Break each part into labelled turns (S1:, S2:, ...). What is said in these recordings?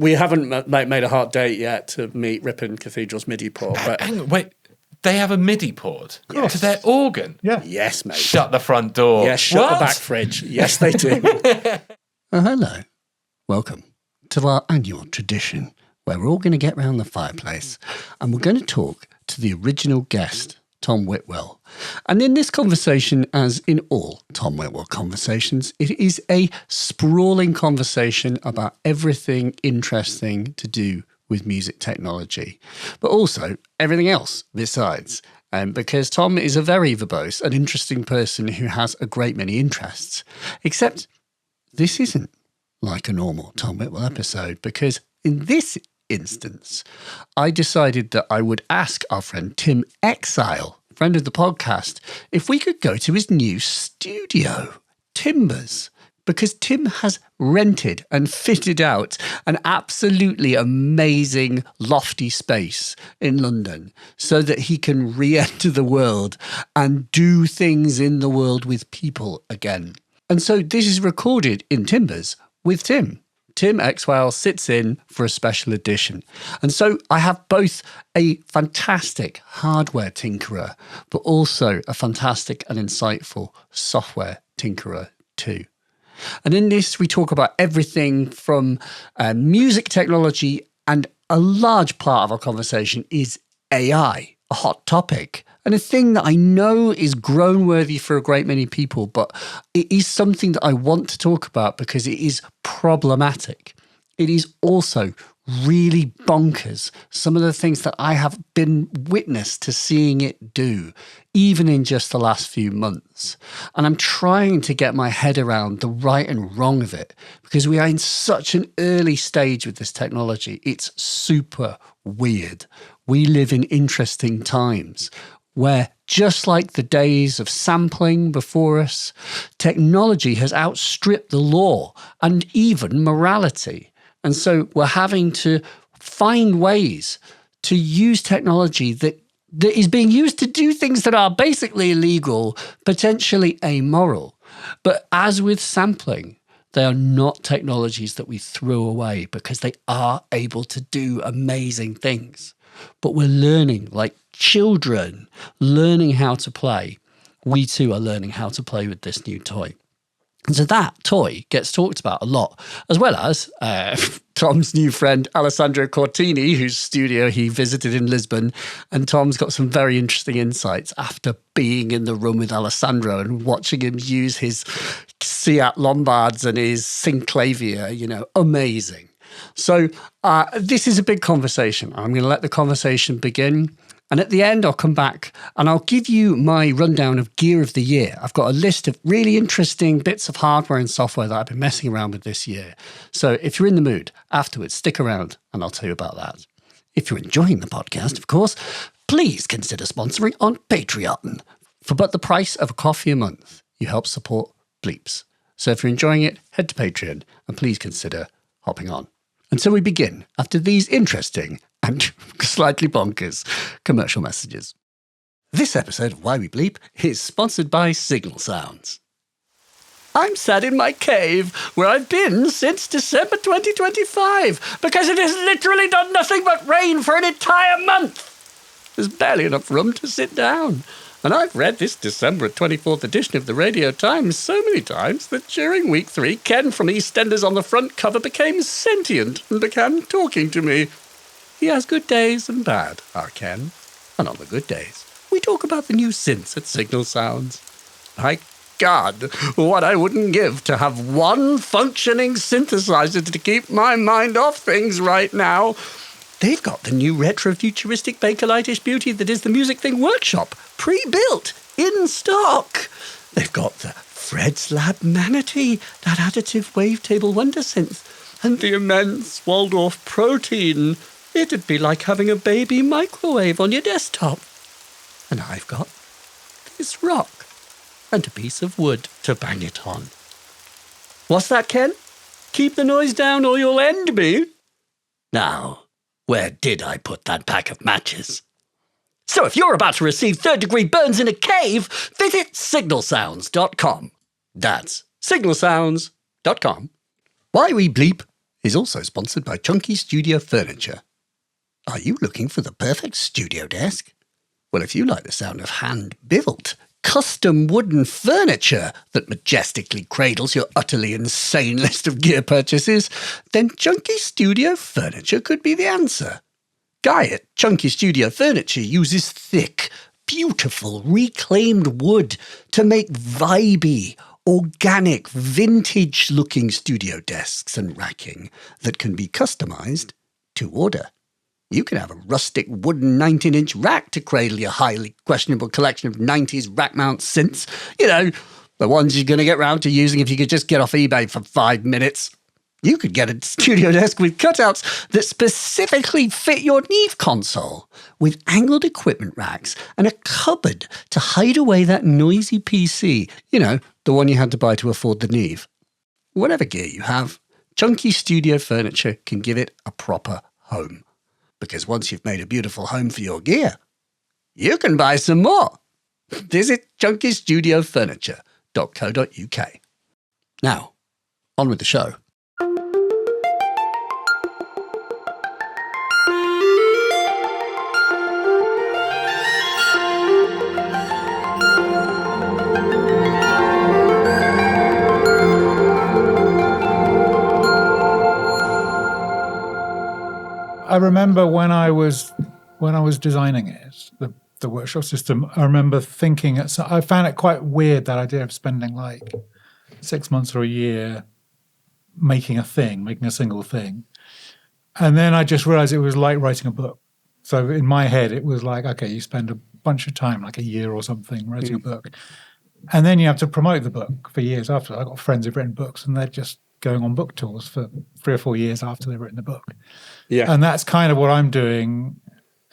S1: We haven't made a hard date yet to meet Ripon Cathedral's MIDI port. But
S2: Hang on, wait. They have a MIDI port to their organ?
S3: Yeah.
S1: Yes, mate.
S2: Shut the front door.
S1: Yes, shut the back fridge. Yes, they do.
S4: Hello. Welcome to our annual tradition where we're all going to get round the fireplace and we're going to talk to the original guest, Tom Whitwell. And in this conversation, as in all Tom Whitwell conversations, it is a sprawling conversation about everything interesting to do with music technology, but also everything else besides. Because Tom is a very verbose and interesting person who has a great many interests. Except this isn't like a normal Tom Whitwell episode, because in this instance, I decided that I would ask our friend Tim Exile, friend of the podcast, if we could go to his new studio, Timbers, because Tim has rented and fitted out an absolutely amazing lofty space in London so that he can re-enter the world and do things in the world with people again. And so this is recorded in Timbers with Tim. Tim Exile sits in for a special edition. And so I have both a fantastic hardware tinkerer, but also a fantastic and insightful software tinkerer too. And in this, we talk about everything from music technology, and a large part of our conversation is AI, a hot topic, and a thing that I know is grown worthy for a great many people, but it is something that I want to talk about because it is problematic. It is also really bonkers, some of the things that I have been witness to seeing it do, even in just the last few months. And I'm trying to get my head around the right and wrong of it, because we are in such an early stage with this technology. It's super weird. We live in interesting times where, just like the days of sampling before us, technology has outstripped the law and even morality. And so we're having to find ways to use technology that is being used to do things that are basically illegal, potentially amoral. But as with sampling, they are not technologies that we throw away because they are able to do amazing things. But we're learning, like children, learning how to play. We too are learning how to play with this new toy. And so that toy gets talked about a lot, as well as Tom's new friend, Alessandro Cortini, whose studio he visited in Lisbon. And Tom's got some very interesting insights after being in the room with Alessandro and watching him use his Seat Lombards and his synclavier, amazing. So this is a big conversation. I'm going to let the conversation begin. And at the end, I'll come back and I'll give you my rundown of Gear of the Year. I've got a list of really interesting bits of hardware and software that I've been messing around with this year. So if you're in the mood, afterwards, stick around and I'll tell you about that. If you're enjoying the podcast, of course, please consider sponsoring on Patreon. For but the price of a coffee a month, you help support Bleeps. So if you're enjoying it, head to Patreon and please consider hopping on. And so we begin after these interesting and slightly bonkers commercial messages. This episode of Why We Bleep is sponsored by Signal Sounds. I'm sat in my cave where I've been since December 2025 because it has literally done nothing but rain for an entire month. There's barely enough room to sit down. And I've read this December 24th edition of the Radio Times so many times that during week 3, Ken from EastEnders on the front cover became sentient and began talking to me. He has good days and bad, our Ken. And on the good days, we talk about the new synths at Signal Sounds. My God, what I wouldn't give to have one functioning synthesizer to keep my mind off things right now. They've got the new retro-futuristic Bakelitish beauty that is the Music Thing Workshop, pre-built, in stock. They've got the Fred's Lab Manatee, that additive wavetable wonder synth, and the immense Waldorf Protein. It'd be like having a baby microwave on your desktop. And I've got this rock and a piece of wood to bang it on. What's that, Ken? Keep the noise down or you'll end me. Now, where did I put that pack of matches? So if you're about to receive third-degree burns in a cave, visit signalsounds.com. That's signalsounds.com. Why We Bleep is also sponsored by Chunky Studio Furniture. Are you looking for the perfect studio desk? Well, if you like the sound of hand-built, custom wooden furniture that majestically cradles your utterly insane list of gear purchases, then Chunky Studio Furniture could be the answer. Guy at Chunky Studio Furniture uses thick, beautiful, reclaimed wood to make vibey, organic, vintage-looking studio desks and racking that can be customised to order. You can have a rustic wooden 19-inch rack to cradle your highly questionable collection of 90s rack-mount synths. You know, the ones you're going to get round to using if you could just get off eBay for 5 minutes. You could get a studio desk with cutouts that specifically fit your Neve console, with angled equipment racks and a cupboard to hide away that noisy PC. You know, the one you had to buy to afford the Neve. Whatever gear you have, Chunky Studio Furniture can give it a proper home. Because once you've made a beautiful home for your gear, you can buy some more. Visit chunkystudioFurniture.co.uk. Now, on with the show.
S3: I remember when I was designing it, the workshop system, I remember thinking, I found it quite weird, that idea of spending like 6 months or a year making a single thing. And then I just realized it was like writing a book. So in my head, it was like, okay, you spend a bunch of time, like a year or something, writing a book. And then you have to promote the book for years after. I've got friends who've written books and they're just going on book tours for 3 or 4 years after they've written the book.
S1: Yeah.
S3: And that's kind of what I'm doing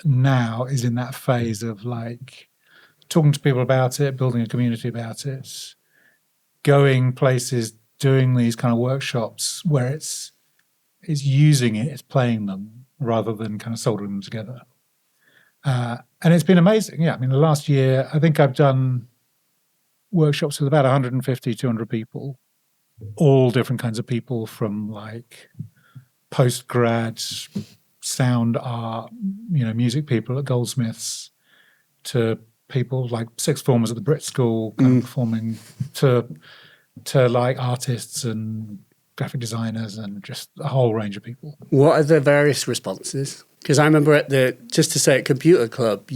S3: now, is in that phase of like talking to people about it, building a community about it, going places, doing these kind of workshops where it's using it, it's playing them rather than kind of soldering them together. And it's been amazing. Yeah, I mean, the last year, I think I've done workshops with about 150, 200 people, all different kinds of people, from like post-grads, sound art, music people at Goldsmiths, to people like sixth formers at the Brit School kind of performing, to like artists and graphic designers and just a whole range of people.
S1: What are the various responses? Because I remember at Computer Club,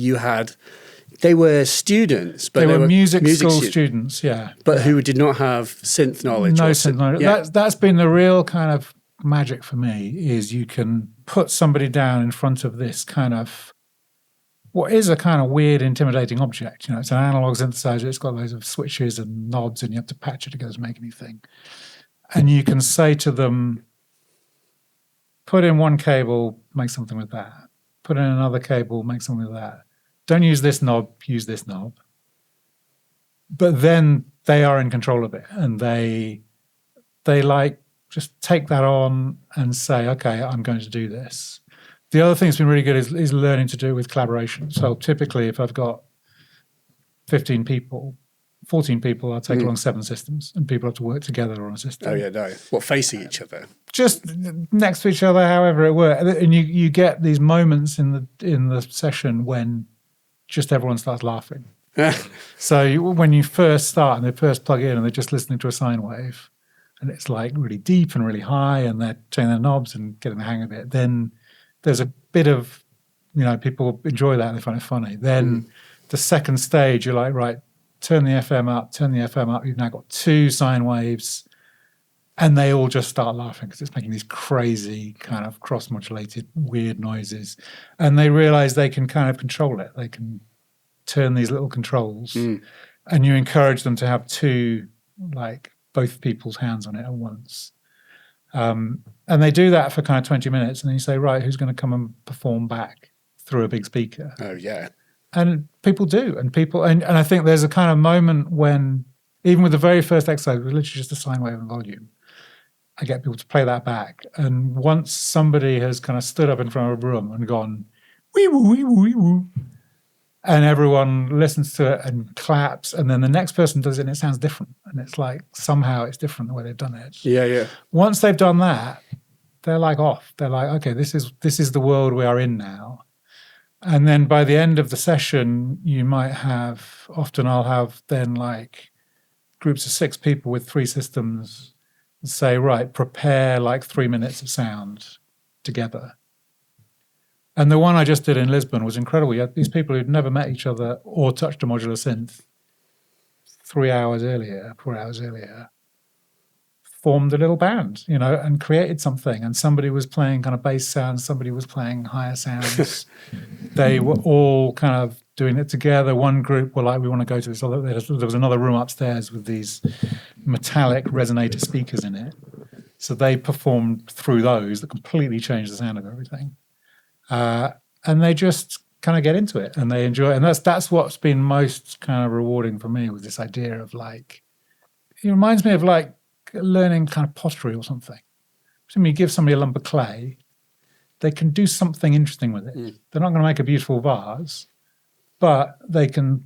S1: they were students, but
S3: they were music school students, yeah.
S1: But who did not have synth knowledge.
S3: No synth knowledge. Yeah. That's been the real kind of magic for me, is you can put somebody down in front of this kind of, what is a kind of weird, intimidating object. It's an analog synthesizer. It's got loads of switches and knobs, and you have to patch it together to make anything. And you can say to them, put in one cable, make something with that. Put in another cable, make something with that. Don't use this knob, use this knob. But then they are in control of it, and they like just take that on and say, okay, I'm going to do this. The other thing that's been really good is learning to do it with collaboration. So typically, if I've got 15 people, 14 people, I'll take along 7 systems, and people have to work together on a system.
S1: Oh, yeah, no. What, facing each other? Just
S3: next to each other, however it works. And you get these moments in the session when just everyone starts laughing. So when you first start and they first plug in and they're just listening to a sine wave, and it's like really deep and really high, and they're turning their knobs and getting the hang of it, then there's a bit of, people enjoy that and they find it funny. Then the second stage, you're like, right, turn the FM up. You've now got 2 sine waves, and they all just start laughing because it's making these crazy kind of cross-modulated weird noises. And they realize they can kind of control it. They can turn these little controls, and you encourage them to have 2, like, both people's hands on it at once. And they do that for kind of 20 minutes, and then you say, right, who's going to come and perform back through a big speaker?
S1: Oh, yeah.
S3: And people do. And I think there's a kind of moment when, even with the very first exercise, it was literally just a sine wave and volume, I get people to play that back. And once somebody has kind of stood up in front of a room and gone, wee woo, wee woo, wee woo, and everyone listens to it and claps, and then the next person does it and it sounds different. And it's like, somehow it's different the way they've done it.
S1: Yeah, yeah.
S3: Once they've done that, they're like off. They're like, okay, this is the world we are in now. And then by the end of the session, I'll have then like groups of 6 people with 3 systems say, right, prepare like 3 minutes of sound together. And the one I just did in Lisbon was incredible. You had these people who'd never met each other or touched a modular synth 4 hours earlier, formed a little band, and created something. And somebody was playing kind of bass sounds, somebody was playing higher sounds. They were all kind of doing it together. One group were like, we want to go to this other, there was another room upstairs with these metallic resonator speakers in it. So they performed through those that completely changed the sound of everything. And they just kind of get into it and they enjoy it. And that's what's been most kind of rewarding for me, with this idea of like, it reminds me of like learning kind of pottery or something. So when you give somebody a lump of clay, they can do something interesting with it. They're not going to make a beautiful vase, but they can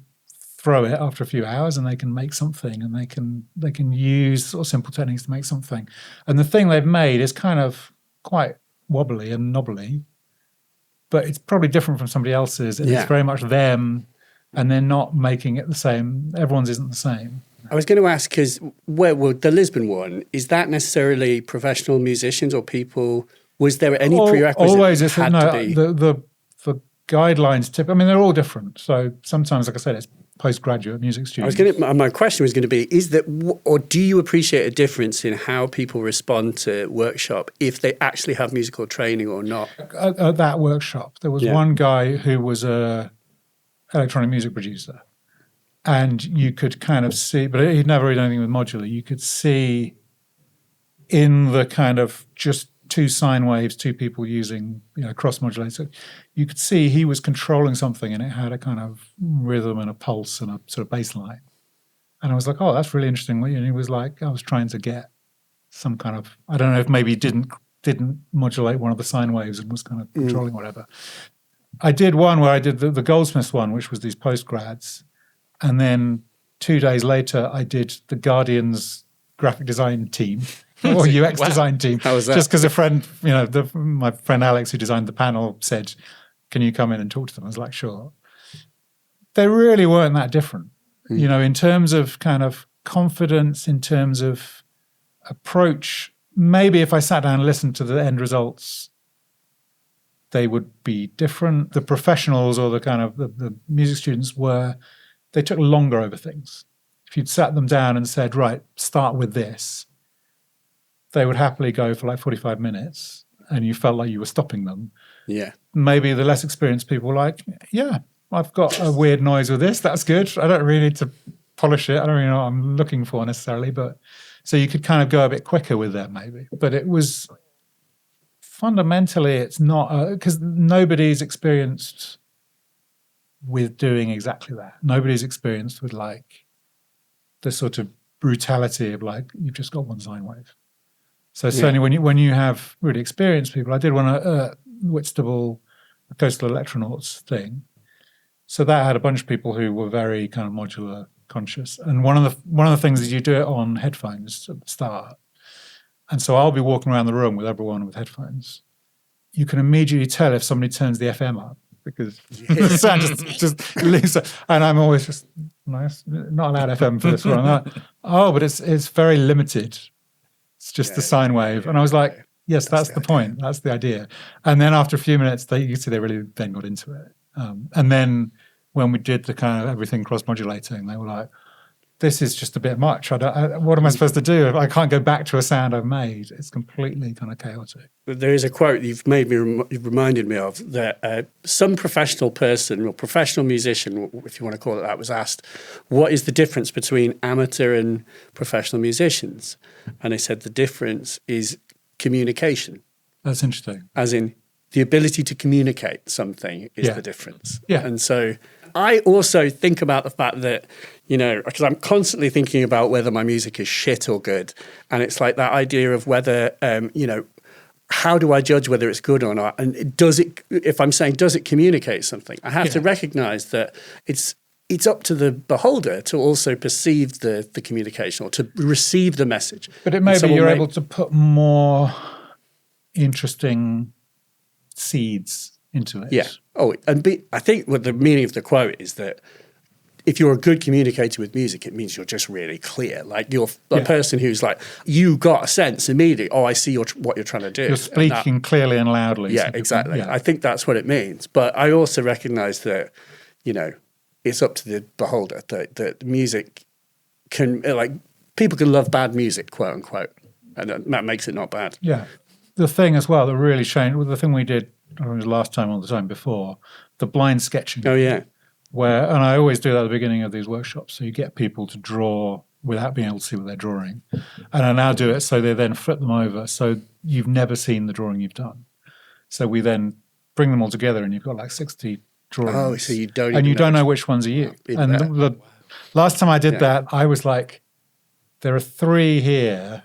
S3: throw it after a few hours and they can make something, and they can use sort of simple techniques to make something. And the thing they've made is kind of quite wobbly and knobbly, but it's probably different from somebody else's. And it's very much them, and they're not making it the same. Everyone's isn't the same.
S1: I was going to ask, because the Lisbon one, is that necessarily professional musicians or people? Was there any prerequisite?
S3: Always,
S1: to be?
S3: The guidelines tip. I mean, they're all different. So sometimes, like I said, it's postgraduate music students.
S1: My question was going to be: is that, or do you appreciate a difference in how people respond to workshop if they actually have musical training or not?
S3: At that workshop, there was one guy who was a electronic music producer, and you could kind of see, but he'd never read anything with modular. You could see in the kind of just 2 sine waves, 2 people using cross modulator, you could see he was controlling something, and it had a kind of rhythm and a pulse and a sort of bass line. And I was like, oh, that's really interesting. And he was like, I was trying to get some kind of, I don't know if maybe he didn't modulate one of the sine waves and was kind of controlling whatever. I did one where I did the Goldsmiths one, which was these postgrads. And then 2 days later, I did the Guardian's graphic design team or UX design team.
S1: How was that?
S3: Just because a friend, my friend Alex, who designed the panel, said, can you come in and talk to them? I was like, sure. They really weren't that different, in terms of kind of confidence, in terms of approach. Maybe if I sat down and listened to the end results, they would be different. The professionals or the kind of the music students they took longer over things. If you'd sat them down and said, right, start with this, they would happily go for like 45 minutes and you felt like you were stopping them.
S1: Yeah.
S3: Maybe the less experienced people were like, yeah, I've got a weird noise with this. That's good. I don't really need to polish it. I don't really know what I'm looking for necessarily. But so you could kind of go a bit quicker with that maybe. But it was fundamentally, it's not, because nobody's experienced with doing exactly that. Nobody's experienced with like the sort of brutality of like, you've just got one sine wave. So certainly when you have really experienced people, I did one at Whitstable, a Coastal Electronauts thing. So that had a bunch of people who were very kind of modular conscious. And one of the things is you do it on headphones at the start. And so I'll be walking around the room with everyone with headphones. You can immediately tell if somebody turns the FM up, because the sound just leaves. And I'm always just, nice, not allowed FM for this one. But it's very limited. It's just the sine wave. And I was like, yes, that's the point. That's the idea. And then after a few minutes, you see they really then got into it. And then when we did the kind of everything cross-modulating, they were like, this is just a bit much. What am I supposed to do? I can't go back to a sound I've made. It's completely kind of chaotic.
S1: There is a quote you've reminded me of that some professional person or professional musician, if you want to call it that, was asked, what is the difference between amateur and professional musicians? And they said the difference is communication.
S3: That's interesting.
S1: As in the ability to communicate something is the difference.
S3: Yeah.
S1: And so I also think about the fact that, because I'm constantly thinking about whether my music is shit or good. And it's like that idea of whether, how do I judge whether it's good or not? And does it communicate something? I have to recognize that it's up to the beholder to also perceive the communication or to receive the message.
S3: But it may be you're able to put more interesting seeds into it.
S1: Yeah. Oh, and I think what the meaning of the quote is that if you're a good communicator with music, it means you're just really clear. Like you're a person who's like, you got a sense immediately, oh, I see what you're trying to do.
S3: You're speaking clearly and loudly.
S1: Yeah, exactly. I think that's what it means. But I also recognize that, it's up to the beholder that music can, like, people can love bad music, quote unquote. And that makes it not bad.
S3: Yeah. The thing as well that really changed, the thing we did, I don't know, it was last time or the time before, the blind sketching.
S1: Oh, yeah.
S3: And I always do that at the beginning of these workshops. So you get people to draw without being able to see what they're drawing. And I now do it so they then flip them over. So you've never seen the drawing you've done. So we then bring them all together and you've got like 60 drawings.
S1: Oh, so you don't
S3: and you don't know which ones are you. And the last time I did that, I was like, there are 3 here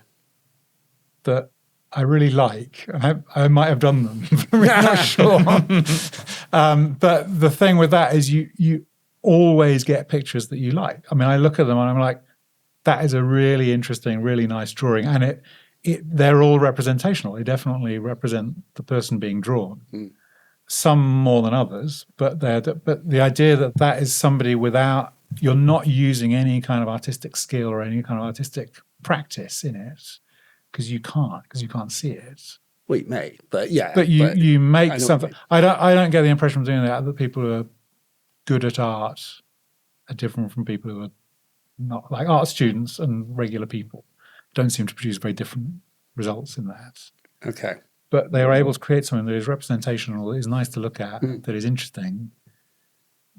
S3: that I really like. I might have done them. I'm not sure. But the thing with that is you always get pictures that you like. I mean, I look at them and I'm like, that is a really interesting, really nice drawing. And they're all representational. They definitely represent the person being drawn. Mm. Some more than others, but the idea that is somebody without, you're not using any kind of artistic skill or any kind of artistic practice in it, because you can't see it.
S1: Well, you may, but yeah.
S3: But you make something. I don't get the impression from doing that people who are good at art are different from people who are not, like art students and regular people don't seem to produce very different results in that.
S1: Okay.
S3: But they are able to create something that is representational, that is nice to look at, that is interesting,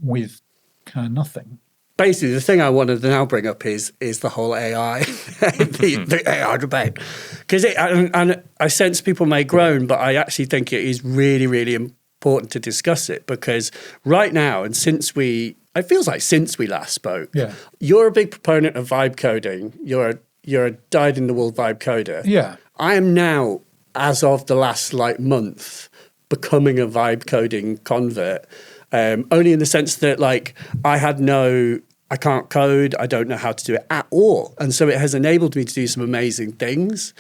S3: with kind of nothing.
S1: Basically, the thing I wanted to now bring up is the whole AI, the AI debate. Because and I sense people may groan, but I actually think it is really, really important to discuss it, because right now, and it feels like since we last spoke, you're a big proponent of vibe coding. You're a dyed-in-the-wool vibe coder.
S3: Yeah.
S1: I am now, as of the last month, becoming a vibe coding convert. Only in the sense that I can't code, I don't know how to do it at all. And so it has enabled me to do some amazing things.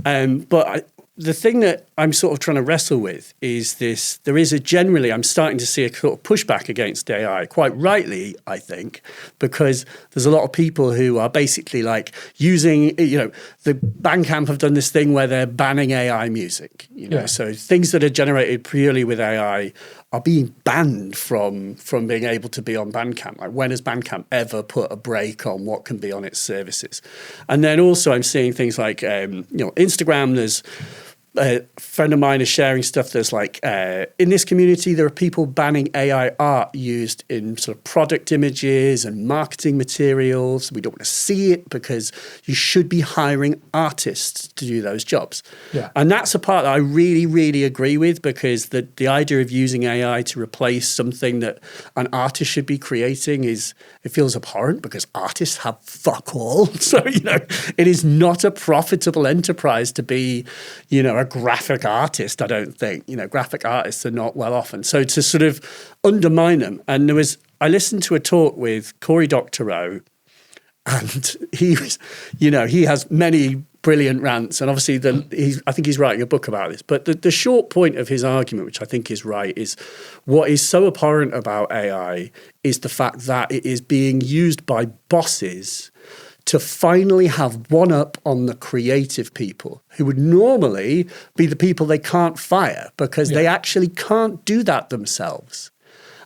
S1: But the thing that I'm sort of trying to wrestle with is this, I'm starting to see a sort of pushback against AI, quite rightly, I think, because there's a lot of people who are basically like using, the Bandcamp have done this thing where they're banning AI music, so things that are generated purely with AI are being banned from being able to be on Bandcamp. Like, when has Bandcamp ever put a break on what can be on its services? And then also I'm seeing things like, Instagram, there's a friend of mine is sharing stuff that's like, in this community, there are people banning AI art used in sort of product images and marketing materials. We don't want to see it because you should be hiring artists to do those jobs. Yeah. And that's a part that I really, really agree with, because the idea of using AI to replace something that an artist should be creating it feels abhorrent, because artists have fuck all. So, it is not a profitable enterprise to be, a graphic artist, I don't think. Graphic artists are not well off. And so to sort of undermine them. And I listened to a talk with Cory Doctorow, and he was, he has many brilliant rants. And obviously I think he's writing a book about this. But the short point of his argument, which I think is right, is what is so abhorrent about AI is the fact that it is being used by bosses to finally have one up on the creative people, who would normally be the people they can't fire, because they actually can't do that themselves.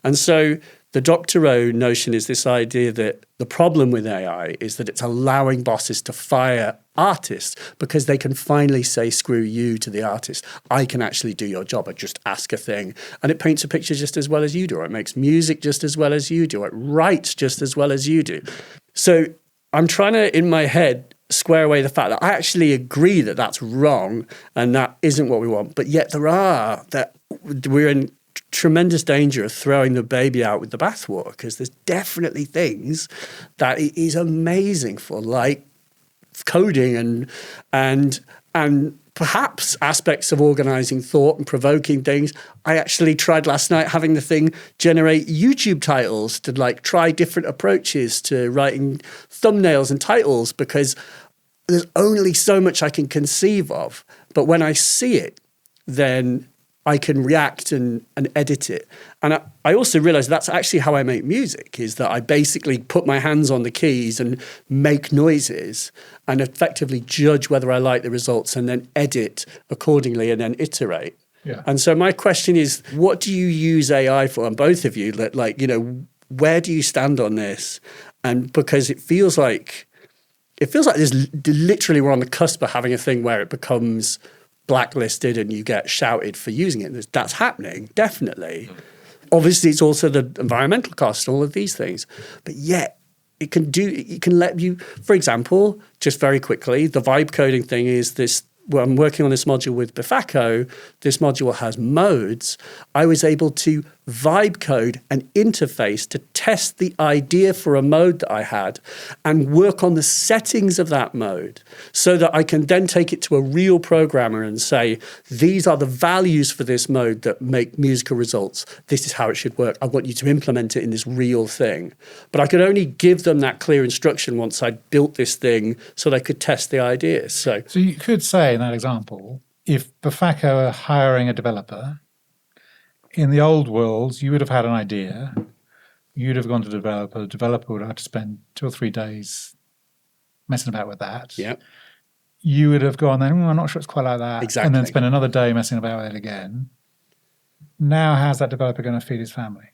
S1: And so the Doctorow notion is this idea that the problem with AI is that it's allowing bosses to fire artists because they can finally say, screw you to the artist. I can actually do your job. I just ask a thing. And it paints a picture just as well as you do. Or it makes music just as well as you do. It writes just as well as you do. So I'm trying to, in my head, square away the fact that I actually agree that that's wrong and that isn't what we want. But yet we're in tremendous danger of throwing the baby out with the bathwater, because there's definitely things that it is amazing for, like coding and perhaps aspects of organizing thought and provoking things. I actually tried last night having the thing generate YouTube titles to try different approaches to writing thumbnails and titles, because there's only so much I can conceive of. But when I see it, then I can react and edit it. And I also realized that's actually how I make music, is that I basically put my hands on the keys and make noises and effectively judge whether I like the results and then edit accordingly and then iterate.
S3: Yeah.
S1: And so my question is, what do you use AI for? And both of you, like, you know, where do you stand on this? And because it feels like there's literally we're on the cusp of having a thing where it becomes blacklisted and you get shouted for using it. That's happening, definitely. Obviously, it's also the environmental cost, all of these things. But yet, it can let you, for example, just very quickly, the vibe coding thing is this. Well, I'm working on this module with Bifaco. This module has modes. I was able to vibe code an interface to test the idea for a mode that I had and work on the settings of that mode so that I can then take it to a real programmer and say, these are the values for this mode that make musical results. This is how it should work. I want you to implement it in this real thing. But I could only give them that clear instruction once I'd built this thing so they could test the ideas. So
S3: you could say in that example, if Bifaco are hiring a developer, in the old world, you would have had an idea, you'd have gone to the developer would have to spend 2 or 3 days messing about with that.
S1: Yeah.
S3: You would have gone, then, I'm not sure it's quite like that.
S1: Exactly.
S3: And then spend another day messing about with it again. Now, how's that developer going to feed his family?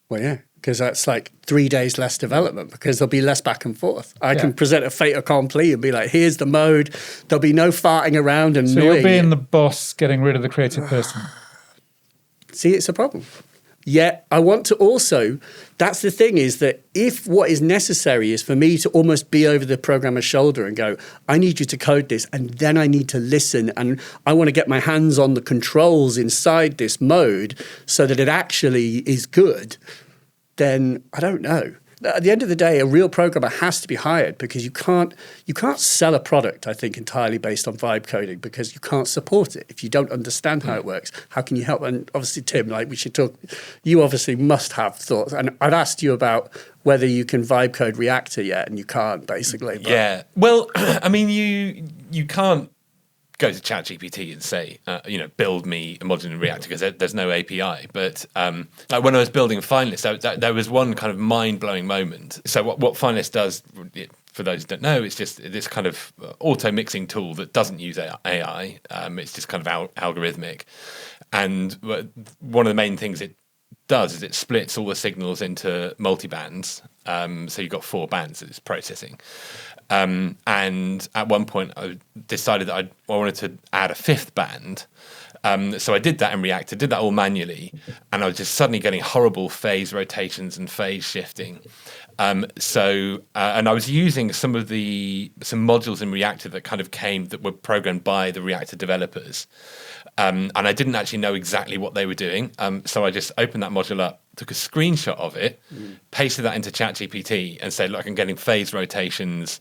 S1: Well, yeah, because that's like 3 days less development because there'll be less back and forth. I can present a fait accompli and be like, here's the mode. There'll be no farting around and
S3: so you're being the boss getting rid of the creative person.
S1: See, it's a problem. Yet I want to also, that's the thing, is that if what is necessary is for me to almost be over the programmer's shoulder and go, I need you to code this, and then I need to listen, and I want to get my hands on the controls inside this mode so that it actually is good, then I don't know. At the end of the day, a real programmer has to be hired because you can't sell a product, I think, entirely based on vibe coding because you can't support it. If you don't understand how it works, how can you help? And obviously, Tim, like we should talk, you obviously must have thoughts. And I've asked you about whether you can vibe code Reactor yet, and you can't, basically. But.
S2: Yeah. Well, I mean, you can't go to ChatGPT and say, build me a modular reactor because there's no API. But like when I was building Finalist, there was one kind of mind-blowing moment. So what Finalist does, for those who don't know, it's just this kind of auto-mixing tool that doesn't use AI. It's just kind of algorithmic. And one of the main things it does is it splits all the signals into multi-bands. So you've got 4 bands that it's processing. And at one point, I decided that I wanted to add a 5th band. So I did that in Reactor, did that all manually, and I was just suddenly getting horrible phase rotations and phase shifting. And I was using some modules in Reactor that were programmed by the Reactor developers. And I didn't actually know exactly what they were doing. So I just opened that module up, took a screenshot of it, pasted that into ChatGPT and said, look, I'm getting phase rotations,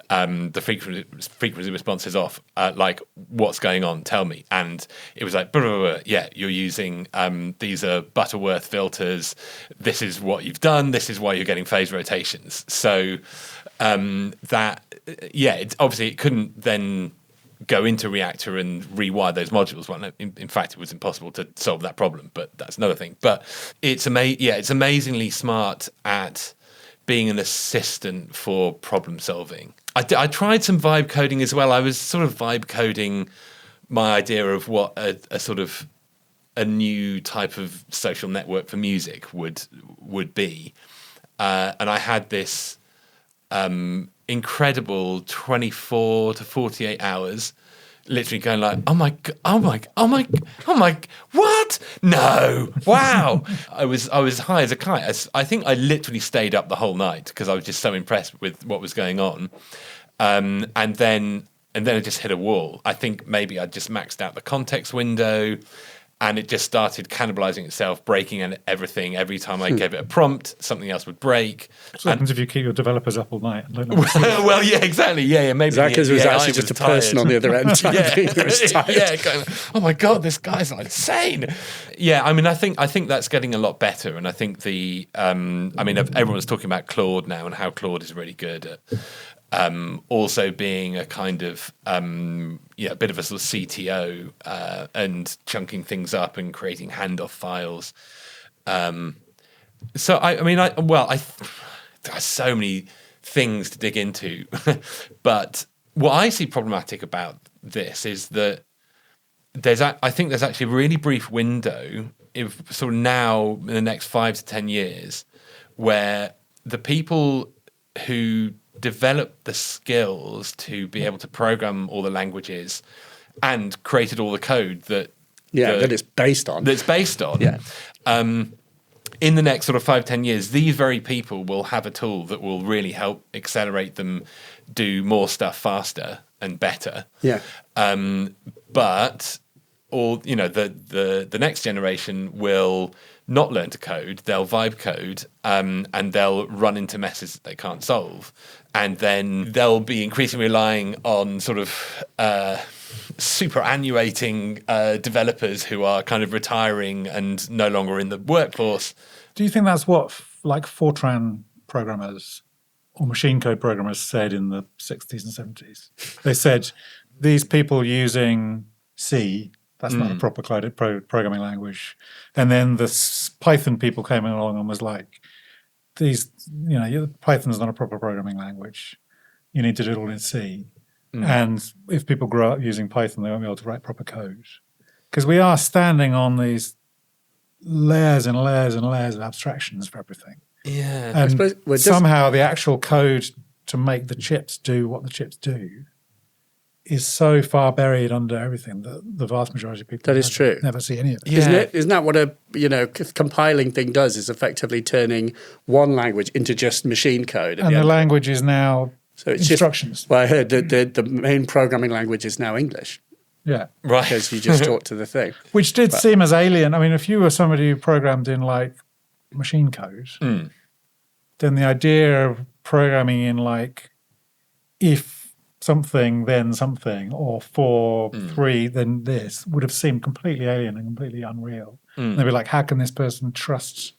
S2: the frequency response is off, like what's going on, tell me. And it was like, blah, blah, blah. Yeah, you're using, these are Butterworth filters, this is what you've done, this is why you're getting phase rotations. So obviously it couldn't then go into Reactor and rewire those modules. Well, in fact, it was impossible to solve that problem, but that's another thing. But it's amazingly smart at being an assistant for problem solving. I tried some vibe coding as well. I was sort of vibe coding my idea of what a sort of a new type of social network for music would be. And I had this incredible 24 to 48 hours literally going like, oh my, what? No, wow. I was high as a kite. I think I literally stayed up the whole night because I was just so impressed with what was going on. And then it just hit a wall. I think maybe I just maxed out the context window, and it just started cannibalizing itself, breaking everything. Every time I gave it a prompt, something else would break.
S3: What happens if you keep your developers up all night?
S2: Well, yeah, exactly. Yeah, maybe.
S1: Exactly, because it was actually just a person on the other end.
S2: Going, oh my God, this guy's insane. Yeah, I mean, I think that's getting a lot better. And I think everyone's talking about Claude now and how Claude is really good Also being a kind of a bit of a sort of CTO and chunking things up and creating handoff files. So there's so many things to dig into, but what I see problematic about this is that I think there's actually a really brief window, if sort of now in the next 5 to 10 years, where the people who develop the skills to be able to program all the languages and created all the code that
S1: it's based on.
S2: Yeah. In the next sort of 5-10 years, these very people will have a tool that will really help accelerate them do more stuff faster and better.
S1: Yeah.
S2: But the next generation will not learn to code, they'll vibe code, and they'll run into messes that they can't solve. And then they'll be increasingly relying on sort of superannuating developers who are kind of retiring and no longer in the workforce.
S3: Do you think that's what like Fortran programmers or machine code programmers said in the 60s and 70s? They said, these people using C, that's not a proper programming language. And then the Python people came along and was like, Python's not a proper programming language. You need to do it all in C. And if people grow up using Python, they won't be able to write proper code. Because we are standing on these layers and layers and layers of abstractions for everything.
S2: Yeah.
S3: And somehow the actual code to make the chips do what the chips do is so far buried under everything that the vast majority of people never see any of it.
S1: Yeah. Isn't that what a compiling thing does, is effectively turning one language into just machine code?
S3: And the language is now instructions.
S1: I heard that the main programming language is now English.
S3: Yeah.
S2: Right.
S1: Because you just talk to the thing.
S3: Which did seem as alien. I mean, if you were somebody who programmed in like machine code, then the idea of programming in like if something, then something, or for 3, then this would have seemed completely alien and completely unreal. They'd be like, how can this person trust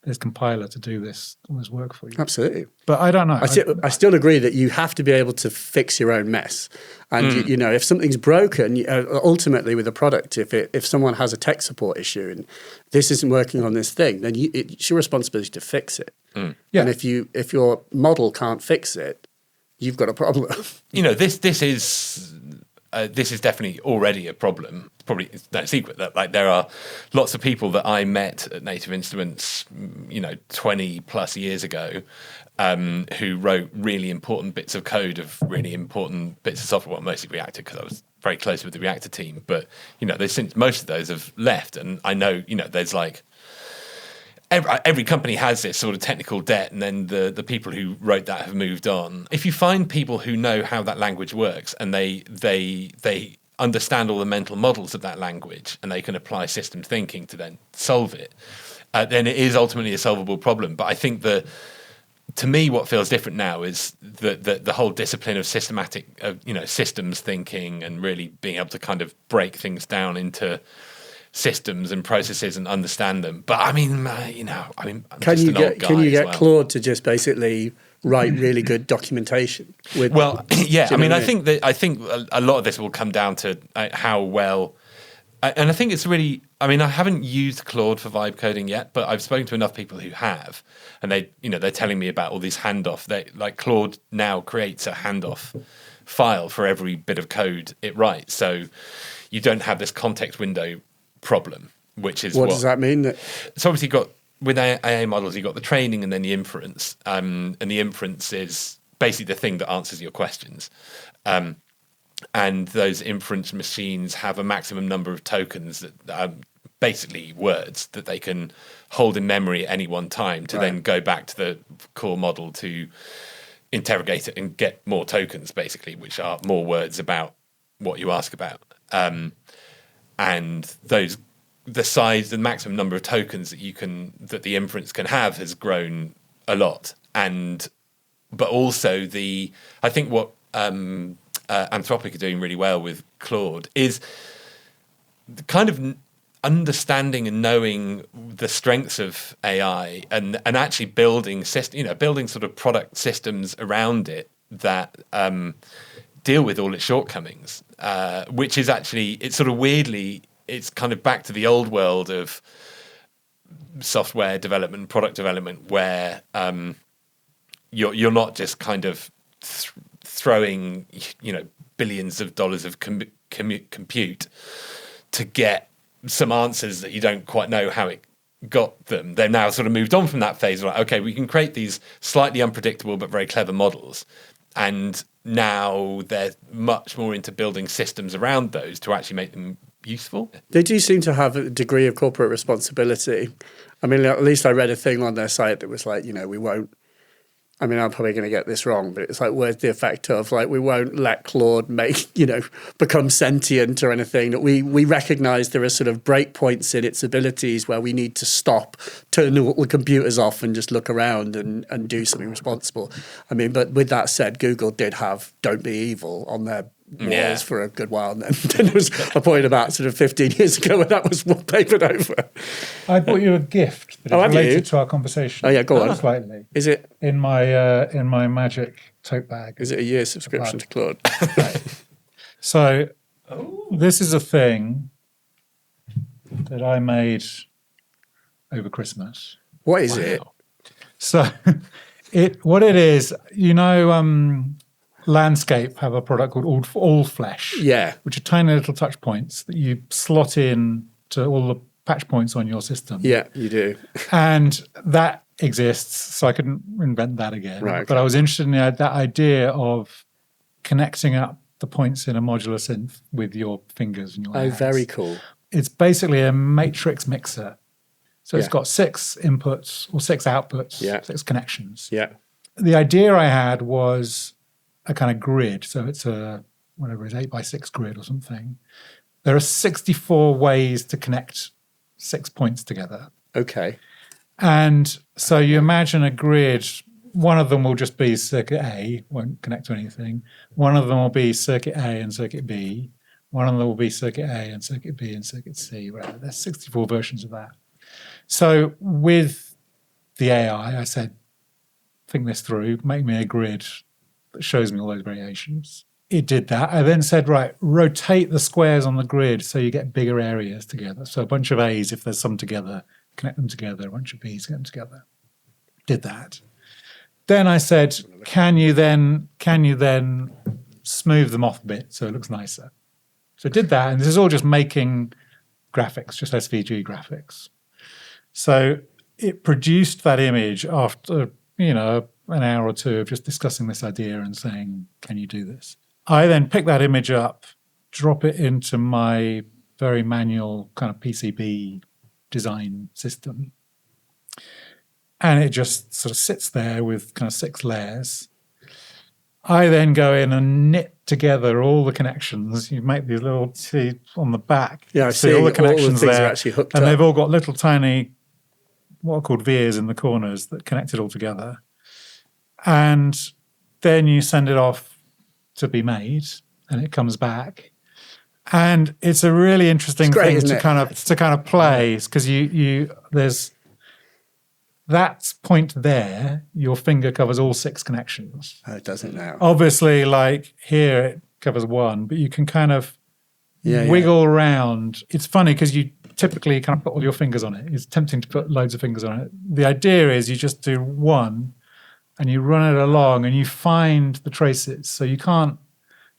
S3: this compiler to do all this work for you?
S1: Absolutely.
S3: But I don't know.
S1: I still agree that you have to be able to fix your own mess. And, if something's broken, ultimately with a product, if someone has a tech support issue and this isn't working on this thing, then it's your responsibility to fix it.
S3: Yeah.
S1: And if your model can't fix it, you've got a problem.
S2: This is definitely already a problem. Probably it's no secret that like there are lots of people that I met at Native Instruments, 20 plus years ago, who wrote really important bits of code of really important bits of software. Well, mostly Reactor, because I was very close with the Reactor team. But since most of those have left, and I know there's like. Every company has this sort of technical debt, and then the people who wrote that have moved on. If you find people who know how that language works and they understand all the mental models of that language and they can apply system thinking to then solve it, then it is ultimately a solvable problem. But I think to me, what feels different now is the whole discipline of systematic, systems thinking and really being able to kind of break things down into systems and processes and understand them. But I'm
S1: can
S2: just
S1: you
S2: an old guy
S1: can you
S2: as
S1: get
S2: well.
S1: Claude to just basically write really good documentation?
S2: Yeah. I think a lot of this will come down to how well. And I think it's really. I haven't used Claude for vibe coding yet, but I've spoken to enough people who have, and they're telling me about all these handoff. Claude now creates a handoff file for every bit of code it writes, so you don't have this context window problem, which is
S1: what does that mean?
S2: So obviously you've got, with AA models, you've got the training and then the inference, and the inference is basically the thing that answers your questions, and those inference machines have a maximum number of tokens that are basically words that they can hold in memory at any one time to then go back to the core model to interrogate it and get more tokens, basically, which are more words about what you ask about. And the maximum number of tokens that the inference can have has grown a lot. But also I think what Anthropic are doing really well with Claude is kind of understanding and knowing the strengths of AI and actually building sort of product systems around it that deal with all its shortcomings, which is actually, it's sort of weirdly, it's kind of back to the old world of software development, product development, where you're not just kind of throwing, billions of dollars of compute to get some answers that you don't quite know how it got them. They've now sort of moved on from that phase. Like, okay, we can create these slightly unpredictable but very clever models, and now they're much more into building systems around those to actually make them useful.
S1: They do seem to have a degree of corporate responsibility. I mean, at least I read a thing on their site that was like, we won't, I mean, I'm probably going to get this wrong, but it's like, where's the effect of, like, we won't let Claude become sentient or anything. That we recognise there are sort of breakpoints in its abilities where we need to stop, turn all the computers off and just look around and do something responsible. I mean, but with that said, Google did have Don't Be Evil on their walls for a good while. And then there was a point about sort of 15 years ago where that was papered over.
S3: I bought you a gift that is related to our conversation.
S1: Oh, yeah, go on.
S3: Slightly.
S1: Is it?
S3: In my magic tote bag.
S1: Is it a year subscription to Claude?
S3: So this is a thing that I made over Christmas.
S1: What is it?
S3: So what it is, Landscape have a product called All Flesh, which are tiny little touch points that you slot in to all the patch points on your system.
S1: Yeah, you do.
S3: And that exists, so I couldn't invent that again.
S1: Right, okay.
S3: But I was interested in that idea of connecting up the points in a modular synth with your fingers and your hands.
S1: Oh, very cool.
S3: It's basically a matrix mixer. So it's got 6 inputs or 6 outputs, 6 connections.
S1: Yeah.
S3: The idea I had was a kind of grid. So it's a, 8x6 grid or something. There are 64 ways to connect 6 points together.
S1: Okay.
S3: And so you imagine a grid, one of them will just be circuit A, won't connect to anything. One of them will be circuit A and circuit B. One of them will be circuit A and circuit B and circuit C, whatever. There's 64 versions of that. So with the AI, I said, think this through, make me a grid that shows me all those variations. It did that. I then said, right, rotate the squares on the grid so you get bigger areas together. So a bunch of A's, if there's some together, connect them together. A bunch of B's, get them together. Did that. Then I said, can you then smooth them off a bit so it looks nicer? So I did that, and this is all just making graphics, just SVG graphics. So it produced that image after, an hour or two of just discussing this idea and saying, can you do this? I then pick that image up, drop it into my very manual kind of PCB design system. And it just sort of sits there with kind of 6 layers. I then go in and knit together all the connections. You make these little teeth on the back.
S1: Yeah, I see
S3: all the connections
S1: all the
S3: there.
S1: Are actually hooked
S3: and
S1: up.
S3: They've all got little tiny, what are called vias in the corners that connect it all together. And then you send it off to be made, and it comes back. And it's a really interesting thing to kind of play, because there's that point there, your finger covers all 6 connections.
S1: Oh, it doesn't now.
S3: Obviously, like here it covers 1, but you can kind of wiggle around. It's funny because you typically kind of put all your fingers on it. It's tempting to put loads of fingers on it. The idea is you just do 1 and you run it along and you find the traces. So you can't,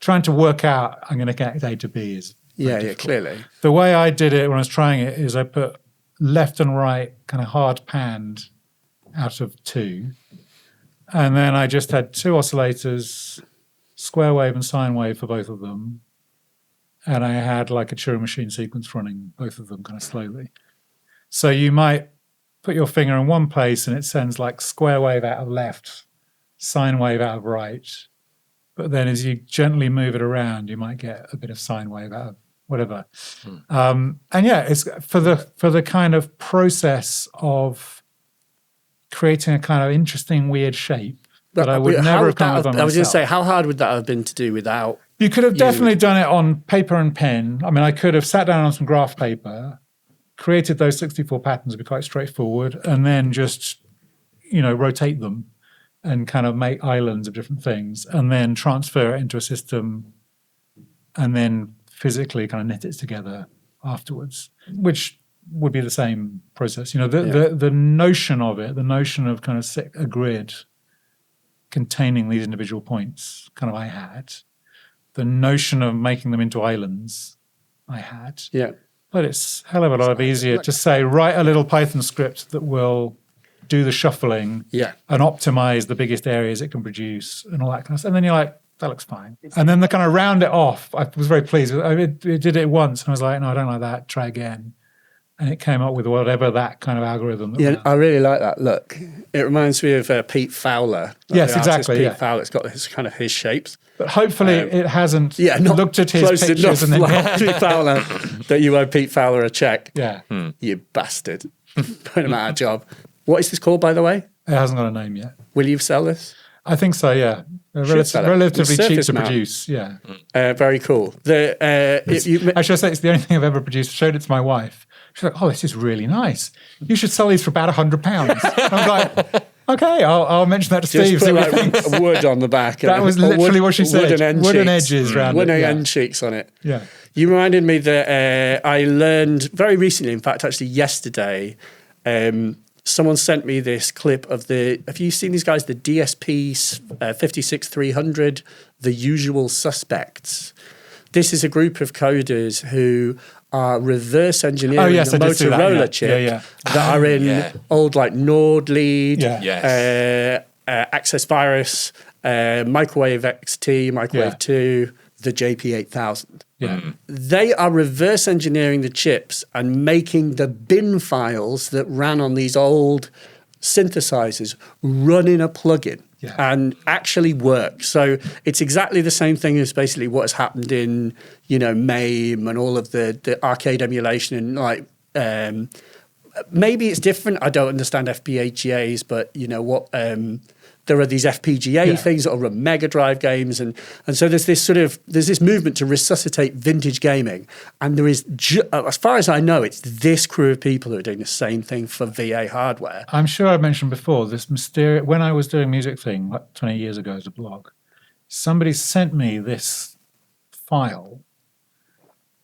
S3: trying to work out, I'm going to get A to B is difficult.
S1: Clearly.
S3: The way I did it when I was trying it is I put left and right kind of hard panned out of 2. And then I just had 2 oscillators, square wave and sine wave for both of them. And I had like a Turing machine sequence running both of them kind of slowly. So you might put your finger in one place and it sends like square wave out of left, sine wave out of right. But then as you gently move it around, you might get a bit of sine wave out of whatever. And it's for the kind of process of creating a kind of interesting, weird shape that I would never have come up with by myself.
S1: I was going to say, how hard would that have been to do without?
S3: You could have definitely done it on paper and pen. I mean, I could have sat down on some graph paper, created those 64 patterns, would be quite straightforward, and then just, rotate them and kind of make islands of different things and then transfer it into a system and then physically kind of knit it together afterwards, which would be the same process. You know, the notion of it, the notion of kind of a grid containing these individual points, kind of I had. The notion of making them into islands, I had.
S1: Yeah.
S3: But it's a hell of a lot easier to say, write a little Python script that will do the shuffling and optimize the biggest areas it can produce and all that kind of stuff. And then you're like, that looks fine. And then they kind of round it off. I was very pleased with it. It did it once and I was like, no, I don't like that. Try again. And it came up with whatever that kind of algorithm.
S1: I really like that look. It reminds me of Pete Fowler.
S3: Yes, exactly.
S1: Pete Fowler. It's got his kind of his shapes.
S3: But hopefully it hasn't
S1: not
S3: looked at his
S1: close
S3: pictures and then
S1: like Pete Fowler that you owe Pete Fowler a check.
S3: Yeah.
S1: You bastard. Put him out of job. What is this called, by the way?
S3: It hasn't got a name yet.
S1: Will you sell this?
S3: I think so, yeah. Relatively cheap to produce, yeah.
S1: Very cool.
S3: Actually, I say it's the only thing I've ever produced. I showed it to my wife. She's like, oh, this is really nice. You should sell these for about £100. I was like, okay, I'll mention that to Steve.
S1: Just put like wood on the back.
S3: That was literally what she said. Wooden edges around it.
S1: Wooden end cheeks on it.
S3: Yeah.
S1: You reminded me that I learned very recently, in fact, actually yesterday, someone sent me this clip of have you seen these guys, the DSP 56300, The Usual Suspects? This is a group of coders who are reverse engineering the Motorola chip that are in old like Nord lead, Access Virus, Microwave XT, Microwave 2, the JP8000.
S3: Yeah.
S1: They are reverse engineering the chips and making the bin files that ran on these old synthesizers run in a plugin and actually work. So it's exactly the same thing as basically what has happened in, MAME and all of the arcade emulation and like maybe it's different. I don't understand FPGAs, but there are these FPGA things that will run Mega Drive games, and so there's this movement to resuscitate vintage gaming, and there is, as far as I know, it's this crew of people who are doing the same thing for VA hardware.
S3: I'm sure I mentioned before this mysterious. When I was doing Music Thing like 20 years ago as a blog, somebody sent me this file,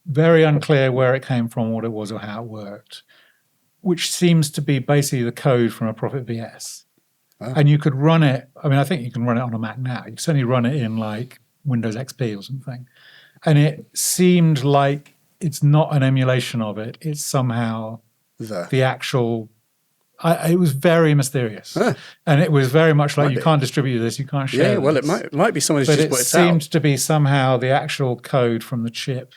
S3: very unclear where it came from, what it was, or how it worked, which seems to be basically the code from a Prophet VS. And you could run it, I think you can run it on a Mac now. You can certainly run it in like Windows XP or something. And it seemed like it's not an emulation of it. It's somehow the actual, it was very mysterious. And it was very much like you can't distribute this, you can't share
S1: well,
S3: this.
S1: it might be someone who's just put it out.
S3: But it seemed to be somehow the actual code from the chip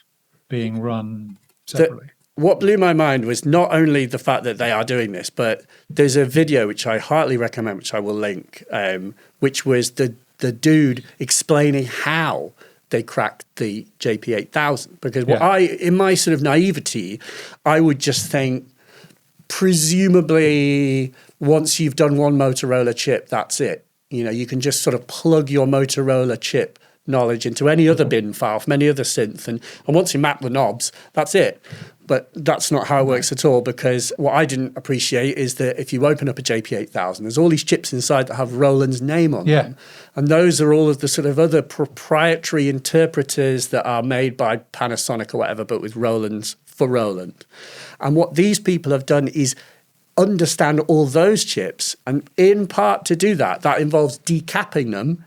S3: being run separately.
S1: What blew my mind was not only the fact that they are doing this, but there's a video which I highly recommend, which I will link, which was the dude explaining how they cracked the JP8000. Because in my sort of naivety, I would just think, presumably, once you've done one Motorola chip, that's it. You can just sort of plug your Motorola chip knowledge into any other bin file from any other synth, and once you map the knobs, that's it. But that's not how it works at all, because what I didn't appreciate is that if you open up a JP8000, there's all these chips inside that have Roland's name on them. And those are all of the sort of other proprietary interpreters that are made by Panasonic or whatever, but with Roland's for Roland. And what these people have done is understand all those chips. And in part to do that, that involves decapping them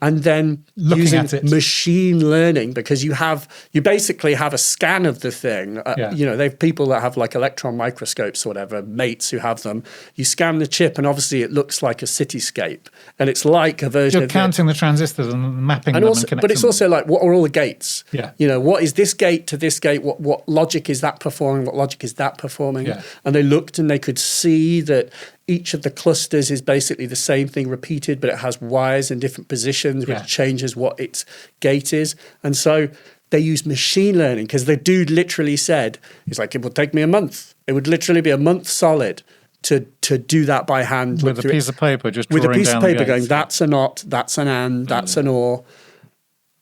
S1: and then using machine learning, because you basically have a scan of the thing. They have people that have like electron microscopes or whatever, mates who have them. You scan the chip and obviously it looks like a cityscape, and it's like a version.
S3: You're counting the transistors and mapping them, and connecting
S1: but it's also like, what are all the gates? What is this gate to this gate? What logic is that performing? What logic is that performing? And they looked and they could see that each of the clusters is basically the same thing repeated, but it has wires in different positions, which changes what its gate is. And so they use machine learning, because the dude literally said, he's like, it would take me a month. It would literally be a month solid to do that by hand.
S3: With a piece of paper, just
S1: with a piece of paper
S3: going,
S1: that's a not, that's an and, that's an or.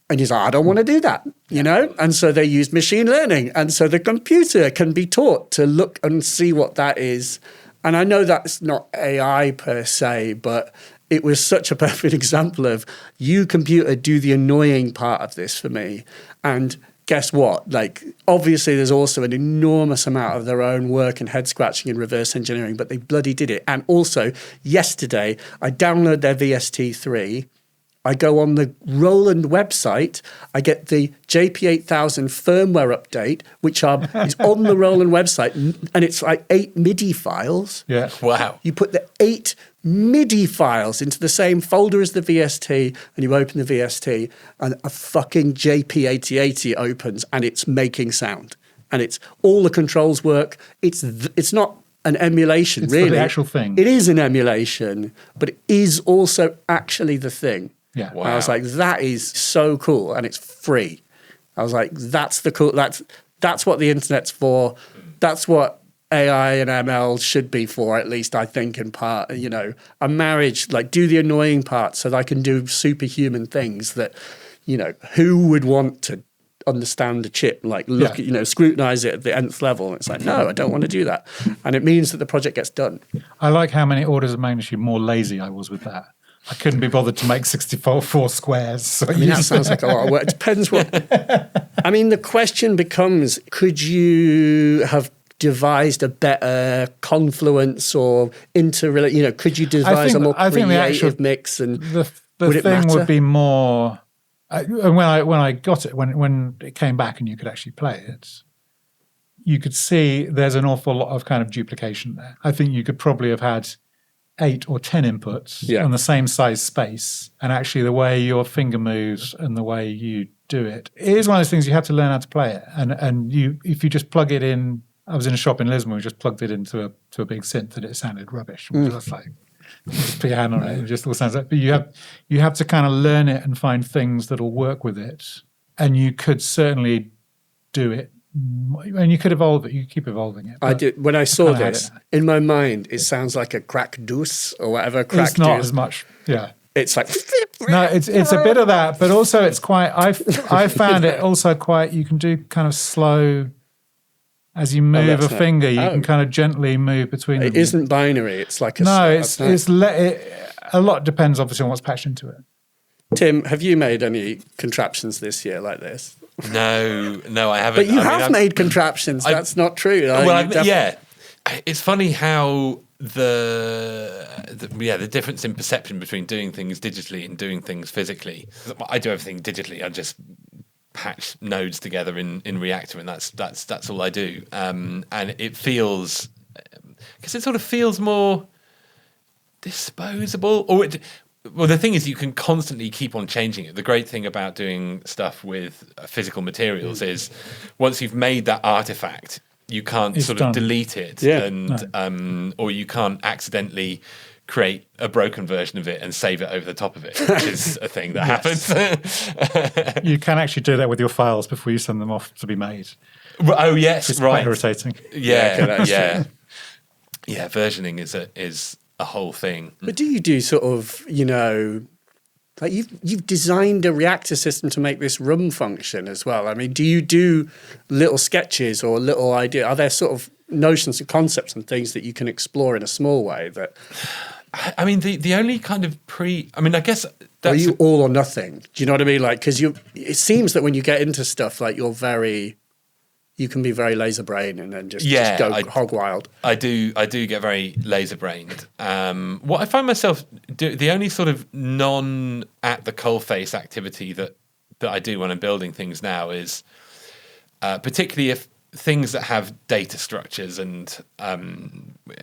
S1: And he's like, I don't want to do that, And so they use machine learning. And so the computer can be taught to look and see what that is. And I know that's not AI per se, but it was such a perfect example of, you computer, do the annoying part of this for me. And guess what? Like, obviously there's also an enormous amount of their own work and head scratching and reverse engineering, but they bloody did it. And also yesterday I download their VST3. I go on the Roland website, I get the JP8000 firmware update, which is on the Roland website, and it's like 8 MIDI files.
S3: Yeah.
S2: Wow.
S1: You put the 8 MIDI files into the same folder as the VST, and you open the VST, and a fucking JP8080 opens, and it's making sound. And it's all the controls work. It's not an emulation,
S3: It's
S1: really.
S3: the actual thing.
S1: It is an emulation, but it is also actually the thing.
S3: Yeah.
S2: Wow.
S1: And I was like, that is so cool, and it's free. I was like, that's what the internet's for. That's what AI and ML should be for, at least I think in part. You know, a marriage, like, do the annoying part so that I can do superhuman things that, you know, who would want to understand a chip, like look at, you know, scrutinize it at the nth level. And it's like, no, I don't want to do that. And it means that the project gets done.
S3: I like how many orders of magnitude more lazy I was with that. I couldn't be bothered to make 64 squares. So
S1: I mean, that sounds like a lot of work. It depends what... I mean, the question becomes, could you have devised a better confluence or interrelate? You know, could you devise a more creative mix? And
S3: the
S1: would it
S3: thing
S1: matter?
S3: would be more... And when I got it, when it came back and you could actually play it, you could see there's an awful lot of kind of duplication there. I think you could probably have had 8 or 10 inputs on the same size space, and actually the way your finger moves and the way you do it is one of those things you have to learn how to play it. And you, if you just plug it in, I was in a shop in Lisbon, we just plugged it into a big synth and it sounded rubbish. It was like piano, it just all sounds like. But you have to kind of learn it and find things that'll work with it, and you could certainly do it. And you could evolve it. You keep evolving it.
S1: I did. When I saw
S3: kinda had
S1: this,
S3: it.
S1: in my mind, it sounds like a crack deuce or whatever. Crack
S3: It's not
S1: deuce.
S3: as much. Yeah.
S1: It's like...
S3: No, it's a bit of that, but also it's quite. I found it also quite. You can do kind of slow. As you move
S1: that's
S3: a
S1: not-
S3: finger, you can kind of gently move between them.
S1: It isn't binary. It's like a...
S3: No,
S1: that's nice.
S3: a lot depends obviously on what's patched into it.
S1: Tim, have you made any contraptions this year like this?
S2: No, I haven't.
S1: But you
S2: I mean,
S1: have made contraptions. That's not true.
S2: Yeah, it's funny how the difference in perception between doing things digitally and doing things physically. I do everything digitally. I just patch nodes together in Reactor, and that's all I do. And it feels, because it sort of feels more disposable, or it. Well, the thing is, you can constantly keep on changing it. The great thing about doing stuff with physical materials is once you've made that artifact, you can't
S3: It's
S2: sort
S3: done.
S2: of delete it,
S1: Yeah.
S2: and or you can't accidentally create a broken version of it and save it over the top of it, which is a thing that happens.
S3: You can actually do that with your files before you send them off to be made.
S2: Oh yes,
S3: It's
S2: right.
S3: quite irritating.
S2: Yeah, yeah. Versioning is a whole thing.
S1: But do you do sort of, you know, like you've designed a reactor system to make this room function as well. I mean, do you do little sketches or little idea? Are there sort of notions and concepts and things that you can explore in a small way that...
S2: I mean, the only kind of I guess that's...
S1: Are you all or nothing? Do you know what I mean? Like, because it seems that when you get into stuff, like you can be very laser brained and then just go hog wild.
S2: I do get very laser brained. What I find myself the only sort of non at the coalface activity that I do when I'm building things now is particularly if things that have data structures, and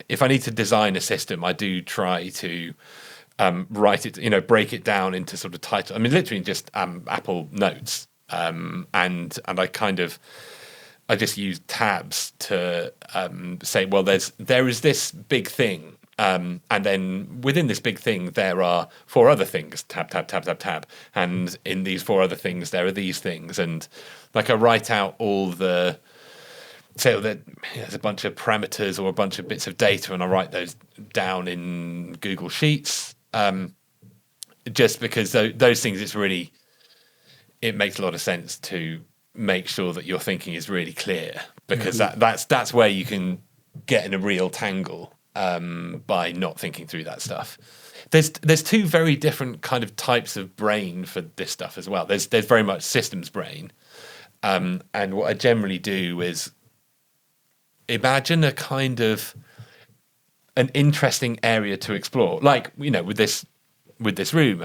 S2: if I need to design a system, I do try to write it, break it down into sort of title. I mean, literally just Apple Notes, and I just use tabs to say, well, there is this big thing, and then within this big thing there are 4 other things. Tab, tab, tab, tab, tab, and in these 4 other things there are these things, and like I write out all the. So that there's a bunch of parameters or a bunch of bits of data, and I write those down in Google Sheets. Just because those things, it makes a lot of sense to make sure that your thinking is really clear, because that's where you can get in a real tangle. by not thinking through that stuff. There's two very different kind of types of brain for this stuff as well. There's very much systems brain, and what I generally do is imagine a kind of an interesting area to explore. Like, with this room,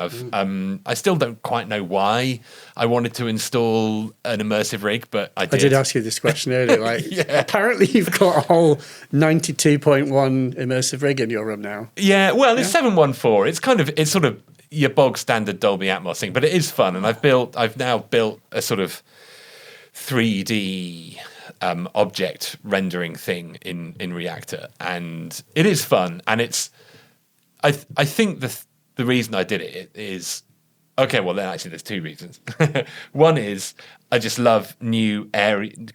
S2: I still don't quite know why I wanted to install an immersive rig, but I did.
S1: I did ask you this question earlier. Apparently you've got a whole 92.1 immersive rig in your room now.
S2: Yeah, well, it's 714. It's sort of your bog standard Dolby Atmos thing, but it is fun. And I've now built a sort of 3D object rendering thing in Reactor, and it is fun. And I think the reason I did it is, okay, well, then actually there's two reasons. One is I just love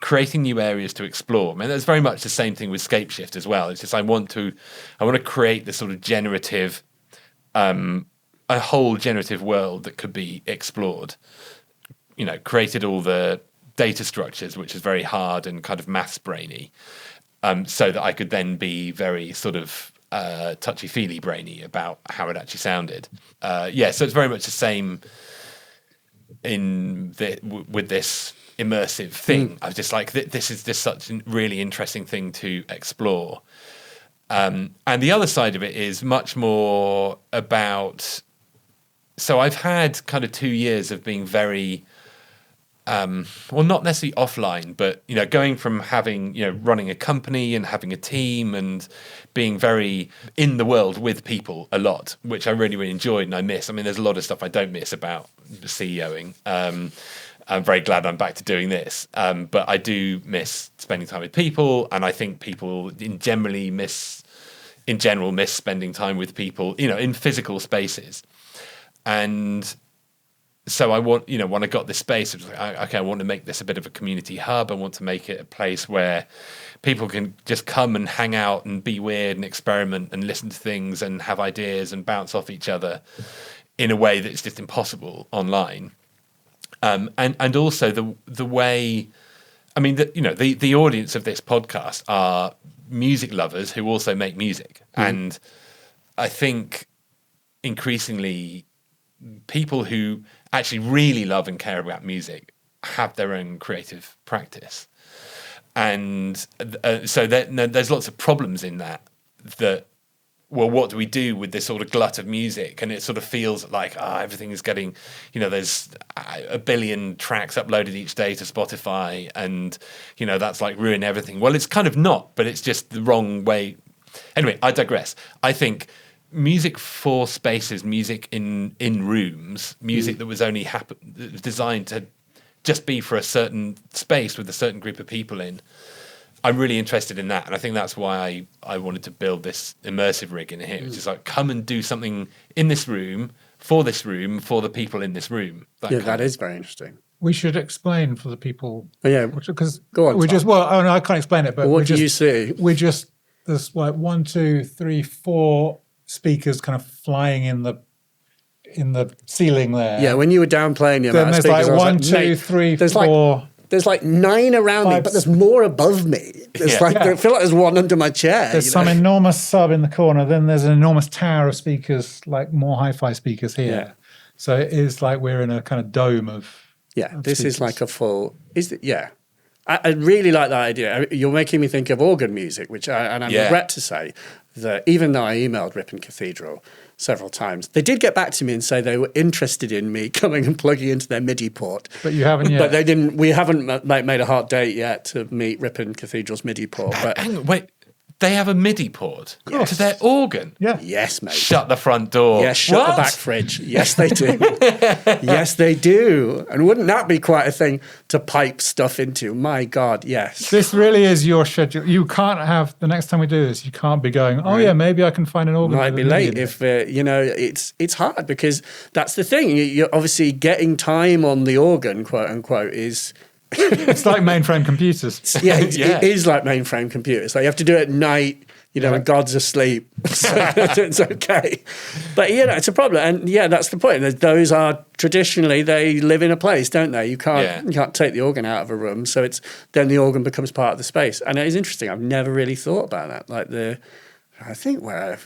S2: creating new areas to explore. I mean, that's very much the same thing with Scapeshift as well. It's just I want to create this sort of generative, a whole generative world that could be explored. Created all the data structures, which is very hard and kind of maths brainy, so that I could then be very sort of touchy-feely brainy about how it actually sounded. So it's very much the same with this immersive thing. I was just like, this is just such a really interesting thing to explore. And the other side of it is much more about... So I've had kind of 2 years of being very... not necessarily offline, but going from having running a company and having a team and being very in the world with people a lot, which I really, really enjoyed and I miss. I mean, there's a lot of stuff I don't miss about CEOing. I'm very glad I'm back to doing this, but I do miss spending time with people, and I think people in general miss spending time with people, in physical spaces, and. So I want, when I got this space, it was like, okay, I want to make this a bit of a community hub. I want to make it a place where people can just come and hang out and be weird and experiment and listen to things and have ideas and bounce off each other in a way that's just impossible online. And also the way, I mean, the audience of this podcast are music lovers who also make music. And I think increasingly people who actually really love and care about music have their own creative practice, and so there's lots of problems in that. Well, what do we do with this sort of glut of music? And it sort of feels like everything is getting, there's a billion tracks uploaded each day to Spotify, and that's like ruin everything. Well, it's kind of not, but it's just the wrong way. Anyway, I digress. I think music for spaces, music in rooms, music that was only designed to just be for a certain space with a certain group of people in. I'm really interested in that, and I think that's why I wanted to build this immersive rig in here, which is like, come and do something in this room, for the people in this room.
S1: That is very interesting.
S3: We should explain for the people. Because
S1: go on.
S3: I can't explain it, but
S1: what do you see?
S3: There's like 1, 2, 3, 4 speakers kind of flying in the ceiling there.
S1: Yeah, when you were downplaying the amount of speakers,
S3: like 1, 2, 3, 4.
S1: There's like 9 around me, but there's more above me. I feel like there's one under my chair.
S3: There's some enormous sub in the corner. Then there's an enormous tower of speakers, like more hi-fi speakers here.
S1: Yeah.
S3: So it is like we're in a kind of dome of.
S1: Yeah, this is like a full. I really like that idea. You're making me think of organ music, which I regret to say that even though I emailed Ripon Cathedral several times, they did get back to me and say they were interested in me coming and plugging into their MIDI port.
S3: But you haven't yet.
S1: But they didn't. We haven't made a hard date yet to meet Ripon Cathedral's MIDI port. But
S2: hang on, wait. They have a MIDI port to their organ?
S3: Yeah.
S1: Yes, mate.
S2: Shut the front door.
S1: Yes, shut the back fridge. Yes, they do. Yes, they do. And wouldn't that be quite a thing to pipe stuff into? My God, yes.
S3: This really is your schedule. You can't have, the next time we do this, you can't be going, maybe I can find an organ.
S1: Might be late if, it's hard because that's the thing. You're obviously getting time on the organ, quote unquote, is...
S3: It's like mainframe computers.
S1: It is like mainframe computers. Like you have to do it at night, when God's asleep. So it's okay. But, it's a problem. And, that's the point. Those are traditionally, they live in a place, don't they? You can't take the organ out of a room. So then the organ becomes part of the space. And it is interesting. I've never really thought about that. Like I think where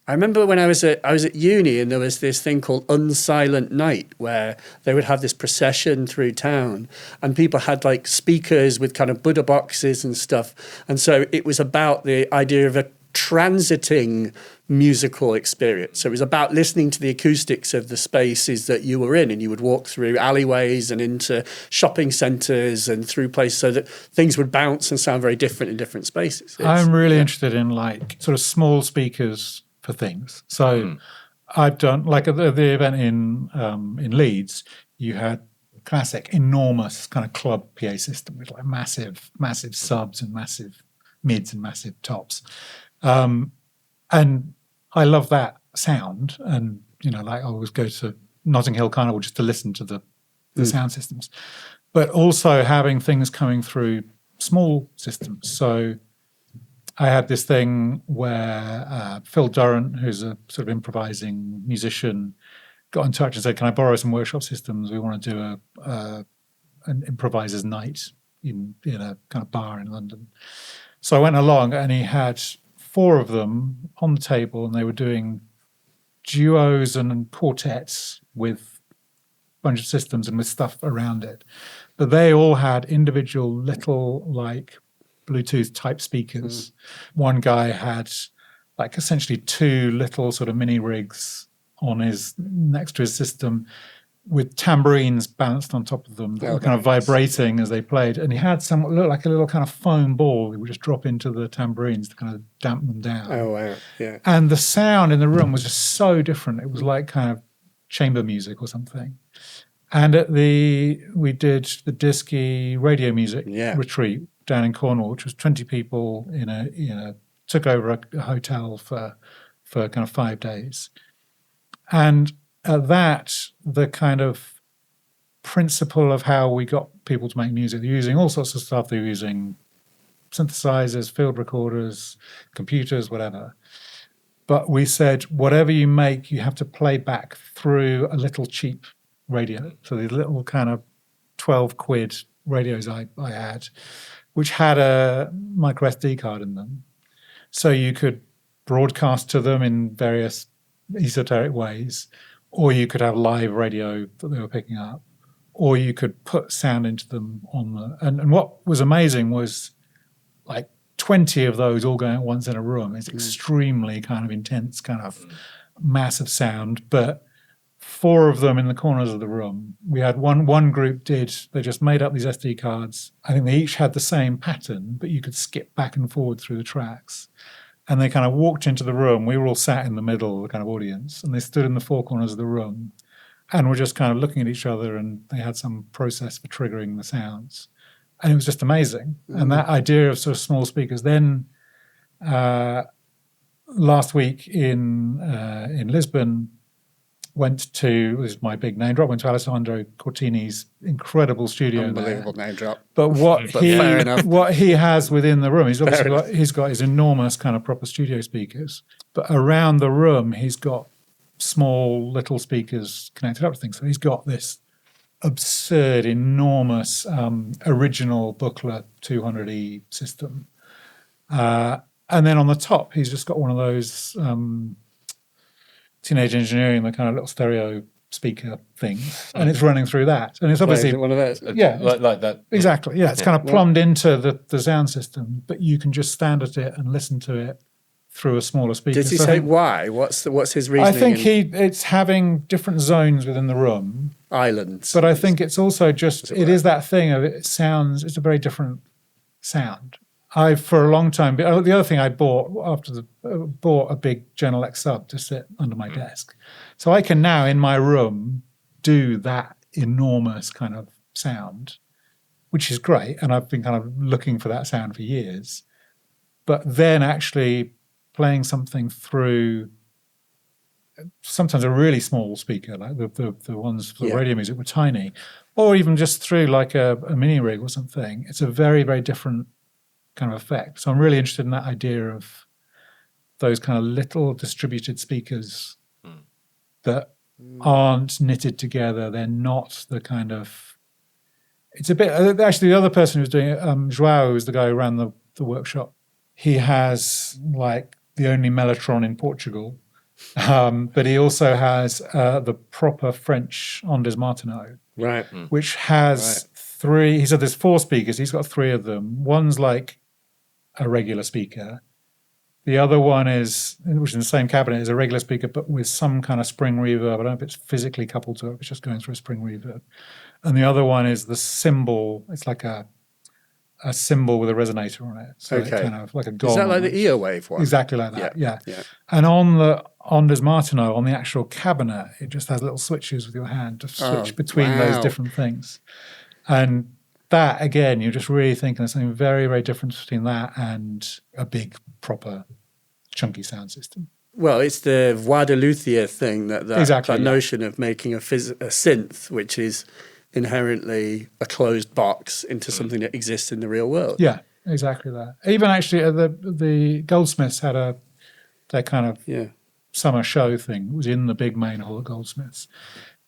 S1: I remember when I was at uni, and there was this thing called Unsilent Night, where they would have this procession through town, and people had like speakers with kind of Buddha boxes and stuff. And so it was about the idea of a transiting musical experience. So it was about listening to the acoustics of the spaces that you were in, and you would walk through alleyways and into shopping centres and through places so that things would bounce and sound very different in different spaces.
S3: I'm really interested in like sort of small speakers for things. So I've done like at the event in Leeds, you had classic enormous kind of club PA system with like massive subs and massive mids and massive tops. And I love that sound. And, you know, like I always go to Notting Hill Carnival just to listen to the sound systems. But also having things coming through small systems. So I had this thing where Phil Durrant, who's a sort of improvising musician, got in touch and said, can I borrow some workshop systems? We want to do an improviser's night in a kind of bar in London. So I went along, and he had 4 of them on the table, and they were doing duos and quartets with a bunch of systems and with stuff around it. But they all had individual little like Bluetooth type speakers. One guy had like essentially 2 little sort of mini rigs on his next to his system with tambourines balanced on top of them that were kind of vibrating as they played. And he had some looked like a little kind of foam ball he would just drop into the tambourines to kind of dampen them down.
S1: Oh wow, yeah.
S3: And the sound in the room was just so different. It was like kind of chamber music or something. And we did the Disky radio music retreat down in Cornwall, which was 20 people took over a hotel for kind of 5 days. And at that, the kind of principle of how we got people to make music, they're using all sorts of stuff. They're using synthesizers, field recorders, computers, whatever. But we said, whatever you make, you have to play back through a little cheap radio. So these little kind of 12 quid radios I had, which had a micro SD card in them. So you could broadcast to them in various esoteric ways, or you could have live radio that they were picking up, or you could put sound into them on the... And what was amazing was like 20 of those all going at once in a room is extremely kind of intense, kind of massive sound, but 4 of them in the corners of the room. We had one group they just made up these SD cards. I think they each had the same pattern, but you could skip back and forward through the tracks. And they kind of walked into the room. We were all sat in the middle of the kind of audience, and they stood in the 4 corners of the room and were just kind of looking at each other, and they had some process for triggering the sounds. And it was just amazing. And that idea of sort of small speakers. Then last week in Lisbon, went to, this is my big name drop, went to Alessandro Cortini's incredible studio.
S1: Unbelievable name drop.
S3: But what he has within the room, he's got his enormous kind of proper studio speakers, but around the room he's got small little speakers connected up to things. So he's got this absurd, enormous original booklet 200E system. And then on the top he's just got one of those Teenage Engineering, the kind of little stereo speaker things, and it's running through that. And it's obviously
S1: one of those.
S3: Yeah,
S2: like that.
S3: Exactly. Yeah, it's kind of plumbed into the sound system, but you can just stand at it and listen to it through a smaller speaker.
S1: Did he say why? What's his reasoning?
S3: I think it's having different zones within the room,
S1: islands.
S3: but I think it's also just it is that thing of it sounds. It's a very different sound. For a long time, the other thing I bought bought a big Genelec sub to sit under my desk. So I can now, in my room, do that enormous kind of sound, which is great. And I've been kind of looking for that sound for years. But then actually playing something through sometimes a really small speaker, like the ones for radio music were tiny, or even just through like a mini rig or something, it's a very, very different kind of effect. So I'm really interested in that idea of those kind of little distributed speakers that aren't knitted together. They're not the kind of... It's a bit... Actually, the other person who's doing it, Joao, who's the guy who ran the workshop, he has like the only mellotron in Portugal. But he also has the proper French Ondes Martineau,
S1: Right.
S3: which has three. He said there's 4 speakers. He's got 3 of them. One's like a regular speaker. The other one is, which is in the same cabinet, is a regular speaker, but with some kind of spring reverb. I don't know if it's physically coupled to it, it's just going through a spring reverb. And the other one is the cymbal. It's like a cymbal with a resonator on it. So it's kind of like a gong.
S1: Is that like the Earwave one?
S3: Exactly like that, yeah. And on the Ondes Martineau, on the actual cabinet, it just has little switches with your hand to switch between those different things. And that, again, you're just really thinking there's something very, very different between that and a big, proper, chunky sound system.
S1: Well, it's the voix de luthier thing, that notion of making a synth, which is inherently a closed box, into something that exists in the real world.
S3: Yeah, exactly that. Even actually, the Goldsmiths had their kind of summer show thing. It was in the big main hall at Goldsmiths.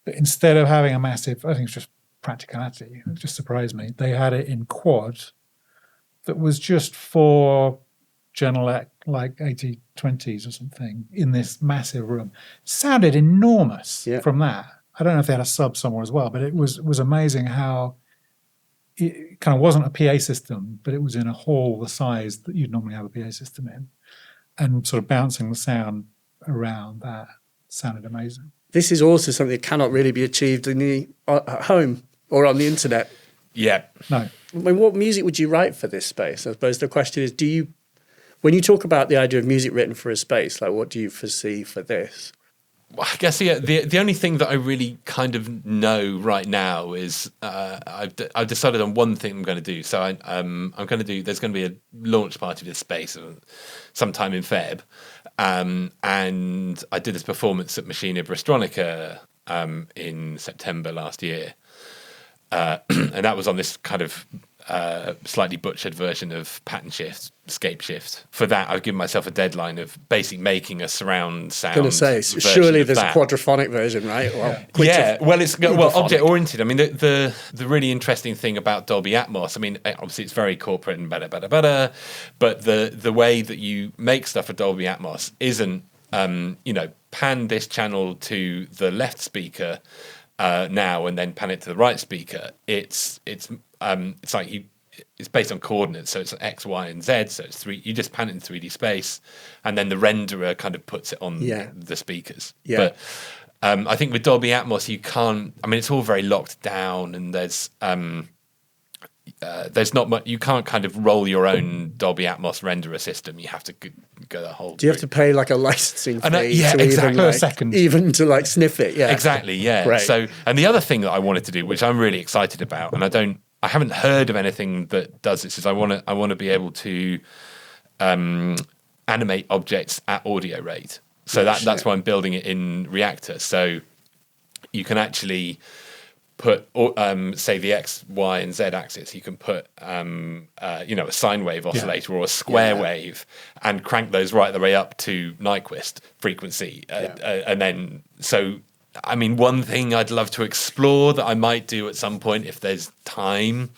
S3: But instead of having a massive, I think it's just practicality, it just surprised me, they had it in quad that was just 4 Genelec, like 8020s or something, in this massive room. Sounded enormous from that. I don't know if they had a sub somewhere as well, but it was amazing how it kind of wasn't a PA system, but it was in a hall the size that you'd normally have a PA system in, and sort of bouncing the sound around that sounded amazing.
S1: This is also something that cannot really be achieved at home or on the internet.
S2: Yeah.
S3: No.
S1: I mean, what music would you write for this space? I suppose the question is, when you talk about the idea of music written for a space, like what do you foresee for this?
S2: Well, I guess the only thing that I really kind of know right now is I've decided on one thing I'm going to do. So I'm going to do. There's going to be a launch party of this space sometime in Feb, and I did this performance at Machina Brastronica in September last year, and that was on this kind of slightly butchered version of pattern shift, scape shift. For that, I've given myself a deadline of basically making a surround sound.
S1: I was going to say, surely there's a quadraphonic version, right? Well,
S2: it's object oriented. I mean, the really interesting thing about Dolby Atmos, I mean, obviously it's very corporate and better, but the way that you make stuff for Dolby Atmos isn't, pan this channel to the left speaker now and then pan it to the right speaker. It's like it's based on coordinates, so it's X, Y, and Z. So it's 3. You just pan it in 3D space, and then the renderer kind of puts it on the speakers. Yeah. But I think with Dolby Atmos, you can't. I mean, it's all very locked down, and there's not much. You can't kind of roll your own Dolby Atmos renderer system. You have to go the whole.
S1: Do you have to pay like a licensing fee?
S3: Exactly.
S1: Even to like sniff it. Yeah,
S2: exactly. Yeah. Right. So, and the other thing that I wanted to do, which I'm really excited about, and I haven't heard of anything that does this, is I want to be able to animate objects at audio rate. So that's why I'm building it in Reactor. So you can actually put, say, the X, Y, and Z axis. You can put, a sine wave oscillator or a square wave, and crank those right the way up to Nyquist frequency, and then so. I mean, one thing I'd love to explore that I might do at some point if there's time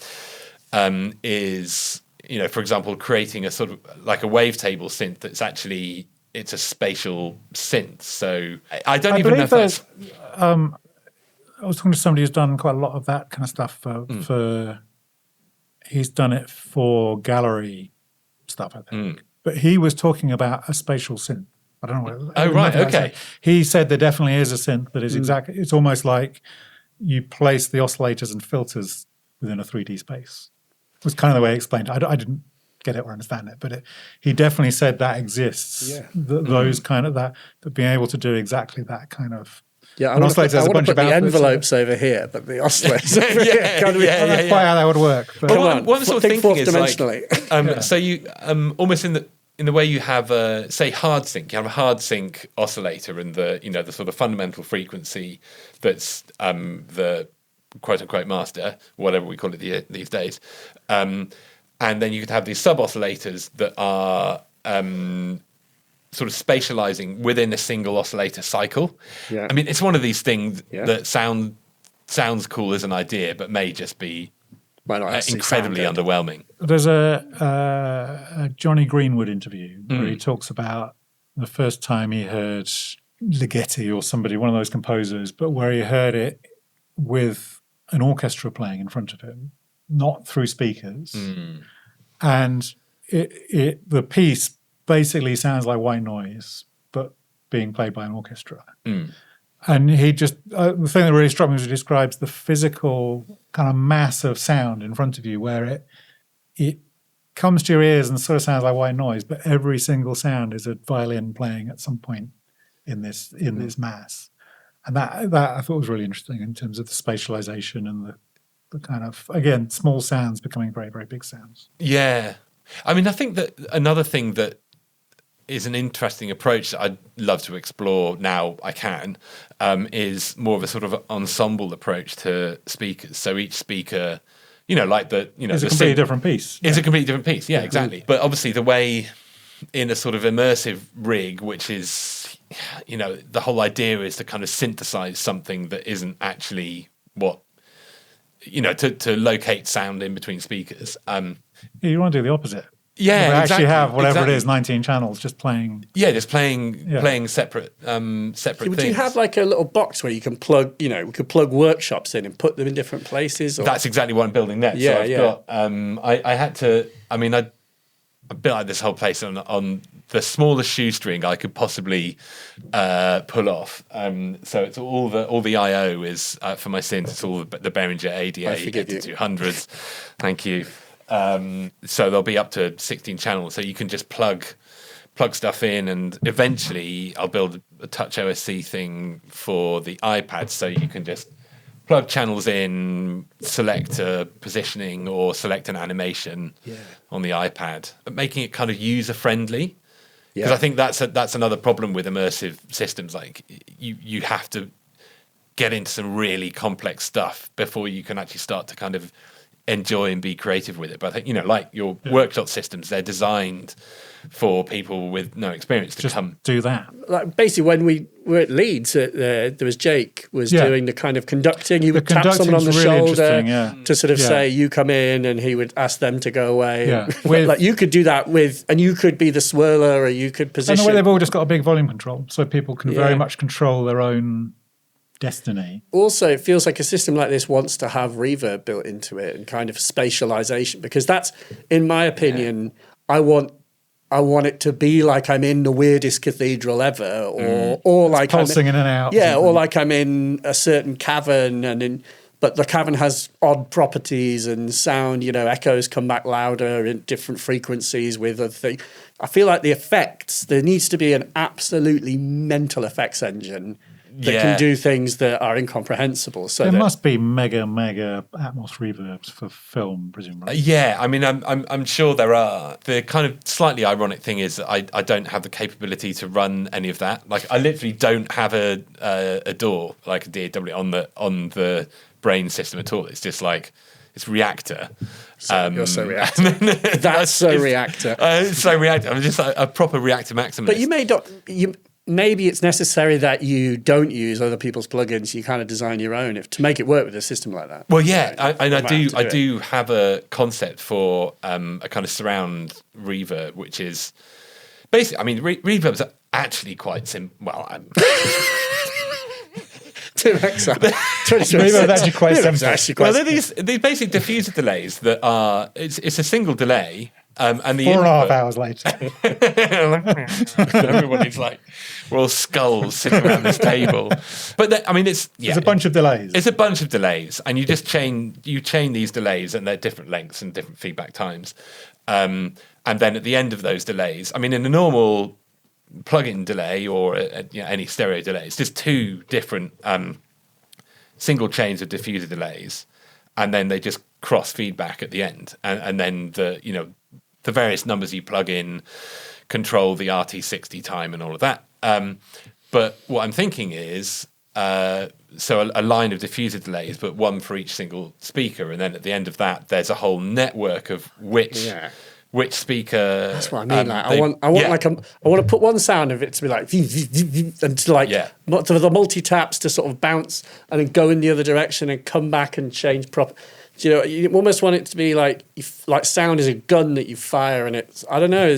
S2: is, for example, creating a sort of like a wavetable synth that's actually, it's a spatial synth. So I don't even know if that's...
S3: I was talking to somebody who's done quite a lot of that kind of stuff he's done it for gallery stuff, I think. But he was talking about a spatial synth. I don't know what.
S2: Oh, right, okay.
S3: He said there definitely is a synth that is exactly. It's almost like you place the oscillators and filters within a 3D space. It was kind of the way he explained it. I didn't get it or understand it, but he definitely said that exists. Yeah. Those kind of that being able to do exactly that kind of.
S1: Yeah, I want to put the envelopes over here, but the oscillators over here.
S3: That's quite how that would work.
S2: But one sort of thinking is like, so you almost in the way you have say hard sync, you have a hard sync oscillator and the sort of fundamental frequency that's the quote unquote master, whatever we call it these days, and then you could have these sub oscillators that are sort of spatializing within a single oscillator cycle. Yeah. I mean, it's one of these things that sounds cool as an idea, but may just be incredibly underwhelming.
S3: There's a Johnny Greenwood interview where he talks about the first time he heard Ligeti or somebody, one of those composers, but where he heard it with an orchestra playing in front of him, not through speakers. And the piece basically sounds like white noise, but being played by an orchestra. And he just, the thing that really struck me was he describes the physical kind of mass of sound in front of you, where it comes to your ears and sort of sounds like white noise, but every single sound is a violin playing at some point in this mass. And that I thought was really interesting in terms of the spatialization and the kind of, again, small sounds becoming very, very big sounds.
S2: Yeah. I mean, I think that another thing that is an interesting approach that I'd love to explore now I can, is more of a sort of ensemble approach to speakers. So each speaker, like
S3: it's a completely different piece.
S2: It's a completely different piece. Yeah, exactly. But obviously the way in a sort of immersive rig, which is, the whole idea is to kind of synthesize something that isn't actually what, to locate sound in between speakers.
S3: You want to do the opposite.
S2: Yeah,
S3: we actually have whatever it is, 19 channels, just playing.
S2: Yeah, just playing separate things.
S1: Would you have like a little box where you can plug, we could plug workshops in and put them in different places? Or?
S2: That's exactly what I'm building next.
S1: Yeah,
S2: so I've got, I had to, I built like this whole place on the smallest shoestring I could possibly pull off. So it's all the I/O is for my synth. It's all the Behringer ADA 8200s. Thank you. So there'll be up to 16 channels, so you can just plug stuff in, and eventually I'll build a Touch OSC thing for the iPad, so you can just plug channels in, select a positioning or select an animation on the iPad, but making it kind of user friendly. Because I think that's another problem with immersive systems. Like you have to get into some really complex stuff before you can actually start to kind of enjoy and be creative with it. But I think, like your workshop systems, they're designed for people with no experience to
S3: just
S2: come
S3: do that.
S1: Like basically, when we were at Leeds, there was Jake was doing the kind of conducting. He would tap someone on the shoulder to sort of say, "You come in," and he would ask them to go away.
S3: Yeah.
S1: Like you could do that and you could be the swirler, or you could position.
S3: And the way they've all just got a big volume control, so people can very much control their own destiny.
S1: Also, it feels like a system like this wants to have reverb built into it and kind of spatialization, because that's, in my opinion, I want it to be like I'm in the weirdest cathedral ever, or like
S3: pulsing in and out.
S1: Or like I'm in a certain cavern, but the cavern has odd properties and sound. Echoes come back louder in different frequencies with other things. I feel like the effects, there needs to be an absolutely mental effects engine that can do things that are incomprehensible. So
S3: there must be mega Atmos reverbs for film, presumably.
S2: I'm sure there are. The kind of slightly ironic thing is that I don't have the capability to run any of that. Like I literally don't have a DAW, like a DAW on the brain system at all. It's just like it's Reactor.
S1: You're so Reactor. That's so Reactor.
S2: It's so Reactor. I'm just like a proper Reactor maximalist.
S1: But maybe it's necessary that you don't use other people's plugins. You kind of design your own to make it work with a system like that.
S2: Well, yeah, I do have a concept for a kind of surround reverb, which is basically, reverbs are actually quite simple. Well,
S1: Tim Exile.
S3: Reverb actually quite simple.
S2: Well, they're these basic diffuser delays that are it's a single delay. And the
S3: 4.5 hours later,
S2: everybody's like, we're all skulls sitting around this table. But it's
S3: a bunch of delays.
S2: It's a bunch of delays, and you just chain these delays, and they're different lengths and different feedback times. And then at the end of those delays, in a normal plug-in delay or any stereo delay, it's just two different single chains of diffuser delays, and then they just cross feedback at the end, and then the various numbers you plug in control the RT60 time and all of that. But what I'm thinking is, so a line of diffuser delays, but one for each single speaker. And then at the end of that, there's a whole network of which speaker.
S1: That's what I mean. I want to put one sound of it to be like, and to the multi-taps to sort of bounce and then go in the other direction and come back and change proper. You almost want it to be like sound is a gun that you fire, and it's, I don't know,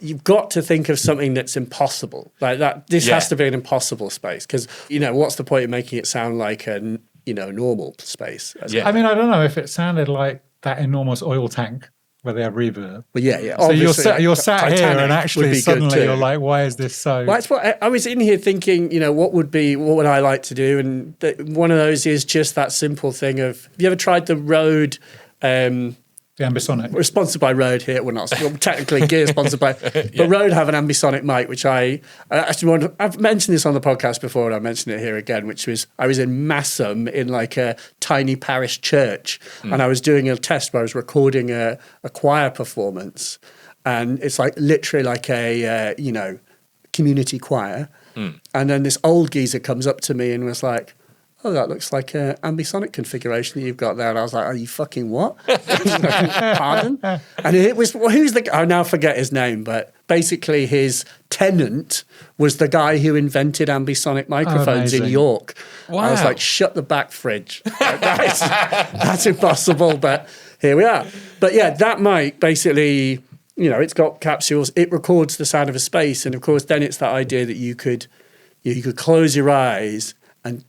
S1: you've got to think of something that's impossible like that. This has to be an impossible space because, what's the point of making it sound like a, normal space?
S3: I mean, I don't know if it sounded like that enormous oil tank where they have reverb.
S1: Well, yeah.
S3: So you're sat here and
S1: Titanic
S3: actually suddenly you're like, why is this so?
S1: Well, that's what I was in here thinking, what would I like to do? And one of those is just that simple thing of, have you ever tried the Rode,
S3: the ambisonic?
S1: We're sponsored by Rode here. We're not technically gear sponsored by, but Rode have an ambisonic mic, which I've mentioned this on the podcast before, and I mentioned it here again. Which was I was in Massam in like a tiny parish church, and I was doing a test where I was recording a choir performance, and it's like literally like a community choir, and then this old geezer comes up to me and was like, oh, that looks like an ambisonic configuration that you've got there. And I was like, are you fucking what? Pardon? And it was, who's the guy? I now forget his name, but basically his tenant was the guy who invented ambisonic microphones in York. Wow. I was like, shut the back fridge. That's impossible, but here we are. But yeah, that mic basically, it's got capsules. It records the sound of a space. And of course, then it's that idea that you could close your eyes and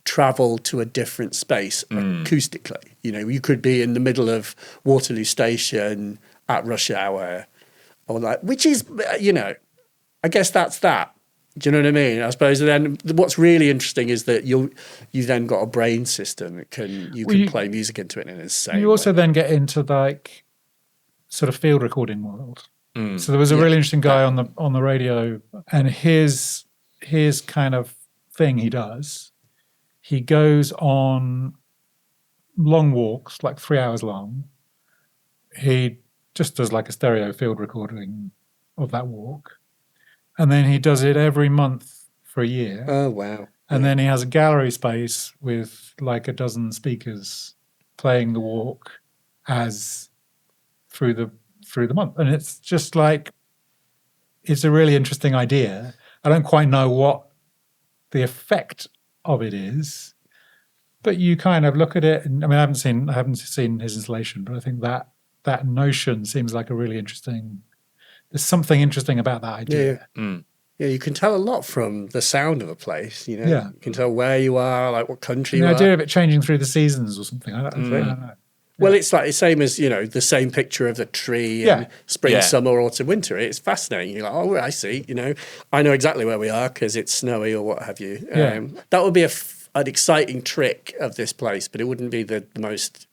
S1: travel to a different space acoustically. You could be in the middle of Waterloo Station at rush hour, or which is, I guess that's that. Do you know what I mean? I suppose then what's really interesting is that you then got a brain system that you can play music into it in an insane
S3: You also
S1: way.
S3: then get into like sort of field recording world. So there was a really interesting guy on the radio, and his kind of thing he does. He goes on long walks, like 3 hours long. He just does like a stereo field recording of that walk. And then he does it every month for a year.
S1: Oh, wow.
S3: And then he has a gallery space with like a dozen speakers playing the walk as through the month. And it's just like, it's a really interesting idea. I don't quite know what the effect of it is, but you kind of look at it, and I mean, I haven't seen his installation, but I think that notion seems like a really interesting. There's something interesting about that idea.
S1: Yeah, you can tell a lot from the sound of a place. You can tell where you are, like what country you are.
S3: The idea of it changing through the seasons or something. I don't know.
S1: Well, it's like the same as, the same picture of the tree in spring, summer, autumn, winter. It's fascinating. You're like, oh, I see, I know exactly where we are because it's snowy or what have you. That would be an exciting trick of this place, but it wouldn't be the most...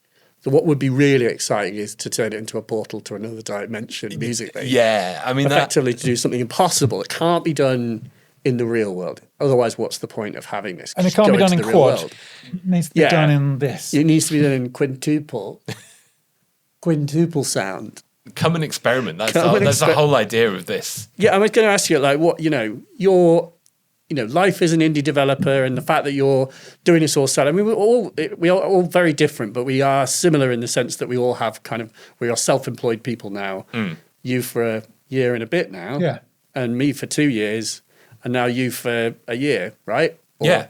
S1: what would be really exciting is to turn it into a portal to another dimension musically.
S2: Yeah, I mean...
S1: Effectively to do something impossible. It can't be done in the real world. Otherwise, what's the point of having this?
S3: And it can't be done in quad. It needs to be done in this.
S1: It needs to be done in quintuple. Quintuple sound.
S2: Come and experiment. That's the whole idea of this.
S1: Yeah, I was going to ask you, like, what, your life as an indie developer and the fact that you're doing this all solo. I mean, we are all very different, but we are similar in the sense that we all have we are self-employed people now. You for a year and a bit now. And me for 2 years. And now you for a year, right?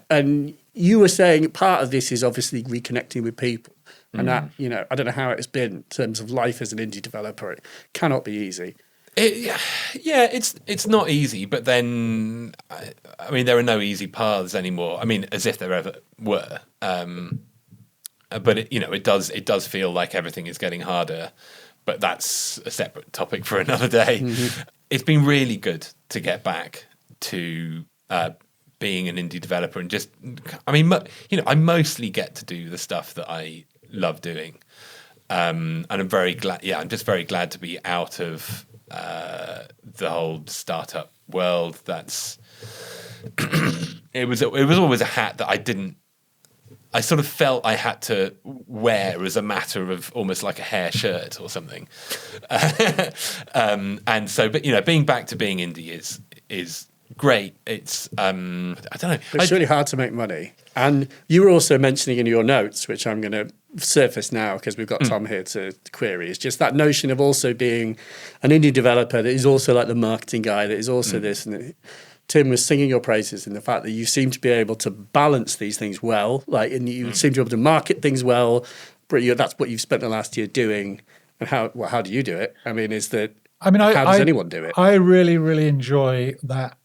S1: And you were saying part of this is obviously reconnecting with people. And that, I don't know how it's been in terms of life as an indie developer. It cannot be easy.
S2: It's not easy, but then, I mean, there are no easy paths anymore. I mean, as if there ever were. But, it does feel like everything is getting harder. But that's a separate topic for another day. It's been really good to get back to being an indie developer and just, I mean, I mostly get to do the stuff that I love doing, and I'm very glad. Yeah, I'm just very glad to be out of the whole startup world. That's it was always a hat that I sort of felt I had to wear as a matter of almost like a hair shirt or something. And so, but being back to being indie is great. It's I don't know.
S1: It's really hard to make money. And you were also mentioning in your notes, which I'm going to surface now because we've got Tom here to query, is just that notion of also being an indie developer that is also like the marketing guy, that is also this. And Tim was singing your praises in the fact that you seem to be able to balance these things well, and you seem to be able to market things well. But that's what you've spent the last year doing. And how do you do it? I mean, is that
S3: I mean,
S1: How does anyone do it?
S3: I really, really enjoy that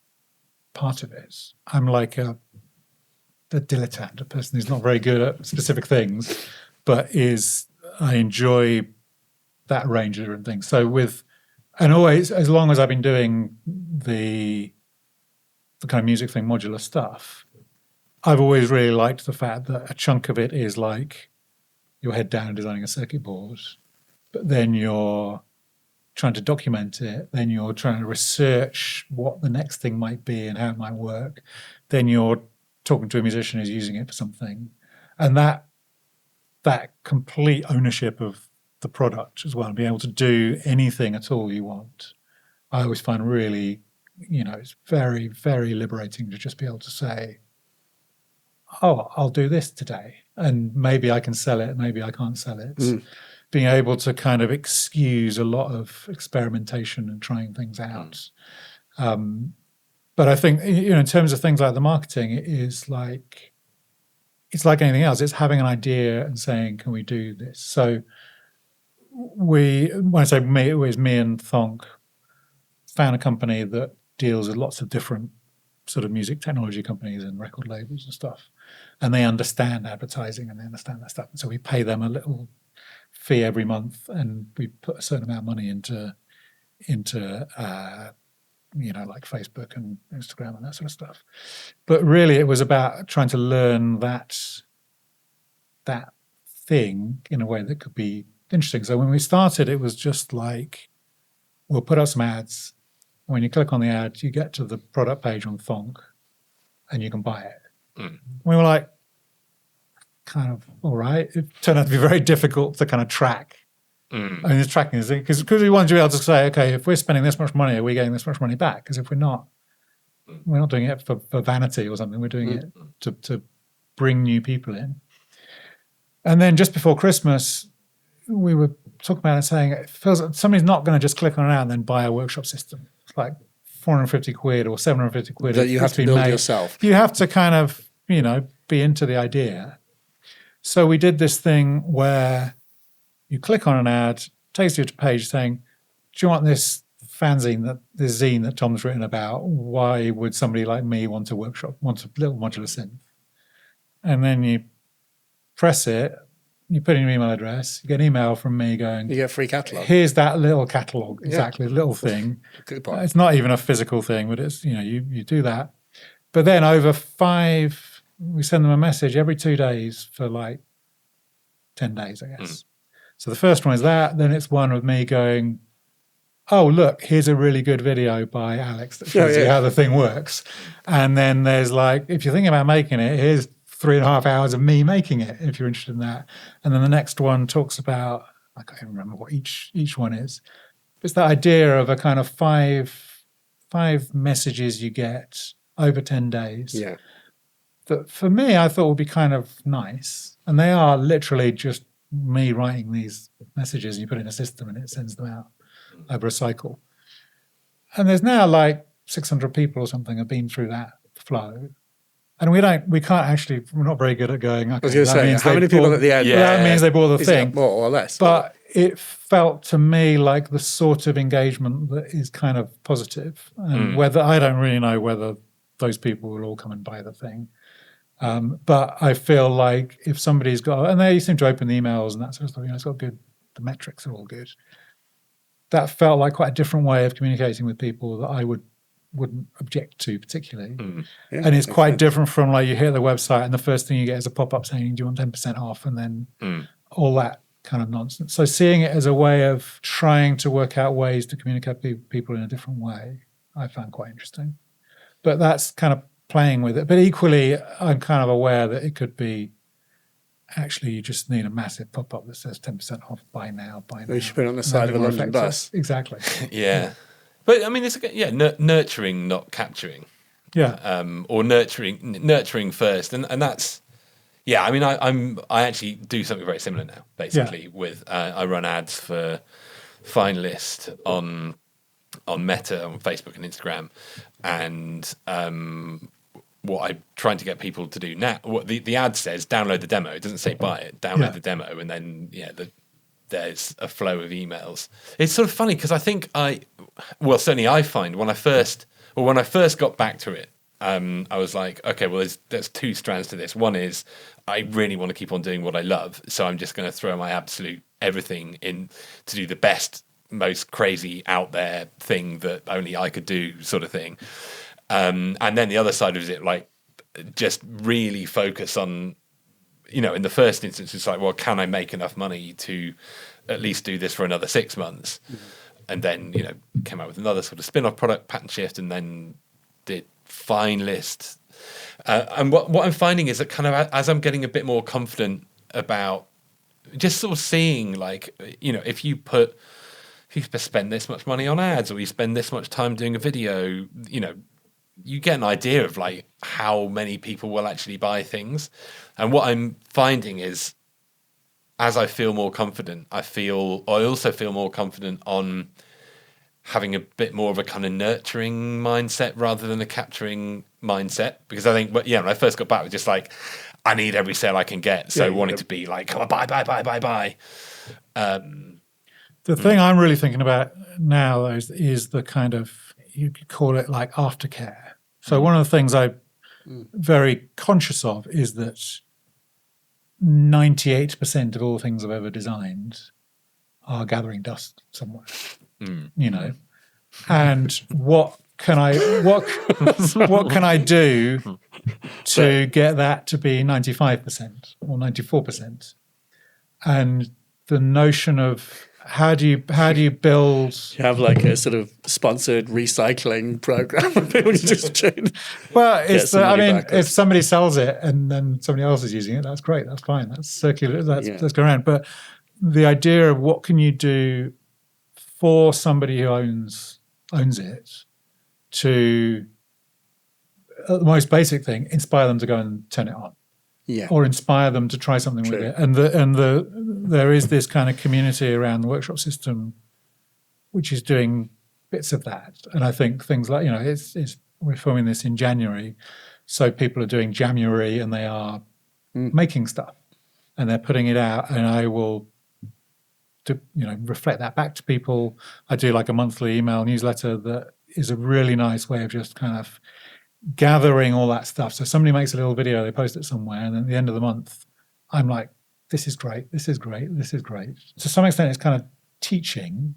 S3: part of it. I'm like a dilettante, a person who's not very good at specific things, but I enjoy that range of different things. So and always, as long as I've been doing the kind of music thing, modular stuff, I've always really liked the fact that a chunk of it is like your head down designing a circuit board, but then you're trying to document it, then you're trying to research what the next thing might be and how it might work, then you're talking to a musician who's using it for something, and that complete ownership of the product as well, and being able to do anything at all you want, I always find really, it's very, very liberating to just be able to say, oh, I'll do this today, and maybe I can sell it, maybe I can't sell it. Being able to kind of excuse a lot of experimentation and trying things out. But I think, in terms of things like the marketing, it's like anything else. It's having an idea and saying, can we do this? So when I say me, it was me and Thonk found a company that deals with lots of different sort of music technology companies and record labels and stuff. And they understand advertising and they understand that stuff. And so we pay them a little fee every month, and we put a certain amount of money into like Facebook and Instagram and that sort of stuff. But really, it was about trying to learn that thing in a way that could be interesting. So when we started, it was just like, we'll put out some ads. When you click on the ad, you get to the product page on Thonk, and you can buy it. We were like, kind of all right. It turned out to be very difficult to kind of track. I mean, the tracking is because we wanted to be able to say, okay, if we're spending this much money, are we getting this much money back? Because if we're not doing it for vanity or something. We're doing it to bring new people in. And then just before Christmas, we were talking about it, saying it feels like somebody's not going to just click on it out and then buy a workshop system. It's like 450 quid or 750 quid
S1: that you have to build yourself.
S3: You have to kind of, be into the idea. So we did this thing where you click on an ad, takes you to a page saying, do you want this fanzine, this zine that Tom's written about? Why would somebody like me want a little modular synth? And then you press it, you put in your email address, you get an email from me going,
S1: you get a free catalogue.
S3: Here's that little catalogue, exactly, little thing.
S1: Coupon.
S3: It's not even a physical thing, but it's, you do that. But then we send them a message every 2 days for like 10 days, I guess. So the first one is that, then it's one with me going, oh, look, here's a really good video by Alex that shows you how the thing works. And then there's like, if you're thinking about making it, here's 3.5 hours of me making it, if you're interested in that. And then the next one talks about, I can't even remember what each one is. It's that idea of a kind of five messages you get over 10 days.
S1: Yeah.
S3: That for me, I thought would be kind of nice. And they are literally just me writing these messages, and you put it in a system and it sends them out over a cycle. And there's now like 600 people or something have been through that flow. And we're not very good at going, okay,
S1: I was going to say, how many people at the end?
S3: That means they bought the thing.
S1: More or less.
S3: But it felt to me like the sort of engagement that is kind of positive. And I don't really know whether those people will all come and buy the thing. But I feel like if somebody's got, and they seem to open the emails and that sort of stuff, it's got good, the metrics are all good. That felt like quite a different way of communicating with people that I wouldn't object to particularly.
S1: Yeah,
S3: and it's quite different from like you hit the website and the first thing you get is a pop-up saying, do you want 10% off? And then all that kind of nonsense. So seeing it as a way of trying to work out ways to communicate with people in a different way, I found quite interesting. But that's kind of playing with it. But equally, I'm kind of aware that it could be, actually, you just need a massive pop-up that says 10% off, buy now.
S1: You should put it on the side of a London bus.
S3: Exactly.
S2: Yeah. But I mean, it's nurturing, not capturing.
S3: Yeah.
S2: Or nurturing first, and that's I mean, I actually do something very similar now. Basically, with I run ads for Finalist on Meta, on Facebook and Instagram, and what I'm trying to get people to do now. What the ad says, download the demo. It doesn't say buy it. Download the demo, and then there's a flow of emails. It's sort of funny because I think certainly I find when I first got back to it, I was like, okay, well, there's two strands to this. One is I really want to keep on doing what I love, so I'm just going to throw my absolute everything in to do the best, most crazy out there thing that only I could do, sort of thing. And then the other side of it, like, just really focus on, in the first instance, it's like, well, can I make enough money to at least do this for another 6 months? And then, came out with another sort of spin-off product, Pattern Shift, and then did Finalist. And what I'm finding is that kind of as I'm getting a bit more confident about just sort of seeing, like, if you spend this much money on ads, or you spend this much time doing a video, you get an idea of like how many people will actually buy things. And what I'm finding is, as I feel more confident, I also feel more confident on having a bit more of a kind of nurturing mindset rather than a capturing mindset. Because I think, when I first got back, it was just like, I need every sale I can get. So I wanted to be like, come on, buy.
S3: The thing I'm really thinking about now, though, is the kind of, you could call it like aftercare. So one of the things I'm very conscious of is that 98% of all things I've ever designed are gathering dust somewhere, and what can I do to get that to be 95% or 94%? And the notion of how do you build?
S1: You have like a sort of sponsored recycling program where people just change.
S3: Well, if somebody sells it and then somebody else is using it, that's great. That's fine. That's circular. That's going around. But the idea of what can you do for somebody who owns it to, the most basic thing, inspire them to go and turn it on.
S1: Yeah.
S3: Or inspire them to try something with it. And there is this kind of community around the workshop system which is doing bits of that. And I think things like, we're filming this in January, so people are doing January and they are making stuff and they're putting it out, and I will reflect that back to people. I do like a monthly email newsletter that is a really nice way of just kind of gathering all that stuff. So somebody makes a little video, they post it somewhere, and then at the end of the month, I'm like, this is great, this is great, this is great. To some extent, it's kind of teaching,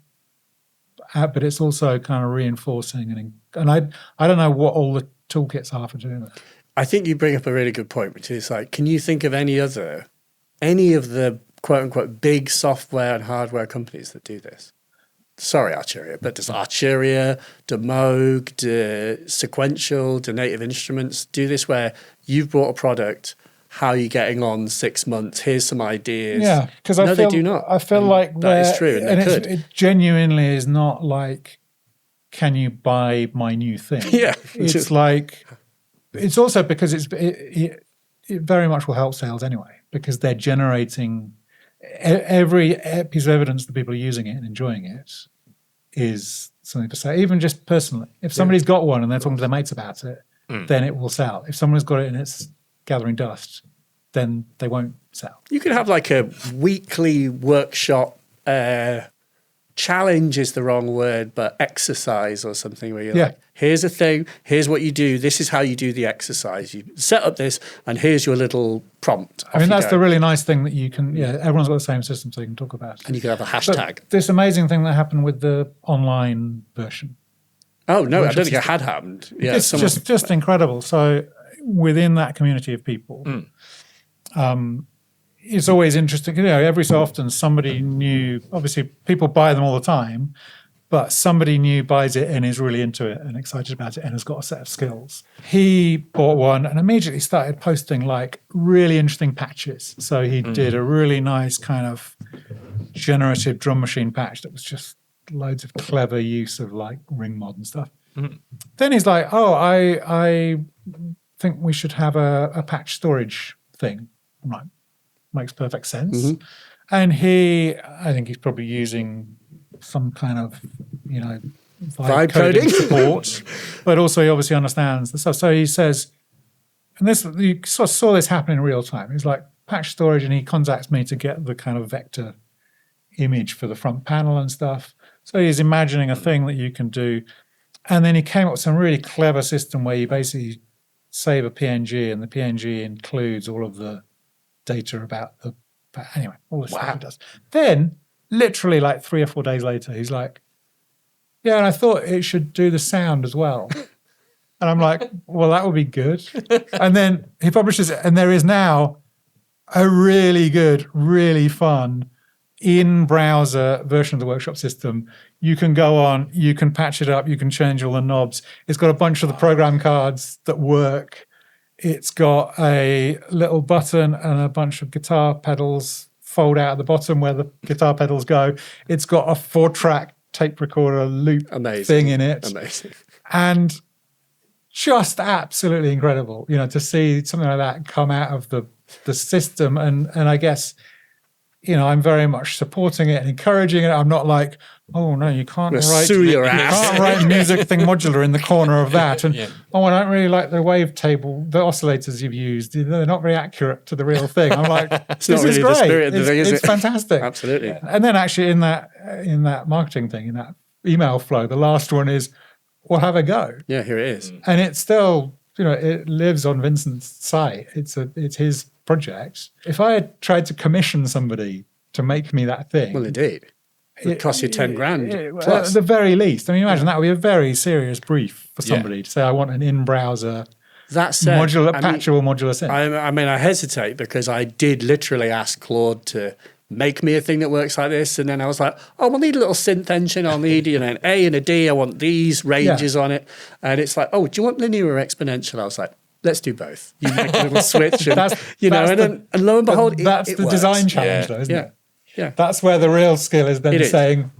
S3: but it's also kind of reinforcing. And I don't know what all the toolkits are for doing that.
S1: I think you bring up a really good point, which is like, can you think of any of the quote unquote big software and hardware companies that do this? Sorry, Arturia, but does Arturia, do Moog, do Sequential, do Native Instruments do this where you've brought a product, how are you getting on 6 months, here's some ideas?
S3: Yeah, because
S1: they do not.
S3: I feel like
S1: that is true, and they could.
S3: It genuinely is not like, can you buy my new thing?
S1: Yeah.
S3: It's like, it's also because it very much will help sales anyway, because they're generating every piece of evidence that people are using it and enjoying it is something to say. Even just personally, if somebody's got one and they're talking to their mates about it, then it will sell. If someone's got it and it's gathering dust, then they won't sell.
S1: You could have like a weekly workshop, challenge is the wrong word, but exercise or something where you're like, here's a thing, here's what you do, this is how you do the exercise. You set up this, and here's your little prompt.
S3: I mean, that's the really nice thing that you can, everyone's got the same system, so you can talk about it.
S1: And you can have a hashtag.
S3: But this amazing thing that happened with the online version.
S1: Oh, no, I don't think it had happened. Yeah,
S3: it's just incredible. So within that community of people, it's always interesting. Every so often somebody new, obviously people buy them all the time, but somebody new buys it and is really into it and excited about it and has got a set of skills. He bought one and immediately started posting like really interesting patches. So he did a really nice kind of generative drum machine patch that was just loads of clever use of like ring mod and stuff. Then he's like, I think we should have a patch storage thing. I'm like, makes perfect sense. And I think he's probably using some kind of, vibe coding support, but also he obviously understands the stuff. So he says, and this, you sort of saw this happen in real time. He's like, patch storage, and he contacts me to get the kind of vector image for the front panel and stuff. So he's imagining a thing that you can do. And then he came up with some really clever system where you basically save a PNG, and the PNG includes all of the data about the... Anyway, all this stuff he does. Then, literally like 3 or 4 days later, he's like, yeah, and I thought it should do the sound as well. And I'm like, well, that would be good. And then he publishes it, and there is now a really good, really fun in-browser version of the workshop system. You can go on, you can patch it up, you can change all the knobs. It's got a bunch of the program cards that work. It's got a little button and a bunch of guitar pedals fold out at the bottom where the guitar pedals go. It's got a 4-track tape recorder loop thing in it.
S1: Amazing.
S3: And just absolutely incredible, to see something like that come out of the system. And I guess, I'm very much supporting it and encouraging it. I'm not like, oh no, you can't write music thing modular in the corner of that. And oh, I don't really like the wave table, the oscillators you've used. They're not very accurate to the real thing. I'm like, this is
S1: really
S3: great.
S1: The spirit of the thing, is
S3: it's fantastic.
S1: Absolutely.
S3: And then actually in that marketing thing, in that email flow, the last one is, well, have a go.
S1: Yeah, here it is.
S3: And it's still, it lives on Vincent's site. It's his project. If I had tried to commission somebody to make me that thing,
S1: well, indeed, it would cost you 10 grand plus.
S3: At the very least. I mean, imagine that would be a very serious brief for somebody to say, I want an in-browser patchable modular synth.
S1: I hesitate because I did literally ask Claude to make me a thing that works like this, and then I was like, oh, we'll need a little synth engine, I'll need an A and a D, I want these ranges on it, and it's like, oh, do you want linear or exponential? I was like, let's do both. You make a little switch, and and lo and behold,
S3: that's the
S1: works.
S3: design challenge, though, isn't it?
S1: Yeah,
S3: that's where the real skill is. Then saying,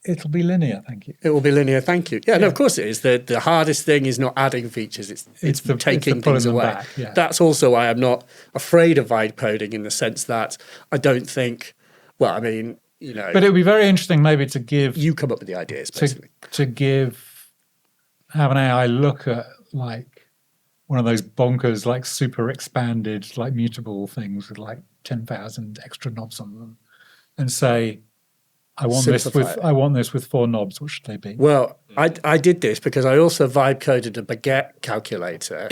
S3: it'll be linear, thank you.
S1: It will be linear, thank you. Yeah, no, of course it is. The hardest thing is not adding features; it's taking things away. That's also why I'm not afraid of vibe coding, in the sense that I don't think. Well, I mean,
S3: but it would be very interesting, maybe, to give
S1: you come up with the ideas, basically.
S3: To have an AI look at like one of those bonkers, like super expanded, like mutable things with like 10,000 extra knobs on them, and say, I want this with 4 knobs. What should they be?
S1: Well, I did this because I also vibe coded a baguette calculator.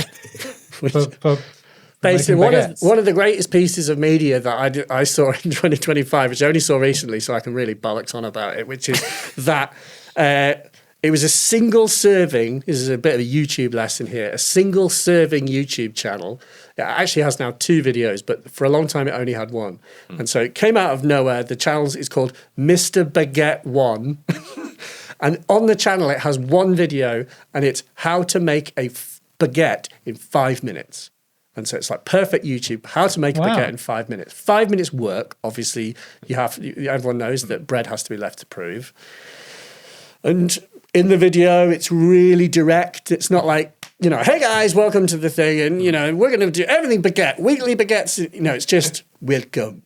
S1: Basically, one of the greatest pieces of media that I saw in 2025, which I only saw recently, so I can really bollocks on about it, which is that it was a single serving. This is a bit of a YouTube lesson here. A single serving YouTube channel. It actually has now 2 videos, but for a long time it only had 1. And so it came out of nowhere. The channel is called Mr. Baguette 1. And on the channel it has 1 video, and it's how to make a baguette in 5 minutes. And so it's like perfect YouTube, how to make a baguette in 5 minutes. 5 minutes work, obviously, everyone knows that bread has to be left to prove. And in the video, it's really direct. It's not like, hey guys, welcome to the thing, and, we're going to do everything baguette, weekly baguettes. It's just, welcome.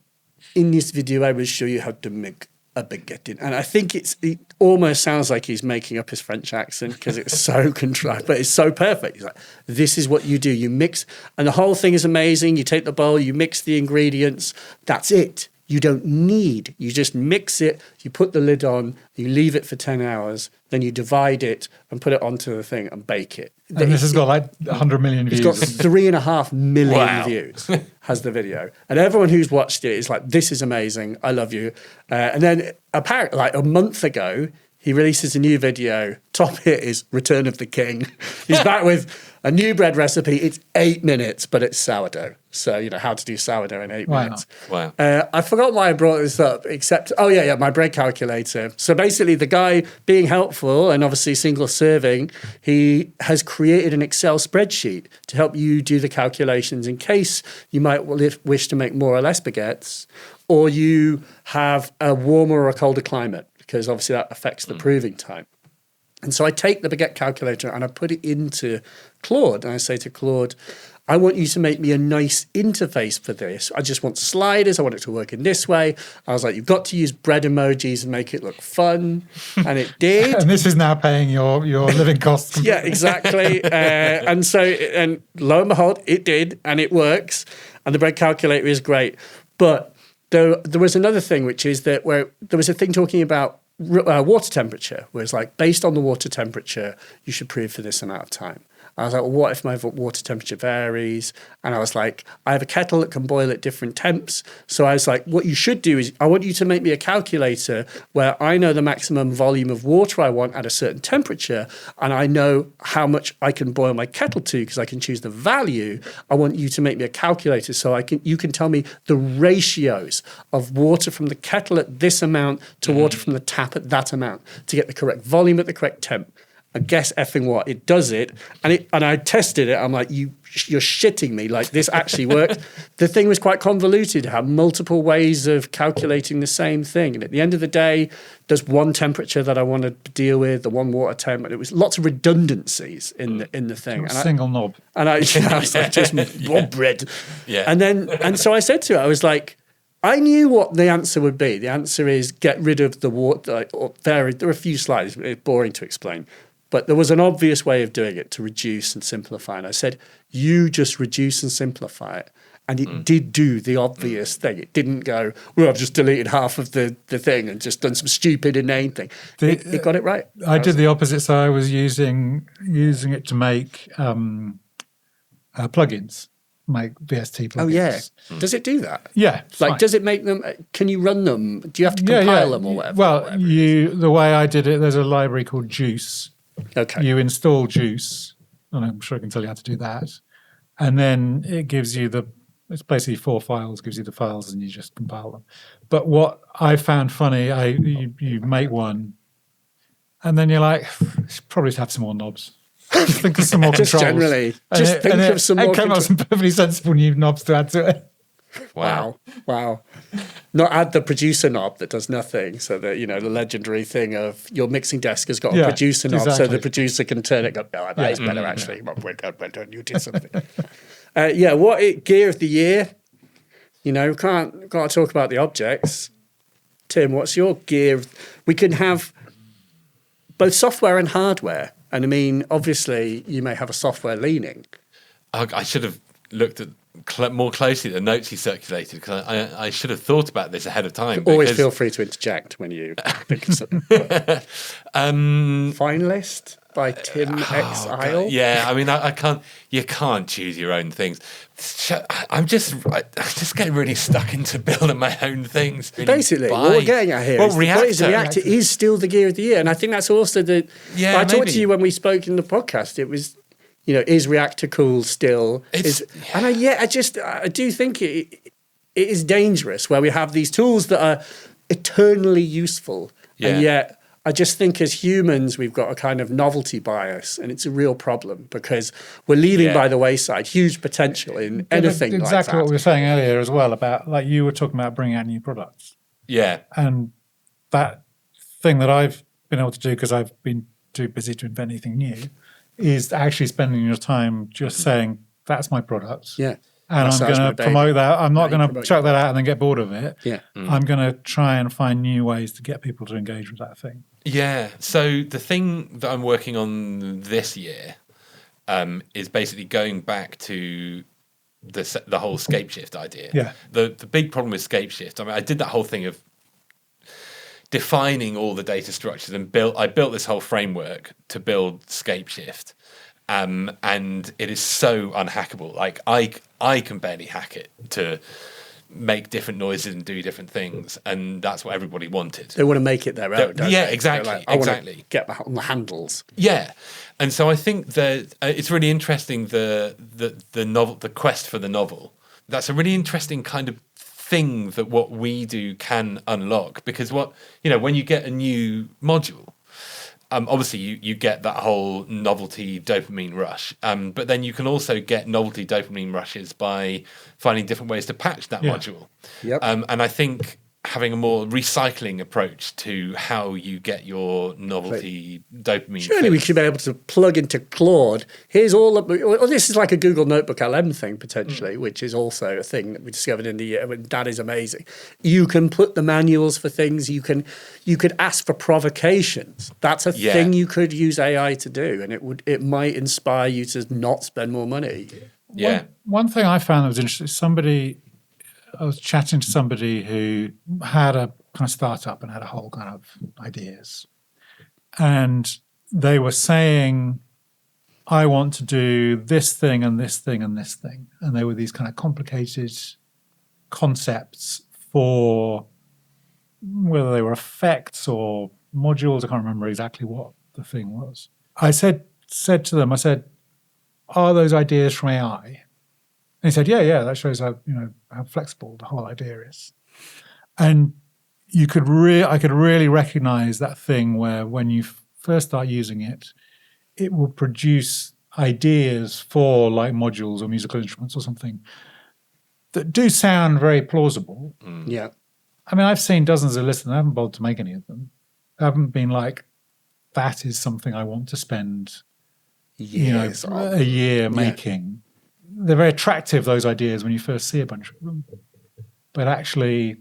S1: In this video, I will show you how to make a baguette. And I think it almost sounds like he's making up his French accent because it's so contrived, but it's so perfect. He's like, this is what you do. You mix, and the whole thing is amazing. You take the bowl, you mix the ingredients. That's it. You don't need, you just mix it, you put the lid on, you leave it for 10 hours, then you divide it and put it onto the thing and bake it.
S3: And this has got like 100 million views.
S1: It's got 3.5 million views, has the video. And everyone who's watched it is like, this is amazing, I love you. And then apparently, like a month ago, he releases a new video. Top hit is Return of the King. He's back with a new bread recipe. It's 8 minutes, but it's sourdough. So, how to do sourdough in 8 minutes.
S2: Wow.
S1: I forgot why I brought this up, except, my bread calculator. So basically the guy being helpful and obviously single serving, he has created an Excel spreadsheet to help you do the calculations in case you might wish to make more or less baguettes, or you have a warmer or a colder climate, because obviously that affects the proving time. And so I take the baguette calculator and I put it into Claude, and I say to Claude, I want you to make me a nice interface for this. I just want sliders. I want it to work in this way. I was like, you've got to use bread emojis and make it look fun. And it did.
S3: And this is now paying your living costs.
S1: Yeah, exactly. And lo and behold, it did, and it works. And the bread calculator is great. But there was another thing, which is that where there was a thing talking about water temperature, where it's like, based on the water temperature, you should prove for this amount of time. I was like, well, what if my water temperature varies? And I was like, I have a kettle that can boil at different temps. So I was like, what you should do is I want you to make me a calculator where I know the maximum volume of water I want at a certain temperature, and I know how much I can boil my kettle to because I can choose the value. I want you to make me a calculator so you can tell me the ratios of water from the kettle at this amount to water from the tap at that amount to get the correct volume at the correct temp. And guess effing what? It does it. And I tested it. I'm like, you're shitting me. Like, this actually worked. The thing was quite convoluted. It had multiple ways of calculating the same thing. And at the end of the day, there's one temperature that I wanted to deal with, the one water temp. And it was lots of redundancies in the thing.
S3: Single knob.
S1: And I was like, just one bread.
S2: Yeah.
S1: And so I said to her, I was like, I knew what the answer would be. The answer is get rid of the water. There are a few slides. It's boring to explain. But there was an obvious way of doing it to reduce and simplify. And I said, you just reduce and simplify it. And it did do the obvious thing. It didn't go, well, I've just deleted half of the thing and just done some stupid inane thing. It got it right.
S3: I did the opposite. So I was using it to make plugins, make VST plugins.
S1: Oh, yeah. Does it do that?
S3: Yeah.
S1: Like,
S3: fine.
S1: does it make them, can you run them? Do you have to compile them or whatever?
S3: Well, the way I did it, there's a library called Juice.
S1: Okay.
S3: You install Juice, and I'm sure I can tell you how to do that. And then it gives you it's basically 4 files, gives you the files, and you just compile them. But what I found funny, you make one, and then you're like, probably have some more knobs. Just think of some more
S1: Just
S3: controls.
S1: generally.
S3: And
S1: Just think of some more
S3: And came up with some perfectly sensible new knobs to add to it.
S1: Wow. Not add the producer knob that does nothing. So that, the legendary thing of your mixing desk has got a producer knob so the producer can turn it up. No, that is better actually. Well done, you did something. Gear of the year? Can't talk about the objects. Tim, what's your gear? We can have both software and hardware. And I mean, obviously, you may have a software leaning.
S2: I should have looked at more closely at the notes he circulated, because I should have thought about this ahead of time.
S1: Always feel free to interject when you think of something. Finalist by Tim Exile.
S2: Yeah, I mean, I can't. You can't choose your own things. I just get really stuck into building my own things.
S1: Basically, what we're getting at here is Reactor is still the gear of the year, and I think that's also the. Yeah, I talked to you when we spoke in the podcast. It was. Is Reactor cool still? And I do think it is dangerous where we have these tools that are eternally useful. Yeah. And yet I just think as humans, we've got a kind of novelty bias, and it's a real problem because we're leaving by the wayside huge potential in anything like that.
S3: Exactly what we were saying earlier as well about, like, you were talking about bringing out new products.
S2: Yeah.
S3: And that thing that I've been able to do because I've been too busy to invent anything new is actually spending your time just saying, that's my product.
S1: Yeah.
S3: And I'm going to promote that. I'm not going to chuck that out and then get bored of it.
S1: Yeah.
S3: I'm going to try and find new ways to get people to engage with that thing.
S2: Yeah. So the thing that I'm working on this year is basically going back to the whole scape shift idea.
S3: Yeah.
S2: The big problem with scape shift, I mean, I did that whole thing of defining all the data structures and I built this whole framework to build scape shift. And it is so unhackable. Like I can barely hack it to make different noises and do different things, and that's what everybody wanted.
S1: They want to make it their own, don't
S2: yeah,
S1: they?
S2: Exactly.
S1: Like, I want to get on the handles.
S2: Yeah, and so I think that it's really interesting the novel, the quest for the novel. That's a really interesting kind of thing that what we do can unlock, because when you get a new module. Obviously, you get that whole novelty dopamine rush, but then you can also get novelty dopamine rushes by finding different ways to patch that module.
S1: Yep.
S2: And I think having a more recycling approach to how you get your novelty dopamine.
S1: Surely we should be able to plug into Claude. Here's all of, or this is like a Google Notebook LM thing potentially, which is also a thing that we discovered in the year. That is amazing. You can put the manuals for things. You could ask for provocations. That's a thing you could use AI to do, and it might inspire you to not spend more money.
S2: Yeah.
S3: One thing I found that was interesting. Somebody I was chatting to somebody who had a kind of startup and had a whole kind of ideas. And they were saying, I want to do this thing and this thing and this thing. And they were these kind of complicated concepts for whether they were effects or modules. I can't remember exactly what the thing was. I said to them, I said, are those ideas from AI? And he said, yeah, that shows how flexible the whole idea is. And I could really recognize that thing where when you first start using it, it will produce ideas for like modules or musical instruments or something that do sound very plausible.
S1: Yeah.
S3: I mean, I've seen dozens of lists and I haven't bothered to make any of them. I haven't been like, that is something I want to spend a year making. They're very attractive, those ideas, when you first see a bunch of them. But actually,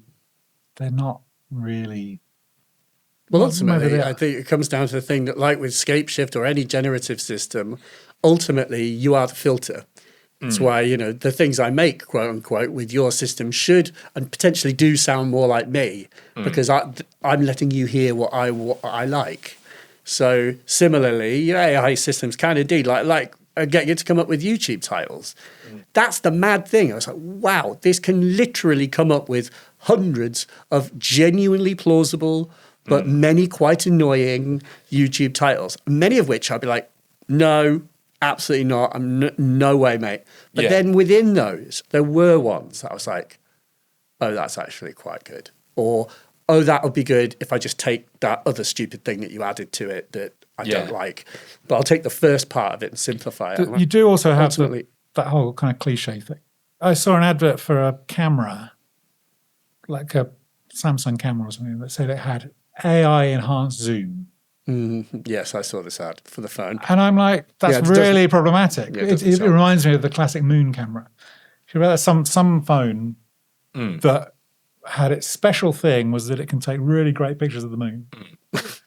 S3: they're not really...
S1: Well, ultimately, I think it comes down to the thing that, like with Scapeshift or any generative system, ultimately, you are the filter. That's why, the things I make, quote unquote, with your system should and potentially do sound more like me because I'm letting you hear what I like. So similarly, AI systems can indeed like get you to come up with YouTube titles. That's the mad thing. I was like, wow, this can literally come up with hundreds of genuinely plausible but many quite annoying YouTube titles, many of which I'd be like, no, absolutely not. No way, mate. But then within those, there were ones that I was like, oh, that's actually quite good. Or, oh, that would be good if I just take that other stupid thing that you added to it that I don't like. But I'll take the first part of it and simplify it.
S3: You do also have that whole kind of cliche thing. I saw an advert for a camera, like a Samsung camera or something, that said it had AI-enhanced zoom.
S1: Yes, I saw this ad for the phone.
S3: And I'm like, that's really problematic.
S1: Yeah,
S3: it reminds me of the classic moon camera. If you remember some phone that had its special thing was that it can take really great pictures of the moon.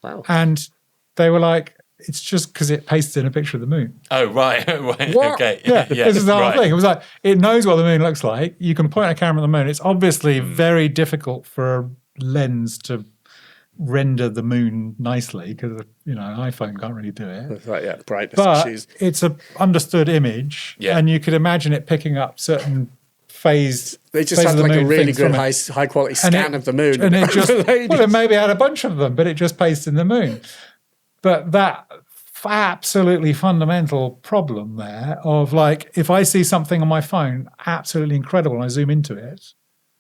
S1: Wow.
S3: And they were like, it's just because it pastes in a picture of the moon.
S2: Oh, right. Okay.
S3: Yeah, this is the whole thing. It was like, it knows what the moon looks like. You can point a camera at the moon. It's obviously very difficult for a lens to render the moon nicely because an iPhone can't really do it.
S1: It's like, brightness
S3: but
S1: issues.
S3: It's an understood image, and you could imagine it picking up certain phase.
S1: They just had like a really good high quality scan of the moon,
S3: and it just it maybe had a bunch of them, but it just pasted in the moon. But that absolutely fundamental problem there of like, if I see something on my phone absolutely incredible and I zoom into it,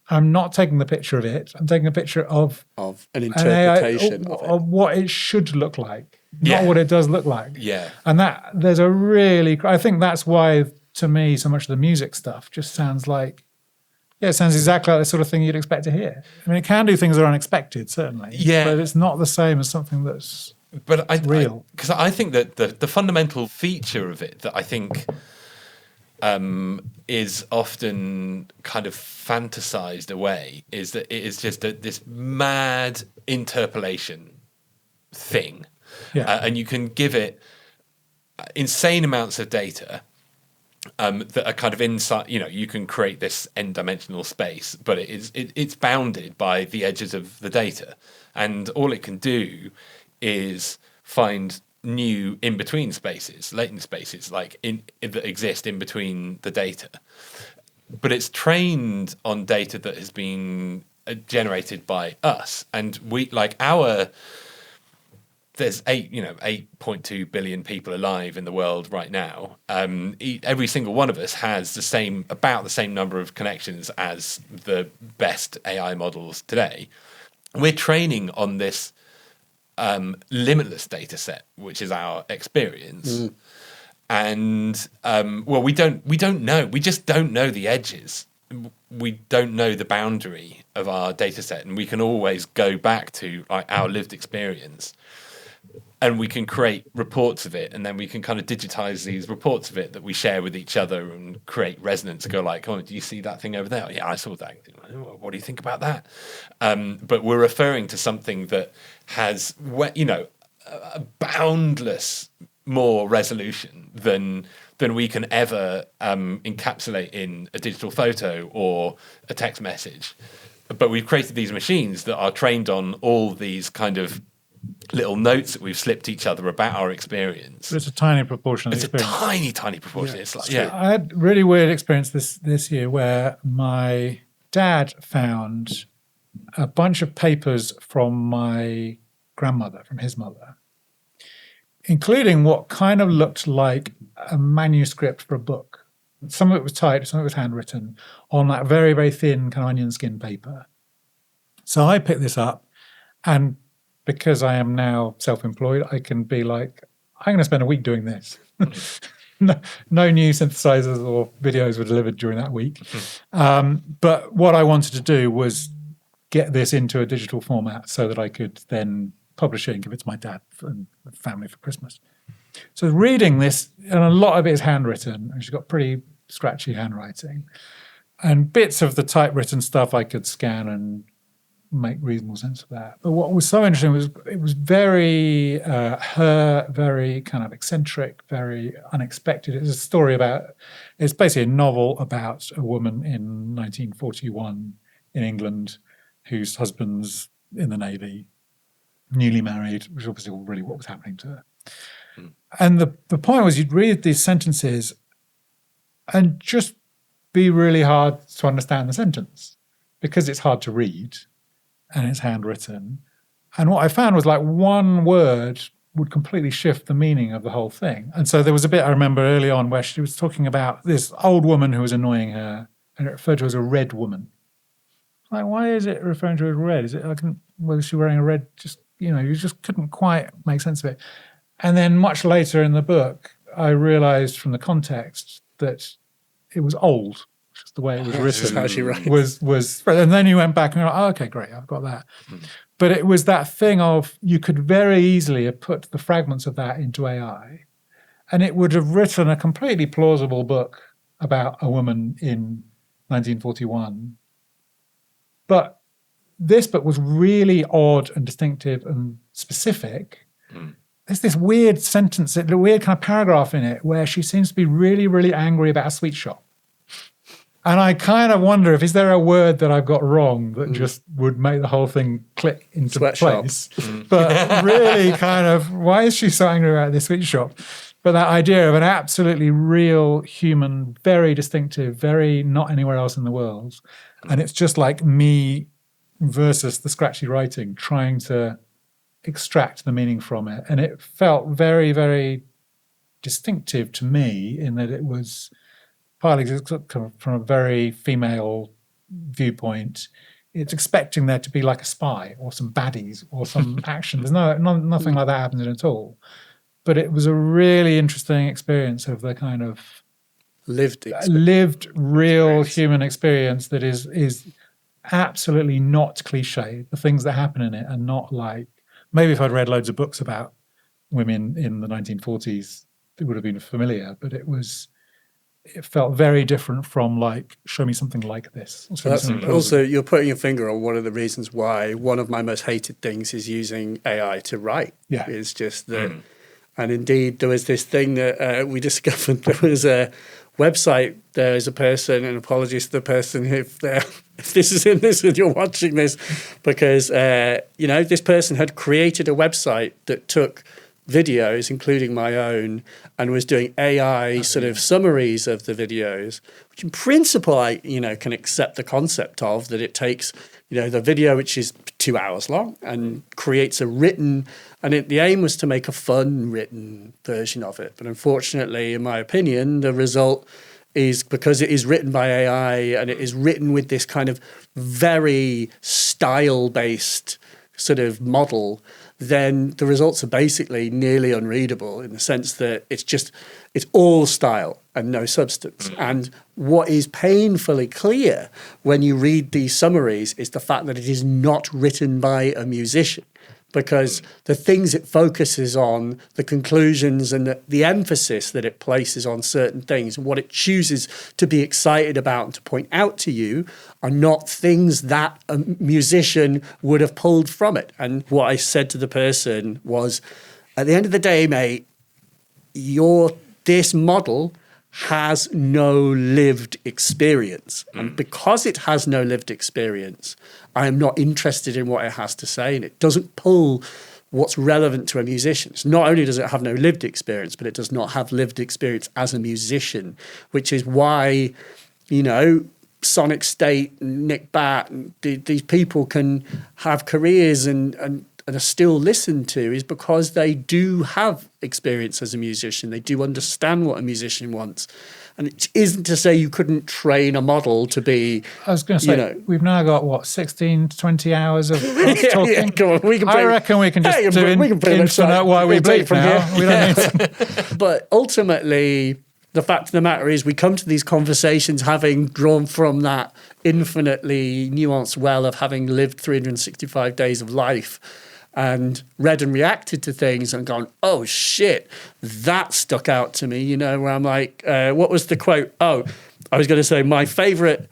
S3: I'm not taking the picture of it. I'm taking a picture of
S1: an interpretation
S3: of what it should look like, not what it does look like.
S2: Yeah.
S3: And I think that's why, to me, so much of the music stuff just sounds like, it sounds exactly like the sort of thing you'd expect to hear. I mean, it can do things that are unexpected, certainly. Yeah. But it's not the same as something that's real.
S2: Because I think that the fundamental feature of it that I think is often kind of fantasized away is that it is just this mad interpolation thing.
S3: Yeah.
S2: And you can give it insane amounts of data that are kind of inside, you can create this n-dimensional space, but it's bounded by the edges of the data. And all it can do is find new in-between spaces, latent spaces, like that exist in between the data. But it's trained on data that has been generated by us, and there's 8.2 billion people alive in the world right now. Every single one of us has about the same number of connections as the best AI models today. We're training on this limitless data set, which is our experience. And we don't know. We just don't know the edges. We don't know the boundary of our data set, and we can always go back to our lived experience. And we can create reports of it, and then we can kind of digitize these reports of it that we share with each other and create resonance and go like, oh, do you see that thing over there? Yeah, I saw that. What do you think about that? But we're referring to something that has, a boundless more resolution than than we can ever encapsulate in a digital photo or a text message. But we've created these machines that are trained on all these kind of little notes that we've slipped each other about our experience.
S3: But it's a tiny proportion of
S2: It's
S3: the experience.
S2: a tiny, tiny proportion.
S1: Yeah,
S2: It's like,
S1: it's true.
S3: I had a really weird experience this year where my dad found a bunch of papers from my grandmother, from his mother, including what kind of looked like a manuscript for a book. Some of it was typed, some of it was handwritten on that very, very thin kind of onion skin paper. So I picked this up, and because I am now self-employed, I can be like, I'm going to spend a week doing this. No new synthesizers or videos were delivered during that week. But what I wanted to do was get this into a digital format so that I could then publish it and give it to my dad and family for Christmas. So reading this, and a lot of it is handwritten, and she's got pretty scratchy handwriting. And bits of the typewritten stuff I could scan and make reasonable sense of that. But what was so interesting was it was very very kind of eccentric, very unexpected. It's a story it's basically a novel about a woman in 1941 in England whose husband's in the Navy, newly married, which is obviously really what was happening to her. And the point was you'd read these sentences and just be really hard to understand the sentence because it's hard to read and it's handwritten. And what I found was like one word would completely shift the meaning of the whole thing. And so there was a bit I remember early on where she was talking about this old woman who was annoying her, and it referred to her as a red woman. Like, why is it referring to her as red? Is it like, was she wearing a red? Just, you just couldn't quite make sense of it. And then much later in the book, I realized from the context that it was old, just the way it was written.
S1: How she writes.
S3: Was, and then you went back and you're like, oh, okay, great, I've got that. But it was that thing of you could very easily have put the fragments of that into AI, and it would have written a completely plausible book about a woman in 1941. But this book was really odd and distinctive and specific. There's this weird sentence, a weird kind of paragraph in it where she seems to be really, really angry about a sweet shop. And I kind of wonder is there a word that I've got wrong that just would make the whole thing click into place? But really kind of, why is she so angry about this sweet shop? But that idea of an absolutely real human, very distinctive, very not anywhere else in the world. And it's just like me versus the scratchy writing, trying to extract the meaning from it. And it felt very, very distinctive to me in that it was partly from a very female viewpoint. It's expecting there to be like a spy or some baddies or some action. There's nothing like that happening at all. But it was a really interesting experience of the kind of lived real human experience that is absolutely not cliche. The things that happen in it are not like, maybe if I'd read loads of books about women in the 1940s, it would have been familiar, but it felt very different from like, show me something like this.
S1: So that's also, you're putting your finger on one of the reasons why one of my most hated things is using AI to write.
S3: Yeah.
S1: It's just that, and indeed there was this thing that we discovered, there was a website, there is a person, and apologies to the person if this is in this and you're watching this, because, this person had created a website that took videos, including my own, and was doing AI sort of summaries of the videos, which in principle I, can accept the concept of that it takes, the video, which is 2 hours long, and creates a written, and the aim was to make a fun written version of it. But unfortunately, in my opinion, the result is, because it is written by AI and it is written with this kind of very style-based sort of model, then the results are basically nearly unreadable in the sense that it's all style and no substance. And what is painfully clear when you read these summaries is the fact that it is not written by a musician, because the things it focuses on, the conclusions and the emphasis that it places on certain things, and what it chooses to be excited about and to point out to you are not things that a musician would have pulled from it. And what I said to the person was, at the end of the day, mate, this model has no lived experience. And because it has no lived experience, I am not interested in what it has to say, and it doesn't pull what's relevant to a musician. So not only does it have no lived experience, but it does not have lived experience as a musician, which is why, you know, Sonic State, Nick Batt, these people can have careers and are still listened to, is because they do have experience as a musician. They do understand what a musician wants. And it isn't to say you couldn't train a model to be...
S3: I was going to say, you know, we've now got, 16 to 20 hours of us talking?
S1: Yeah, come on,
S3: I reckon we can just do infinite Why We Bleep now. We don't need to...
S1: But ultimately, the fact of the matter is we come to these conversations having drawn from that infinitely nuanced well of having lived 365 days of life and read and reacted to things and gone, oh shit, that stuck out to me, you know, where I'm like, what was the quote? Oh, I was going to say my favorite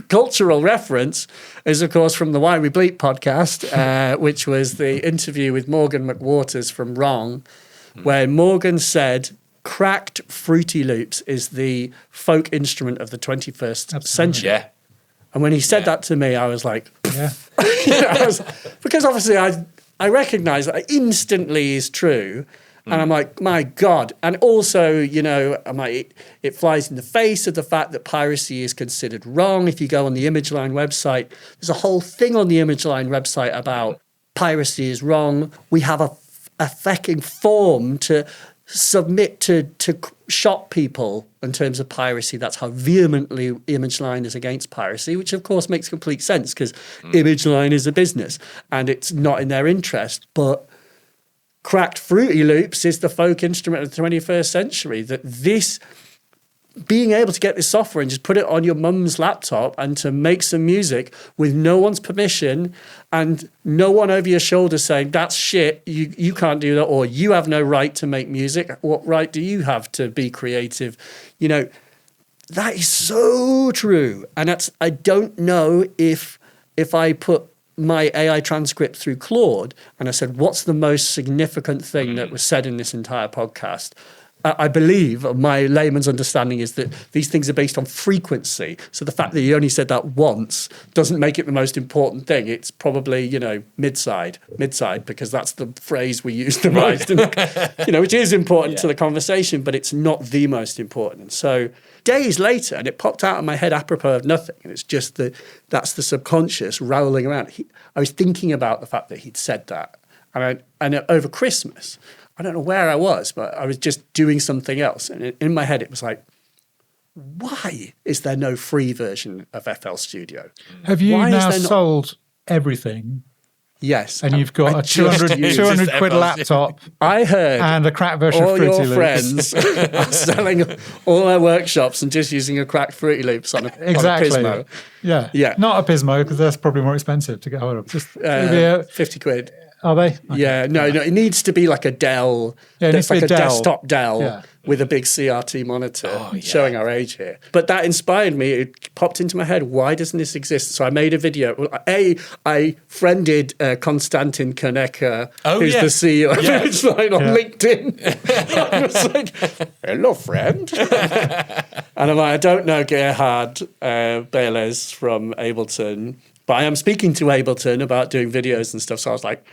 S1: cultural reference is, of course, from the Why We Bleep podcast, which was the interview with Morgan McWaters from Wrong, where Morgan said, cracked Fruity Loops is the folk instrument of the 21st century.
S2: Yeah.
S1: And when he said that to me, I was like,
S3: yeah.
S1: You know, because obviously I recognize that instantly is true. And I'm like, my God. And also, you know, I'm like, it flies in the face of the fact that piracy is considered wrong. If you go on the ImageLine website, there's a whole thing on the ImageLine website about piracy is wrong. We have a fucking form to submit to shop people in terms of piracy. That's how vehemently ImageLine is against piracy, which of course makes complete sense because ImageLine is a business and it's not in their interest. But cracked Fruity Loops is the folk instrument of the 21st century. That this, being able to get this software and just put it on your mum's laptop and to make some music with no one's permission and no one over your shoulder saying, that's shit, you can't do that, or you have no right to make music. What right do you have to be creative? You know, that is so true. And I don't know if I put my AI transcript through Claude and I said, what's the most significant thing that was said in this entire podcast? I believe my layman's understanding is that these things are based on frequency. So the fact that you only said that once doesn't make it the most important thing. It's probably, you know, mid-side, because that's the phrase we use the most. And, you know, which is important to the conversation, but it's not the most important. And so days later, and it popped out of my head apropos of nothing, and it's just that's the subconscious rolling around. I was thinking about the fact that he'd said that. And over Christmas, I don't know where I was, but I was just doing something else. And in my head, it was like, why is there no free version of FL Studio?
S3: Have you now sold everything?
S1: Yes.
S3: And you've got a 200 quid laptop.
S1: I heard
S3: and a cracked version of Fruity Loops.
S1: All your friends are selling all their workshops and just using a cracked Fruity Loops on a Pismo.
S3: Yeah. Not a Pismo, because that's probably more expensive to get hold of. Just
S1: 50 quid.
S3: Are they? Okay.
S1: Yeah, no, it needs to be like a Dell.
S3: Yeah, it needs to be
S1: like
S3: a Dell.
S1: Desktop Dell with a big CRT monitor, showing our age here. But that inspired me. It popped into my head, why doesn't this exist? So I made a video. Well, I friended Konstantin Koneka, who's the CEO of ImageLine on LinkedIn. I was like, hello, friend. And I'm like, I don't know Gerhard Beles from Ableton, but I am speaking to Ableton about doing videos and stuff. So I was like,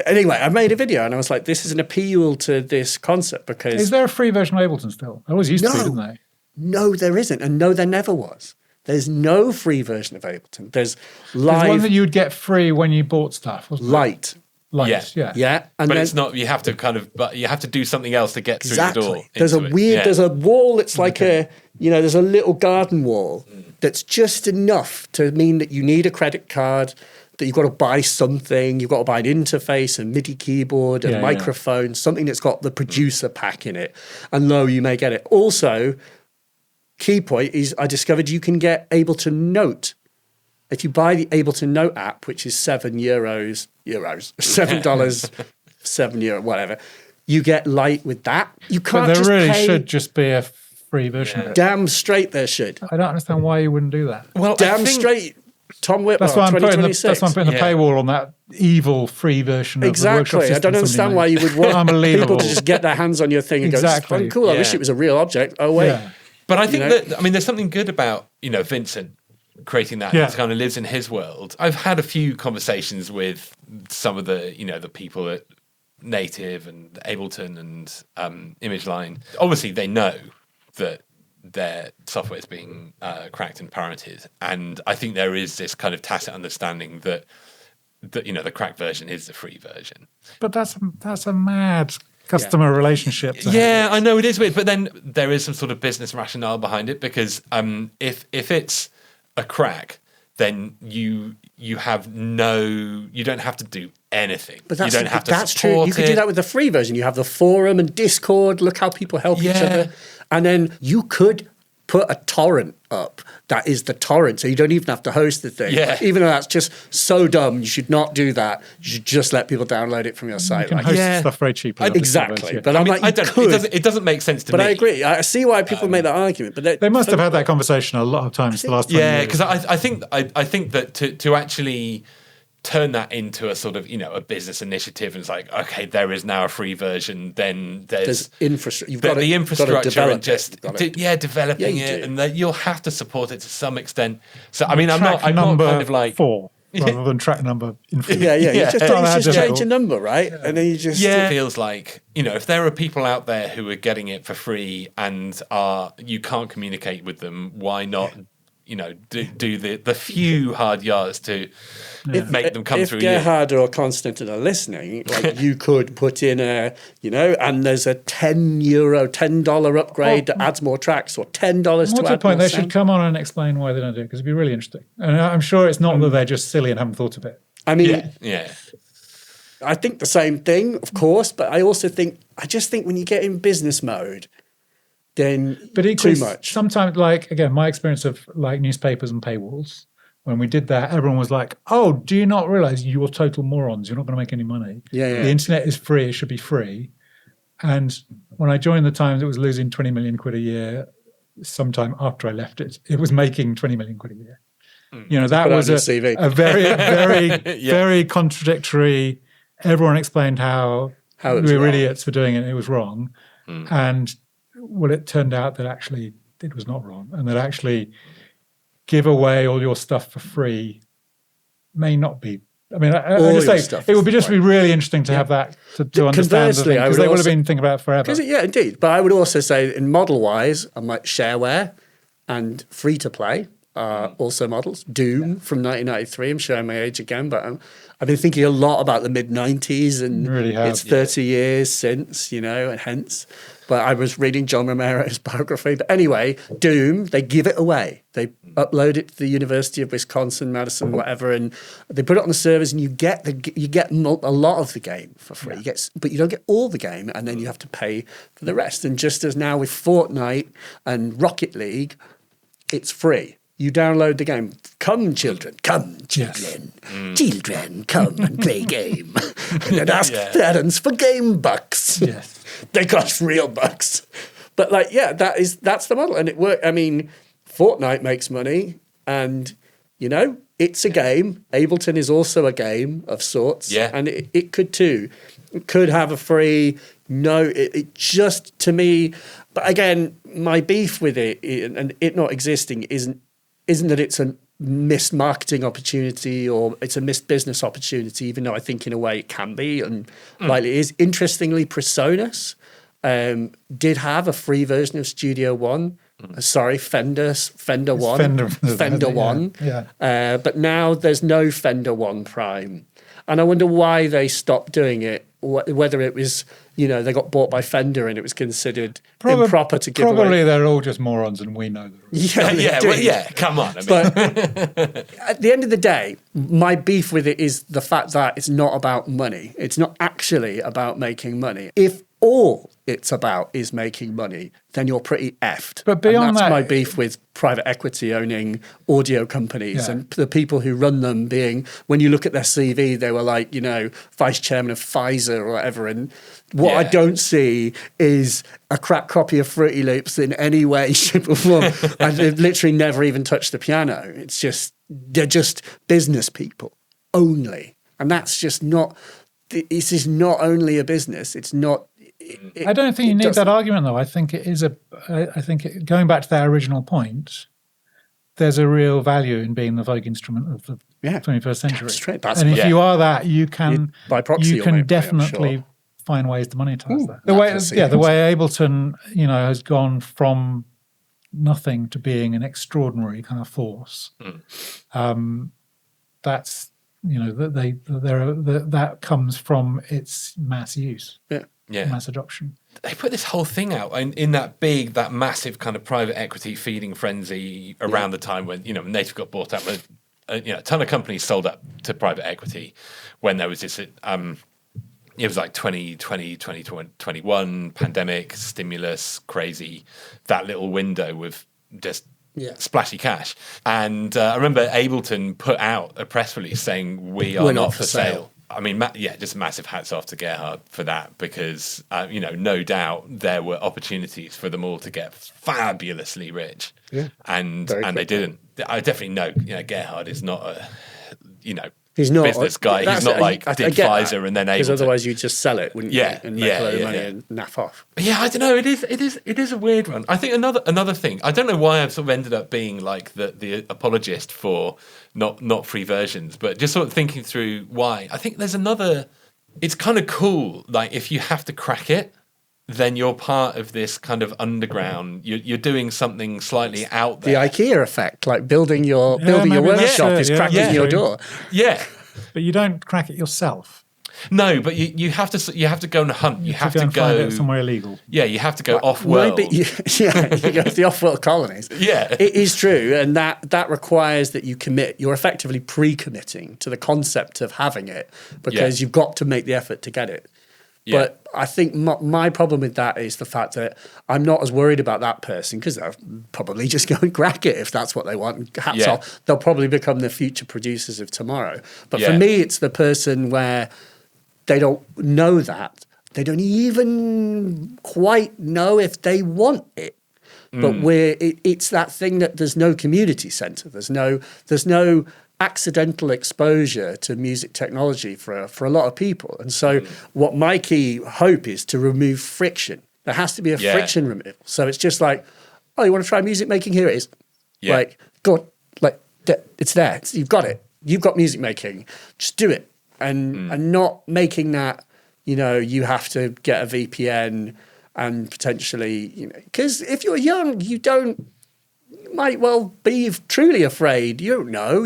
S1: anyway, I made a video and I was like, this is an appeal to this concept because...
S3: Is there a free version of Ableton still? There always used to be, didn't they?
S1: No, there isn't. And no, there never was. There's no free version of Ableton. There's live...
S3: There's one that you would get free when you bought stuff, wasn't
S1: Light.
S3: Light,
S1: yeah. And
S2: but it's not, you have to do something else to get through the door.
S1: There's a weird, there's a wall that's like there's a little garden wall that's just enough to mean that you need a credit card, that you've got to buy something, you've got to buy an interface, a MIDI keyboard, a microphone, something that's got the producer pack in it. And you may get it. Also, key point is I discovered you can get Ableton Note. If you buy the Ableton Note app, which is €7, €7, whatever, you get Light with that. You can't
S3: but there really
S1: pay.
S3: Should just be a free version of it.
S1: Damn straight there should.
S3: I don't understand why you wouldn't do that.
S1: Well, damn straight Tom Whitwell,
S3: That's why I'm putting
S1: 2026.
S3: the paywall on that evil free version of the workshop
S1: Exactly. I
S3: system
S1: don't understand why you would want
S3: Unbelievable.
S1: people to just get their hands on your thing and go, this is fucking cool. I wish it was a real object. Oh, wait.
S3: Yeah.
S2: But I think that, I mean, there's something good about, Vincent creating that.
S3: Yeah.
S2: He kind of lives in his world. I've had a few conversations with some of the, the people at Native and Ableton and ImageLine. Obviously, they know that their software is being cracked and pirated. And I think there is this kind of tacit understanding that the cracked version is the free version.
S3: But that's a mad customer relationship.
S2: Yeah, I know it is weird, but then there is some sort of business rationale behind it because if it's a crack, then you don't have to do anything.
S1: But
S2: you don't have to
S1: that's
S2: support
S1: true. You could do that with the free version. You have the forum and Discord. Look how people help each other. And then you could put a torrent up that is the torrent, so you don't even have to host the thing.
S2: Yeah.
S1: Even though that's just so dumb, you should not do that. You should just let people download it from your site.
S3: You can host stuff very cheaply.
S1: Exactly. But
S2: it doesn't make sense to me.
S1: But I agree. I see why people make that argument. But
S3: they must have had that conversation a lot of times the last 20 years.
S2: Yeah, because I think that to actually turn that into a sort of a business initiative and it's like, okay, there is now a free version, then there's
S1: infrastructure. You've
S2: got
S1: the
S2: infrastructure and just developing it, and that you'll have to support it to some extent. So I mean, I'm not kind of like
S3: 4 rather than track number infinite.
S1: Yeah. You just change a number, right?
S3: Yeah.
S1: And then you just
S2: it feels like if there are people out there who are getting it for free and you can't communicate with them, why not do the few hard yards to make them come through.
S1: If Gerhard or Konstantin are listening, like you could put in and there's a $10 upgrade that adds more tracks, or $10 to add more
S3: point, they
S1: sound.
S3: should come on and explain why they don't do it, because it'd be really interesting. And I'm sure it's not that they're just silly and haven't thought of it.
S1: I mean,
S2: yeah.
S1: I think the same thing, of course, but I just think when you get in business mode, then too much.
S3: Sometimes, like, again, my experience of like newspapers and paywalls, when we did that, everyone was like, oh, do you not realize you're total morons? You're not going to make any money.
S1: Yeah.
S3: The internet is free. It should be free. And when I joined the Times, it was losing 20 million quid a year. Sometime after I left it, it was making 20 million quid a year. That was a very, very, very contradictory. Everyone explained how we were idiots for doing it. And it was wrong. And it turned out that actually it was not wrong, and that actually give away all your stuff for free may not be. I mean, it would be be really interesting to have that to understand the thing, because they would have been thinking about it forever.
S1: Yeah, indeed. But I would also say, in model-wise, I might shareware and free-to-play are also models. Doom from 1993. I'm showing my age again, but I've been thinking a lot about the mid-90s, and it's 30 years since, and hence. But I was reading John Romero's biography. But anyway, Doom, they give it away. They upload it to the University of Wisconsin, Madison, whatever, and they put it on the servers, and you get a lot of the game for free. Yeah. But you don't get all the game, and then you have to pay for the rest. And just as now with Fortnite and Rocket League, it's free. You download the game. Come, children. Come, children. Yes. Children, come and play game. And then ask parents for game bucks.
S3: Yes.
S1: They cost real bucks. But that's the model. And it worked. I mean, Fortnite makes money, and it's a game. Ableton is also a game of sorts. Yeah. And it could too. It could have a free. No, it just, to me, but again, my beef with it and it not existing isn't that it's a missed marketing opportunity or it's a missed business opportunity, even though I think in a way it can be, and likely it is. Interestingly, Presonus did have a free version of Studio One. Fender One. Fender One. Yeah. But now there's no Fender One Prime. And I wonder why they stopped doing it, whether it was, they got bought by Fender and it was considered improper to give away.
S3: Probably they're all just morons and we know them.
S2: Come on.
S1: But at the end of the day, my beef with it is the fact that it's not about money. It's not actually about making money. If all it's about is making money, then you're pretty effed.
S3: But beyond
S1: that's
S3: that,
S1: my beef with private equity owning audio companies and the people who run them being, when you look at their CV, they were like, vice chairman of Pfizer or whatever. And what I don't see is a crack copy of Fruity Loops in any way, shape or form. And they've literally never even touched the piano. It's just, they're just business people only. And that's just not, this is not only a business. It's not.
S3: I don't think you need that argument, though. I think it is going back to that original point, there's a real value in being the Vogue instrument of the 21st century. And if you are that, you can definitely find ways to monetize that. The way Ableton, has gone from nothing to being an extraordinary kind of force. That's that comes from its mass use. Mass adoption.
S2: They put this whole thing out in that massive kind of private equity feeding frenzy around the time when Native got bought out. A ton of companies sold up to private equity when there was this. It was like 2020, 2021 pandemic, stimulus, crazy. That little window with just splashy cash. And I remember Ableton put out a press release saying we are not for sale. I mean, just massive hats off to Gerhard for that because, no doubt there were opportunities for them all to get fabulously rich. Yeah, and they didn't. I definitely know, Gerhard is not a, he's not business guy. He's not did Pfizer and then Ableton.
S1: Because otherwise you'd just sell it, wouldn't you? And make a load of money and naff off.
S2: Yeah, I don't know. It is a weird one. I think another thing. I don't know why I've sort of ended up being like the apologist for not free versions, but just sort of thinking through why. I think there's another. It's kind of cool. Like if you have to crack it, then you're part of this kind of underground. You're doing something slightly out there.
S1: The IKEA effect, like building your workshop is cracking your door.
S2: Yeah,
S3: but you don't crack it yourself.
S2: No, but you have to go and hunt. You have to go
S3: find it somewhere illegal.
S2: Yeah, you have to go off-world.
S1: You go to the off-world colonies.
S2: Yeah,
S1: it is true, and that requires that you commit. You're effectively pre-committing to the concept of having it because you've got to make the effort to get it. Yeah. But I think my problem with that is the fact that I'm not as worried about that person because they'll probably just go and crack it if that's what they want. Hats off. They'll probably become the future producers of tomorrow. But for me, it's the person where they don't know that. They don't even quite know if they want it. But it's that thing that there's no community centre. There's no accidental exposure to music technology for a lot of people. And so what my key hope is to remove friction. There has to be a friction removal. So it's just like, oh, you want to try music making? Here it is. Yeah. Like, go on. Like, it's there. You've got it. You've got music making. Just do it. And not making that, you have to get a VPN and potentially, because if you're young, you might well be truly afraid. You don't know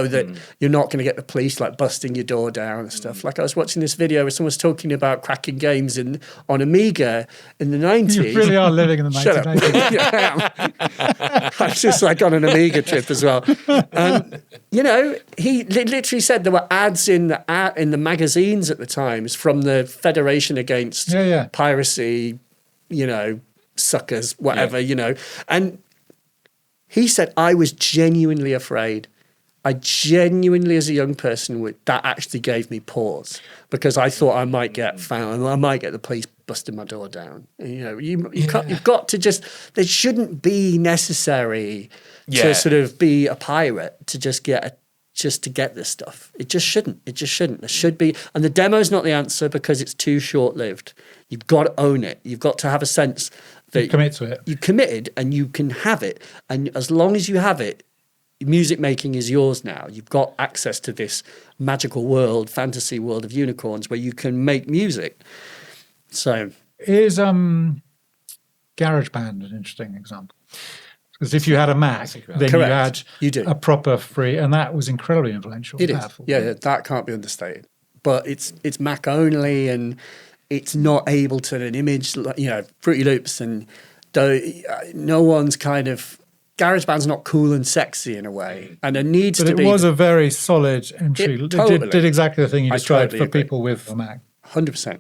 S1: that you're not going to get the police like busting your door down and stuff. Like I was watching this video where someone was talking about cracking games on Amiga in the 90s.
S3: You really are living in the 1980s.
S1: Yeah, I was just like on an Amiga trip as well. He literally said there were ads in the magazines at the times from the Federation Against Piracy, suckers, whatever, and he said, I was genuinely afraid. I genuinely, as a young person, that actually gave me pause because I thought I might get found. I might get the police busting my door down. You've got to just. It shouldn't be necessary to sort of be a pirate to just get this stuff. It just shouldn't. There should be. And the demo's not the answer because it's too short-lived. You've got to own it. You've got to have a sense that
S3: you commit to it.
S1: You committed and you can have it. And as long as you have it, music making is yours now. You've got access to this magical world, fantasy world of unicorns where you can make music. So
S3: is GarageBand an interesting example? Because if you had a Mac, then you had a proper free, and that was incredibly influential.
S1: It is. Yeah, that can't be understated. But it's Mac only, and it's not Ableton and Image, Fruity Loops, and no one's kind of. GarageBand's not cool and sexy in a way, and there needs to be.
S3: But it was a very solid entry. It did exactly the thing you described for people with a Mac.
S1: 100%.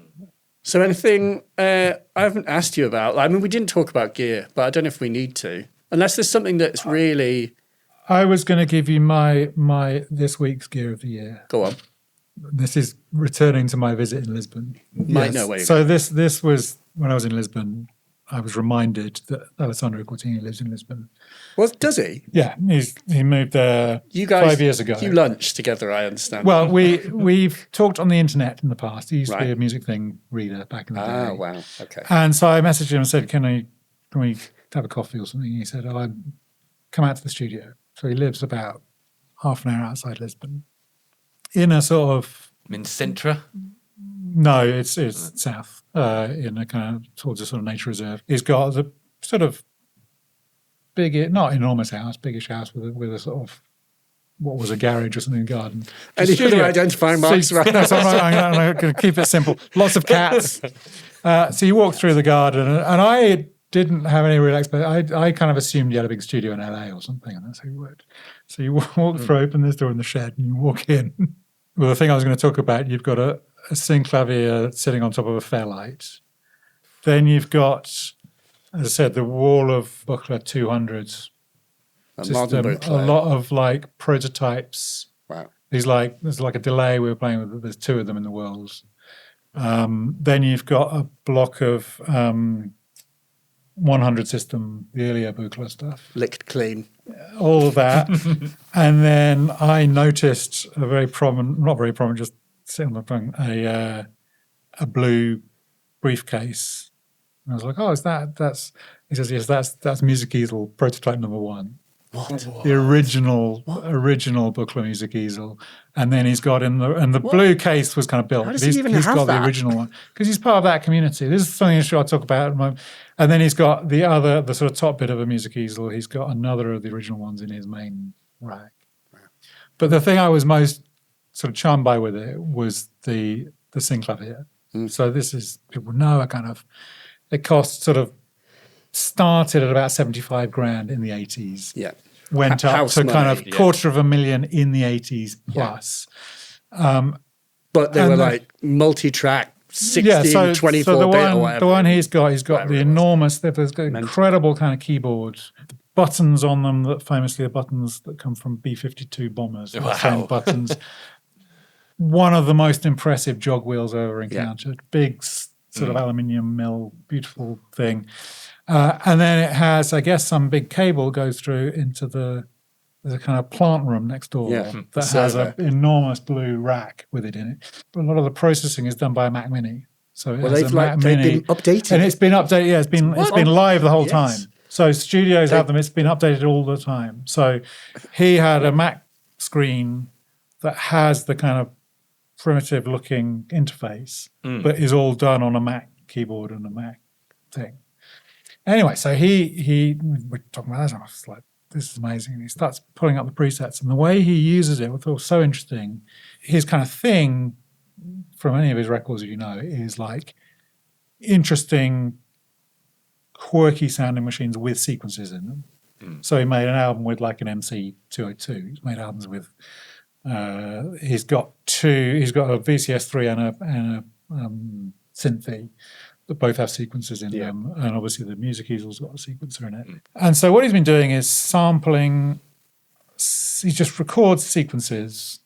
S1: So anything I haven't asked you about? I mean, we didn't talk about gear, but I don't know if we need to. Unless there's something that's really...
S3: I was going to give you my this week's gear of the year.
S1: Go on.
S3: This is returning to my visit in Lisbon.
S1: Might know where you're
S3: going. So this was when I was in Lisbon. I was reminded that Alessandro Cortini lives in Lisbon.
S1: Well, does he?
S3: Yeah, he moved there
S1: You guys,
S3: 5 years ago.
S1: You lunched together, I understand.
S3: Well, we've talked on the internet in the past. He used to be
S1: Right.
S3: a Music Thing reader back in the day.
S1: Ah, wow. Okay.
S3: And so I messaged him and said, can we have a coffee or something? He said, I'll come out to the studio. So he lives about half an hour outside Lisbon. In a sort of...
S2: In Sintra?
S3: No, it's south, in a kind of towards a sort of nature reserve. He's got the sort of big, not enormous house, biggish house with a sort of what was a garage or something in the garden.
S1: Any other identifying marks around?
S3: No, so I'm going to keep it simple. Lots of cats. So you walk through the garden, and I didn't have any real expectation. I kind of assumed you had a big studio in LA or something, and that's how you worked. So you walk through, open this door in the shed, and you walk in. Well, the thing I was going to talk about, you've got a synclavier sitting on top of a Fairlight. Then you've got, as I said, the wall of Buchla 200s.
S1: A modern
S3: A
S1: Buchla.
S3: lot of like prototypes.
S1: Wow.
S3: There's like a delay we were playing with. There's 2 of them in the world. Then you've got a block of 100 system, the earlier Buchla stuff.
S1: Licked clean.
S3: All of that. And then I noticed a very prominent, not very prominent, just sitting on the phone, a blue briefcase. And I was like, oh, he says, yes, that's Music Easel prototype number 1.
S1: What?
S3: The original Buchla Music Easel. And then he's got the blue case was kind of built.
S1: How does he even
S3: he's
S1: have
S3: got
S1: that?
S3: the original one. Because he's part of that community. This is something I'll talk about at the moment. And then he's got the sort of top bit of a Music Easel. He's got another of the original ones in his main rack. But the thing I was most sort of charmed by with it was the synclavier. So this is, people know, it cost sort of, started at about 75 grand in the 80s.
S1: Yeah.
S3: Went up
S1: House
S3: to kind
S1: money,
S3: of $250,000 in the 80s plus.
S1: But they were like multi-track, 16, 24
S3: so
S1: bit or whatever.
S3: the one he's got
S1: Whatever
S3: the
S1: it was.
S3: enormous, there's got incredible kind of keyboard. The buttons on them that famously are buttons that come from B-52 bombers.
S2: Wow.
S3: Same buttons. One of the most impressive jog wheels I've ever encountered. Big sort of aluminium mill, beautiful thing. And then it has, I guess, some big cable goes through into there's a kind of plant room next door that has an enormous blue rack with it in it. But a lot of the processing is done by a Mac Mini. So it has
S1: they've
S3: a Mac
S1: they've
S3: Mini.
S1: been updated.
S3: And it's been updated, yeah, it's been live the whole
S1: Yes.
S3: time. So studios have them, it's been updated all the time. So he had a Mac screen that has the kind of primitive looking interface, but is all done on a Mac keyboard and a Mac thing. Anyway, so we're talking about this, and I was like, this is amazing. And he starts pulling up the presets, and the way he uses it, I thought was so interesting. His kind of thing from any of his records, is like interesting, quirky sounding machines with sequences in them. So he made an album with like an MC202. He's made albums with, he's got a VCS3 and a Synthi that both have sequences in them, and obviously the Music Easel's got a sequencer in it. And so what he's been doing is sampling, he just records sequences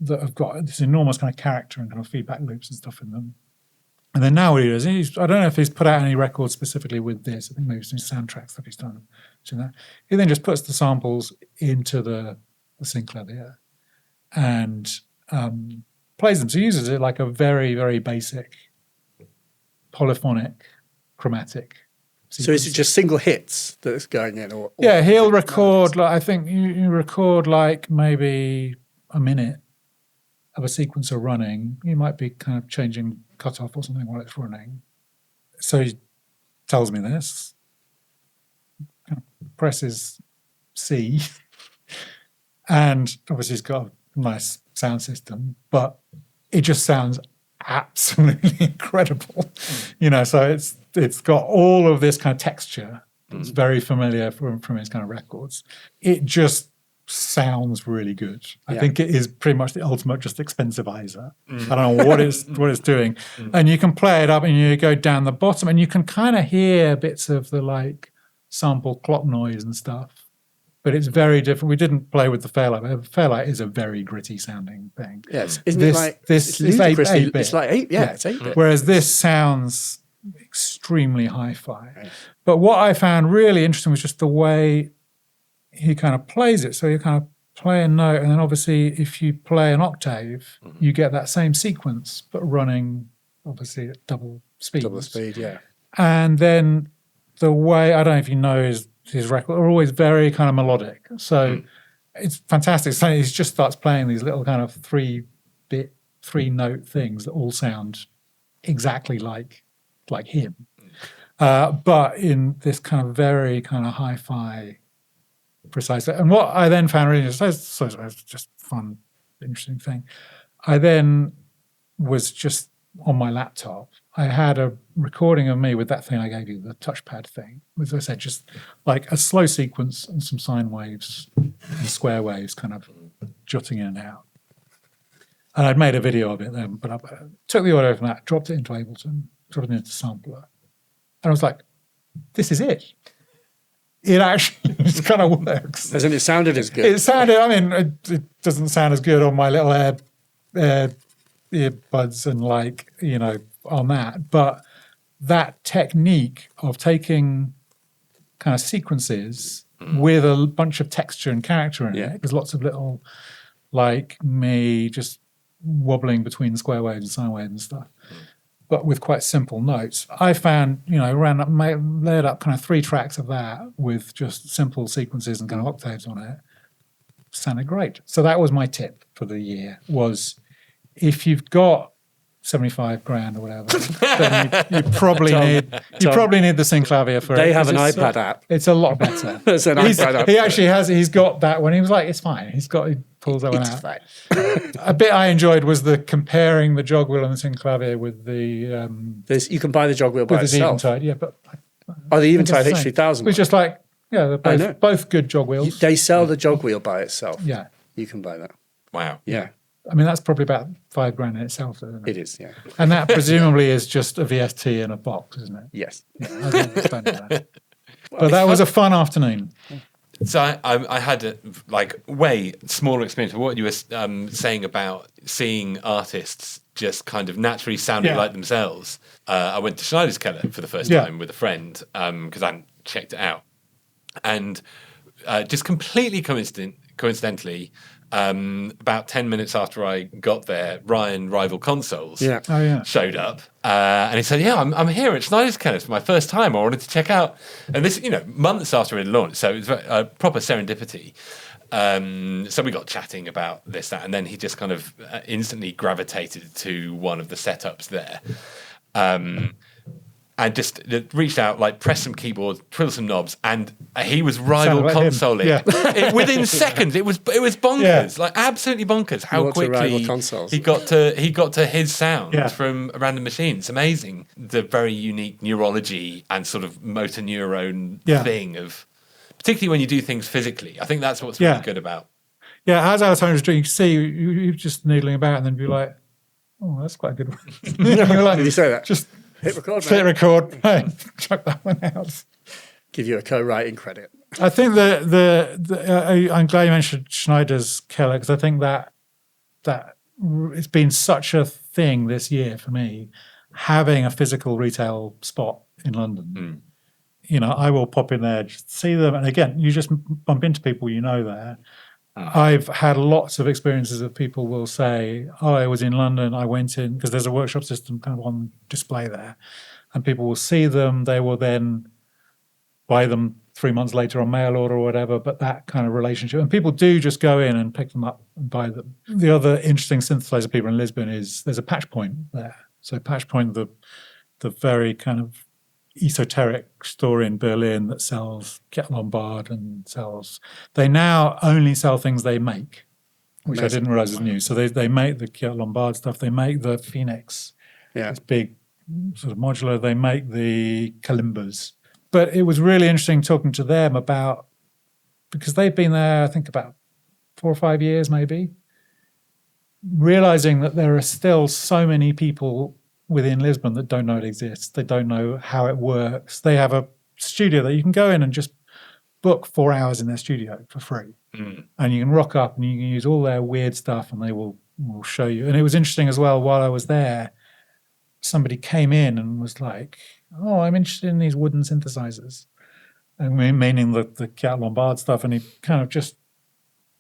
S3: that have got this enormous kind of character and kind of feedback loops and stuff in them. And then now what he does, I don't know if he's put out any records specifically with this, I think maybe some soundtracks that he's done. He then just puts the samples into the synclavier and plays them. So he uses it like a very, very basic polyphonic chromatic sequence.
S1: So is it just single hits that's going in? Or
S3: Yeah, he'll record, like, I think you record like maybe a minute of a sequencer running. You might be kind of changing cutoff or something while it's running. So he tells me this, kind of presses C, and obviously he's got a nice sound system, but it just sounds absolutely incredible. So it's got all of this kind of texture that's very familiar from his kind of records. It just sounds really good. I think it is pretty much the ultimate just expensivizer. I don't know what it's doing. And you can play it up and you go down the bottom and you can kind of hear bits of the like sample clock noise and stuff. But it's very different. We didn't play with the Fairlight. The Fairlight is a very gritty sounding thing.
S1: Yes, isn't it like
S3: this
S1: it's ludicrously?
S3: 8-bit.
S1: It's like 8. Yeah, it's 8-bit.
S3: Whereas this sounds extremely hi-fi. Right. But what I found really interesting was just the way he kind of plays it. So you kind of play a note, and then obviously if you play an octave, you get that same sequence, but running obviously at double speed.
S1: Double speed, yeah.
S3: And then the way, I don't know if you know his records are always very kind of melodic. So it's fantastic. So he just starts playing these little kind of 3-bit, 3-note things that all sound exactly like him. But in this kind of very kind of hi-fi precise. And what I then found really so just fun, interesting thing. I then was just on my laptop. I had a recording of me with that thing I gave you, the touchpad thing. As I said, just like a slow sequence and some sine waves and square waves kind of jutting in and out. And I'd made a video of it then, but I took the audio from that, dropped it into Ableton, dropped it into Sampler. And I was like, this is it. It actually just kind of works.
S1: Hasn't it sounded as good?
S3: It sounded, I mean, it doesn't sound as good on my little earbuds and like, you know, on that. But that technique of taking kind of sequences with a bunch of texture and character in it, there's lots of little, like me just wobbling between square waves and sine waves and stuff, but with quite simple notes. I found, you know, layered up kind of 3 tracks of that with just simple sequences and kind of octaves on it. Sounded great. So that was my tip for the year, was if you've got 75 grand or whatever, then you probably need the Synclavier for it.
S1: They have an iPad app.
S3: It's a lot better.
S1: It's an iPad app.
S3: He actually has. He's got that one. He was like, it's fine. He pulls that one out.
S1: Fine.
S3: A bit I enjoyed was the comparing the jog wheel and the Synclavier with the.
S1: You can buy the jog wheel by itself.
S3: Eventide, yeah, but
S1: the Eventide H3000.
S3: It's just like, yeah, they're both good jog wheels.
S1: They sell the jog wheel by itself.
S3: Yeah,
S1: you can buy that.
S2: Wow.
S1: Yeah.
S3: I mean, that's probably about $5 grand in itself, isn't it?
S1: It is, yeah.
S3: And that presumably is just a VST in a box, isn't it?
S1: Yes.
S3: Yeah, I don't know that. But that was a fun afternoon.
S2: So I had a way smaller experience. What you were saying about seeing artists just kind of naturally sounding like themselves. I went to Schneider's Keller for the first time with a friend because I hadn't checked it out. And just completely coincidentally, about 10 minutes after I got there, Ryan Rival Consoles showed up, and he said, I'm here at Schneider's Keller for my first time. I wanted to check out, and this, months after it launched, so it was a proper serendipity. So we got chatting about this, that, and then he just kind of instantly gravitated to one of the setups there. And just reached out, pressed some keyboards, twiddled some knobs, and he was rival consoling within seconds. It was bonkers, absolutely bonkers. How quickly he got to his sound from a random machine. It's amazing, the very unique neurology and sort of motor neuron thing of, particularly when you do things physically. I think that's what's really good about. Yeah,
S3: as Alessandro was doing, you see you just noodling about, and then be like, "Oh, that's quite a good one."
S1: Did you say that?
S3: Just.
S1: Hit record,
S3: mate. Hit record. Hey, chuck that one out.
S1: Give you a co-writing credit.
S3: I think I'm glad you mentioned Schneider's Keller, because I think that it's been such a thing this year for me, having a physical retail spot in London. I will pop in there, just see them, and again, you just bump into people there. I've had lots of experiences of people will say, I was in London, I went in, because there's a workshop system kind of on display there, and people will see them, they will then buy them 3 months later on mail order or whatever, but that kind of relationship. And people do just go in and pick them up and buy them. The other interesting synthesizer people in Lisbon is there's a Patch Point there. So Patch Point, the very kind of esoteric store in Berlin that sells Kit Lombard and they now only sell things they make, which I didn't realize was new. So they make the Kit Lombard stuff, they make the Phoenix, this big sort of modular, they make the Kalimbas. But it was really interesting talking to them about, because they've been there, I think about 4 or 5 years maybe, realizing that there are still so many people within Lisbon that don't know it exists. They don't know how it works. They have a studio that you can go in and just book 4 hours in their studio for free. And you can rock up and you can use all their weird stuff and they will show you. And it was interesting as well, while I was there, somebody came in and was like, "Oh, I'm interested in these wooden synthesizers," and meaning the Cat Lombard stuff, and he kind of just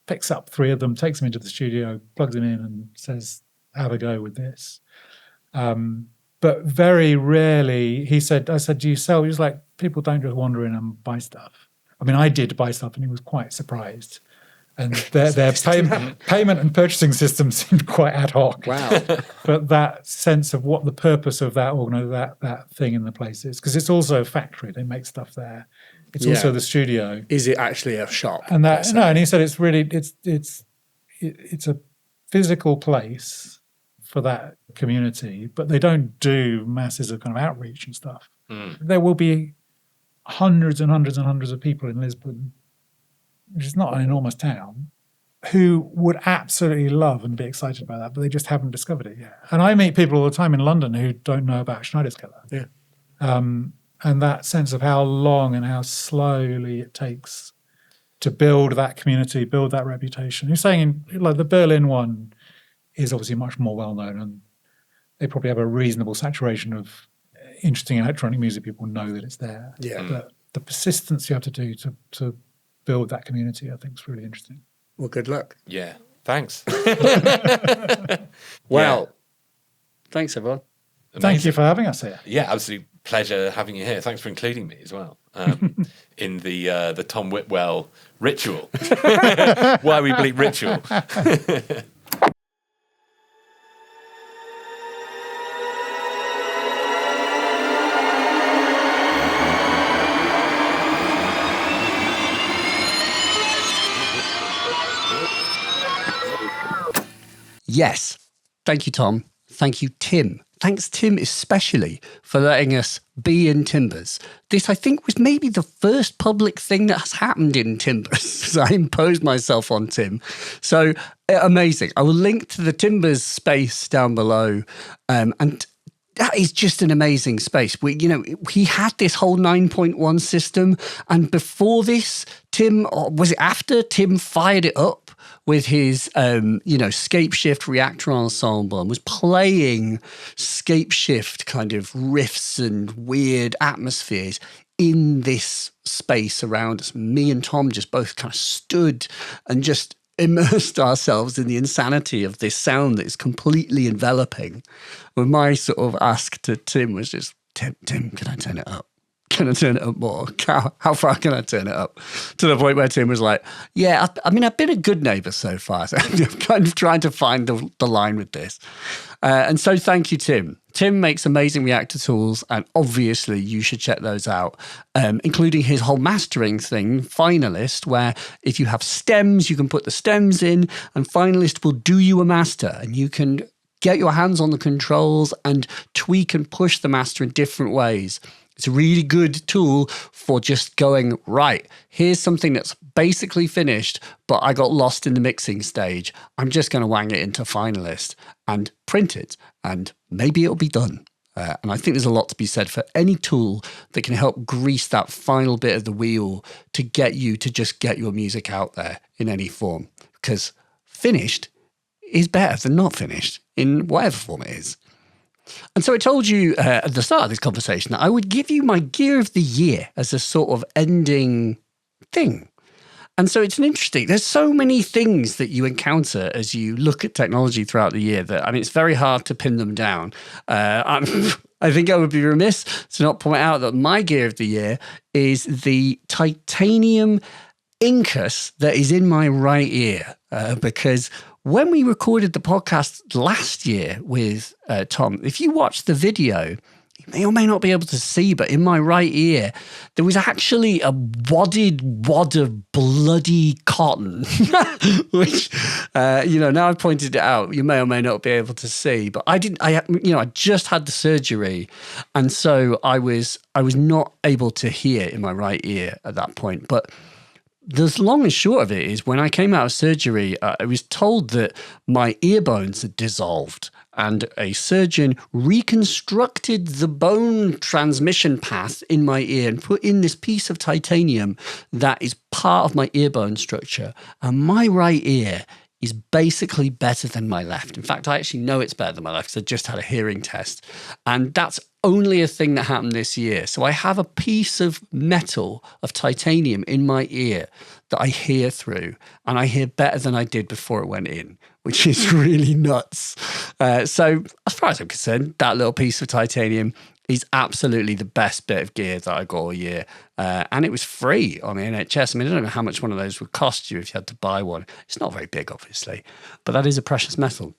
S3: picks up 3 of them, takes them into the studio, plugs them in, and says, "Have a go with this." But very rarely, I said, "Do you sell?" He was like, "People don't just wander in and buy stuff." I mean, I did buy stuff, and he was quite surprised. And their payment and purchasing system seemed quite ad hoc.
S1: Wow.
S3: But that sense of what the purpose of that thing in the place is, because it's also a factory. They make stuff there. It's also the studio.
S1: Is it actually a shop?
S3: And and he said it's really it's a physical place for that community, but they don't do masses of kind of outreach and stuff. There will be hundreds and hundreds and hundreds of people in Lisbon, which is not an enormous town, who would absolutely love and be excited about that, but they just haven't discovered it yet. And I meet people all the time in London who don't know about Schneiderskeller.
S1: Yeah.
S3: And that sense of how long and how slowly it takes to build that community, build that reputation. You're saying, like, the Berlin one is obviously much more well-known, and they probably have a reasonable saturation of interesting electronic music. People know that it's there.
S1: Yeah.
S3: But the persistence you have to do to build that community, I think, is really interesting.
S1: Well, good luck.
S2: Yeah. Thanks.
S1: Well, thanks, everyone.
S3: Thank you for having us here.
S2: Yeah, absolute pleasure having you here. Thanks for including me as well in the Tom Whitwell ritual. Why We Bleep ritual.
S4: Yes. Thank you, Tom. Thank you, Tim. Thanks, Tim, especially for letting us be in Timbers. This, I think, was maybe the first public thing that has happened in Timbers. So I imposed myself on Tim. So amazing. I will link to the Timbers space down below. And that is just an amazing space. He had this whole 9.1 system. And before this, Tim, or was it after, Tim fired it up with his, scape shift reactor ensemble and was playing scape shift kind of riffs and weird atmospheres in this space around us. Me and Tom just both kind of stood and just immersed ourselves in the insanity of this sound that is completely enveloping. Well, my sort of ask to Tim was just, Tim, can I turn it up? Can I turn it up more? How far can I turn it up? To the point where Tim was like, yeah, I've been a good neighbour so far. So I'm kind of trying to find the line with this. And so thank you, Tim. Tim makes amazing reactor tools, and obviously you should check those out, including his whole mastering thing, Finalist, where if you have stems, you can put the stems in, and Finalist will do you a master, and you can get your hands on the controls and tweak and push the master in different ways. It's a really good tool for just going, right, here's something that's basically finished, but I got lost in the mixing stage. I'm just going to wang it into Finalist and print it, and maybe it'll be done. And I think there's a lot to be said for any tool that can help grease that final bit of the wheel to get you to just get your music out there in any form. Because finished is better than not finished in whatever form it is. And so I told you at the start of this conversation that I would give you my gear of the year as a sort of ending thing. And so it's there's so many things that you encounter as you look at technology throughout the year that, it's very hard to pin them down. I think I would be remiss to not point out that my gear of the year is the titanium Incus that is in my right ear, because when we recorded the podcast last year with Tom, if you watch the video, you may or may not be able to see, but in my right ear, there was actually a wadded wad of bloody cotton, which, now I've pointed it out, you may or may not be able to see, but I just had the surgery. And so I was not able to hear in my right ear at that point. But the long and short of it is when I came out of surgery, I was told that my ear bones had dissolved, and a surgeon reconstructed the bone transmission path in my ear and put in this piece of titanium that is part of my ear bone structure. And my right ear is basically better than my left. In fact, I actually know it's better than my left because I just had a hearing test. And that's only a thing that happened this year. So I have a piece of metal, of titanium in my ear that I hear through, and I hear better than I did before it went in, which is really nuts. So as far as I'm concerned, that little piece of titanium is absolutely the best bit of gear that I got all year. And it was free on the NHS. I mean, I don't know how much one of those would cost you if you had to buy one. It's not very big, obviously, but that is a precious metal.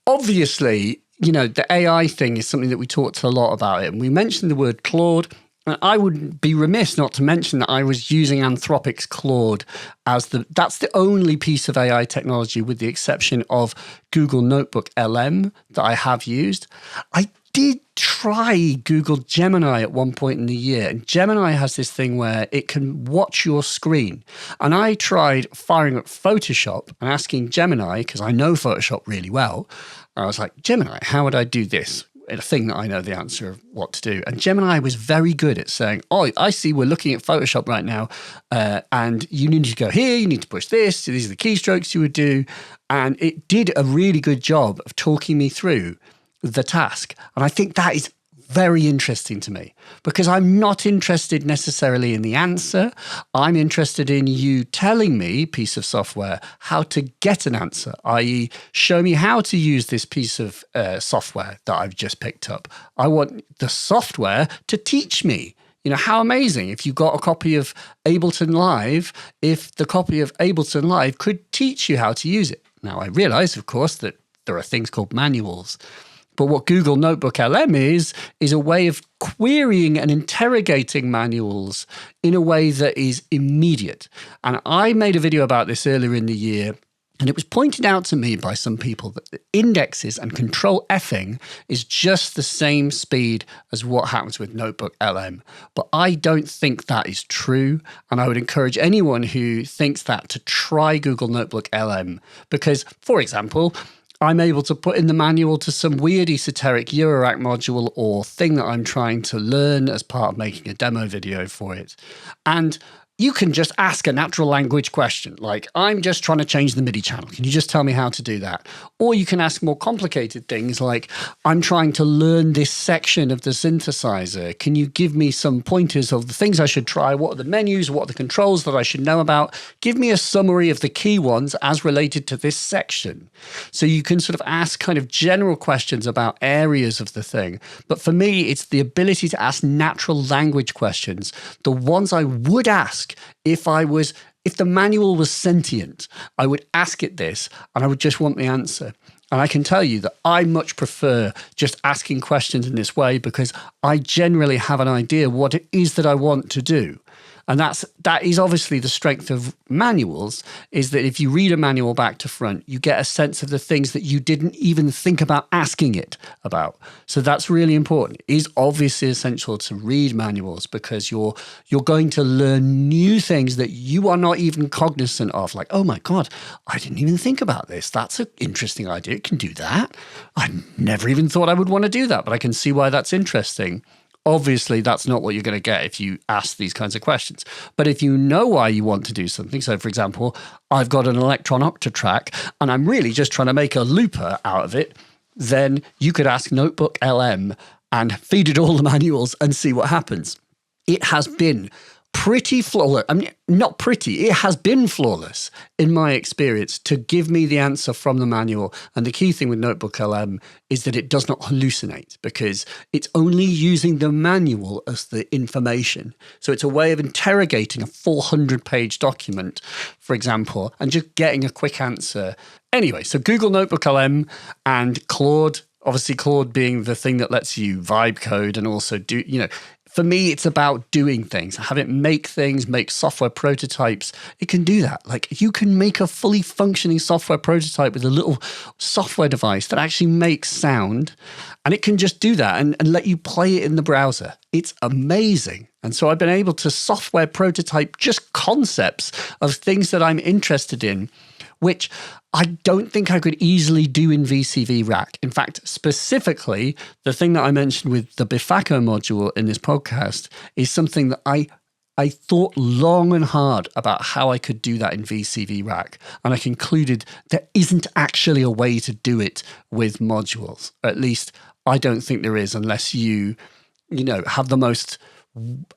S4: Obviously, you know, the AI thing is something that we talked a lot about it. And we mentioned the word Claude. And I would be remiss not to mention that I was using Anthropic's Claude as that's the only piece of AI technology, with the exception of Google Notebook LM, that I have used. I did try Google Gemini at one point in the year, and Gemini has this thing where it can watch your screen. And I tried firing up Photoshop and asking Gemini, because I know Photoshop really well, I was like, Gemini, how would I do this? A thing that I know the answer of what to do. And Gemini was very good at saying, oh, I see we're looking at Photoshop right now, and you need to go here, you need to push this, these are the keystrokes you would do. And it did a really good job of talking me through the task. And I think that is very interesting to me, because I'm not interested necessarily in the answer. I'm interested in you telling me, piece of software, how to get an answer, i.e. show me how to use this piece of software that I've just picked up. I want the software to teach me. You know, how amazing if you got a copy of Ableton Live, if the copy of Ableton Live could teach you how to use it. Now, I realize, of course, that there are things called manuals. But what Google Notebook LM is a way of querying and interrogating manuals in a way that is immediate. And I made a video about this earlier in the year, and it was pointed out to me by some people that the indexes and control Fing is just the same speed as what happens with Notebook LM. But I don't think that is true. And I would encourage anyone who thinks that to try Google Notebook LM, because, for example, I'm able to put in the manual to some weird esoteric Eurorack module or thing that I'm trying to learn as part of making a demo video for it. And you can just ask a natural language question, like, I'm just trying to change the MIDI channel. Can you just tell me how to do that? Or you can ask more complicated things like, I'm trying to learn this section of the synthesizer. Can you give me some pointers of the things I should try? What are the menus? What are the controls that I should know about? Give me a summary of the key ones as related to this section. So you can sort of ask kind of general questions about areas of the thing. But for me, it's the ability to ask natural language questions, the ones I would ask if the manual was sentient. I would ask it this and I would just want the answer. And I can tell you that I much prefer just asking questions in this way, because I generally have an idea what it is that I want to do. And that is obviously the strength of manuals, is that if you read a manual back to front, you get a sense of the things that you didn't even think about asking it about. So that's really important. It is obviously essential to read manuals, because you're going to learn new things that you are not even cognizant of. Like, oh my God, I didn't even think about this. That's an interesting idea. It can do that. I never even thought I would want to do that, but I can see why that's interesting. Obviously, that's not what you're going to get if you ask these kinds of questions. But if you know why you want to do something, so for example, I've got an Electron Octatrack and I'm really just trying to make a looper out of it, then you could ask Notebook LM and feed it all the manuals and see what happens. It has been pretty flawless. I mean, not pretty. It has been flawless in my experience to give me the answer from the manual. And the key thing with Notebook LM is that it does not hallucinate, because it's only using the manual as the information. So it's a way of interrogating a 400-page document, for example, and just getting a quick answer. Anyway, so Google Notebook LM and Claude, obviously Claude being the thing that lets you vibe code and also do, for me, it's about doing things, have it make things, make software prototypes. It can do that. Like, you can make a fully functioning software prototype with a little software device that actually makes sound, and it can just do that and let you play it in the browser. It's amazing. And so I've been able to software prototype just concepts of things that I'm interested in, which I don't think I could easily do in VCV Rack. In fact, specifically, the thing that I mentioned with the Bifaco module in this podcast is something that I I thought long and hard about how I could do that in VCV Rack, and I concluded there isn't actually a way to do it with modules. At least I don't think there is, unless you have the most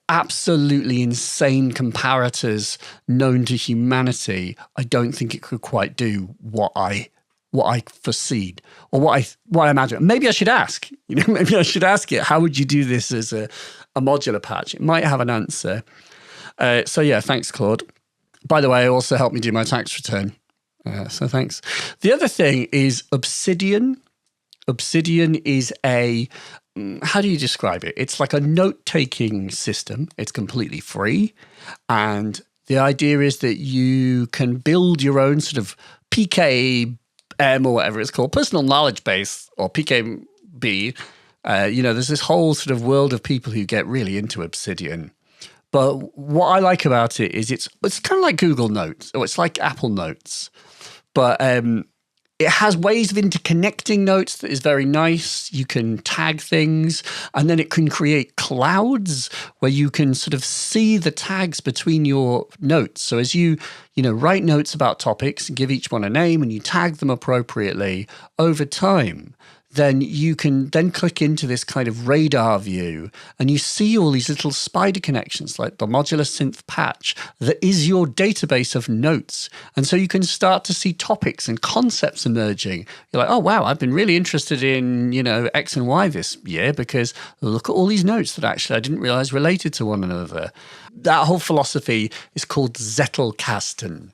S4: absolutely insane comparators known to humanity. I don't think it could quite do what I foreseen or what I imagine. Maybe I should ask. Maybe I should ask it. How would you do this as a modular patch? It might have an answer. So yeah, thanks, Claude. By the way, it also helped me do my tax return. So thanks. The other thing is Obsidian. Obsidian is how do you describe it? It's like a note-taking system. It's completely free. And the idea is that you can build your own sort of PKM or whatever it's called, personal knowledge base, or PKB. There's this whole sort of world of people who get really into Obsidian. But what I like about it is it's kind of like Google Notes, or it's like Apple Notes. But it has ways of interconnecting notes that is very nice. You can tag things, and then it can create clouds where you can sort of see the tags between your notes. So as you write notes about topics and give each one a name and you tag them appropriately over time, then you can then click into this kind of radar view and you see all these little spider connections like the modular synth patch that is your database of notes. And so you can start to see topics and concepts emerging. You're like, oh, wow, I've been really interested in, X and Y this year because look at all these notes that actually I didn't realize related to one another. That whole philosophy is called Zettelkasten.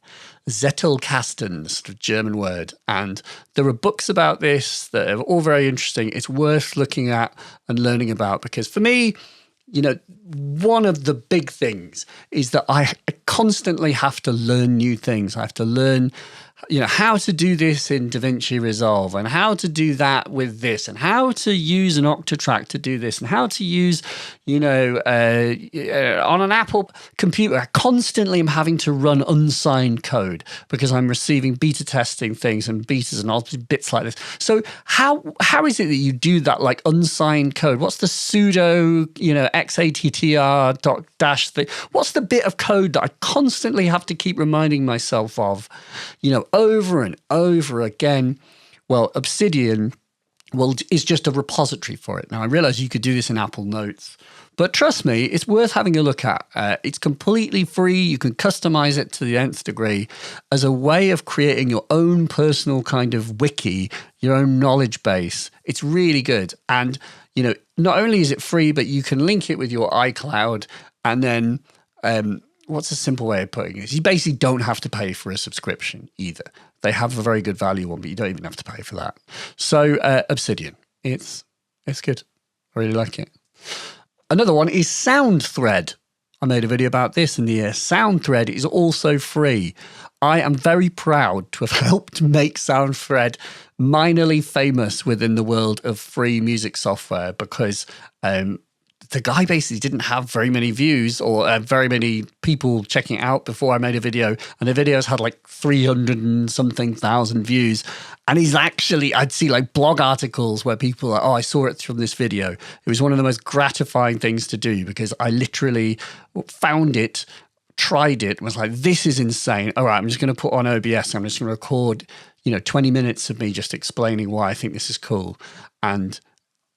S4: Zettelkasten, sort of German word. And there are books about this that are all very interesting. It's worth looking at and learning about because for me, one of the big things is that I constantly have to learn new things. I have to learn, how to do this in DaVinci Resolve and how to do that with this and how to use an Octatrack to do this and how to use, on an Apple computer. I constantly am having to run unsigned code because I'm receiving beta testing things and betas and all bits like this. So how is it that you do that like unsigned code? What's the sudo, xattr thing? What's the bit of code that I constantly have to keep reminding myself of, over and over again? Well, Obsidian is just a repository for it. Now, I realize you could do this in Apple Notes, but trust me, it's worth having a look at. It's completely free. You can customize it to the nth degree as a way of creating your own personal kind of wiki, your own knowledge base. It's really good. And, not only is it free, but you can link it with your iCloud. And then what's a simple way of putting it? You basically don't have to pay for a subscription either. They have a very good value one, but you don't even have to pay for that. So Obsidian, it's good. I really like it. Another one is SoundThread. I made a video about this in the year. SoundThread is also free. I am very proud to have helped make SoundThread minorly famous within the world of free music software because the guy basically didn't have very many views or very many people checking it out before I made a video. And the videos had like 300 and something thousand views. And he's actually, I'd see like blog articles where people are, oh, I saw it from this video. It was one of the most gratifying things to do because I literally found it, tried it, and was like, this is insane. All right, I'm just going to put on OBS. I'm just going to record, 20 minutes of me just explaining why I think this is cool. And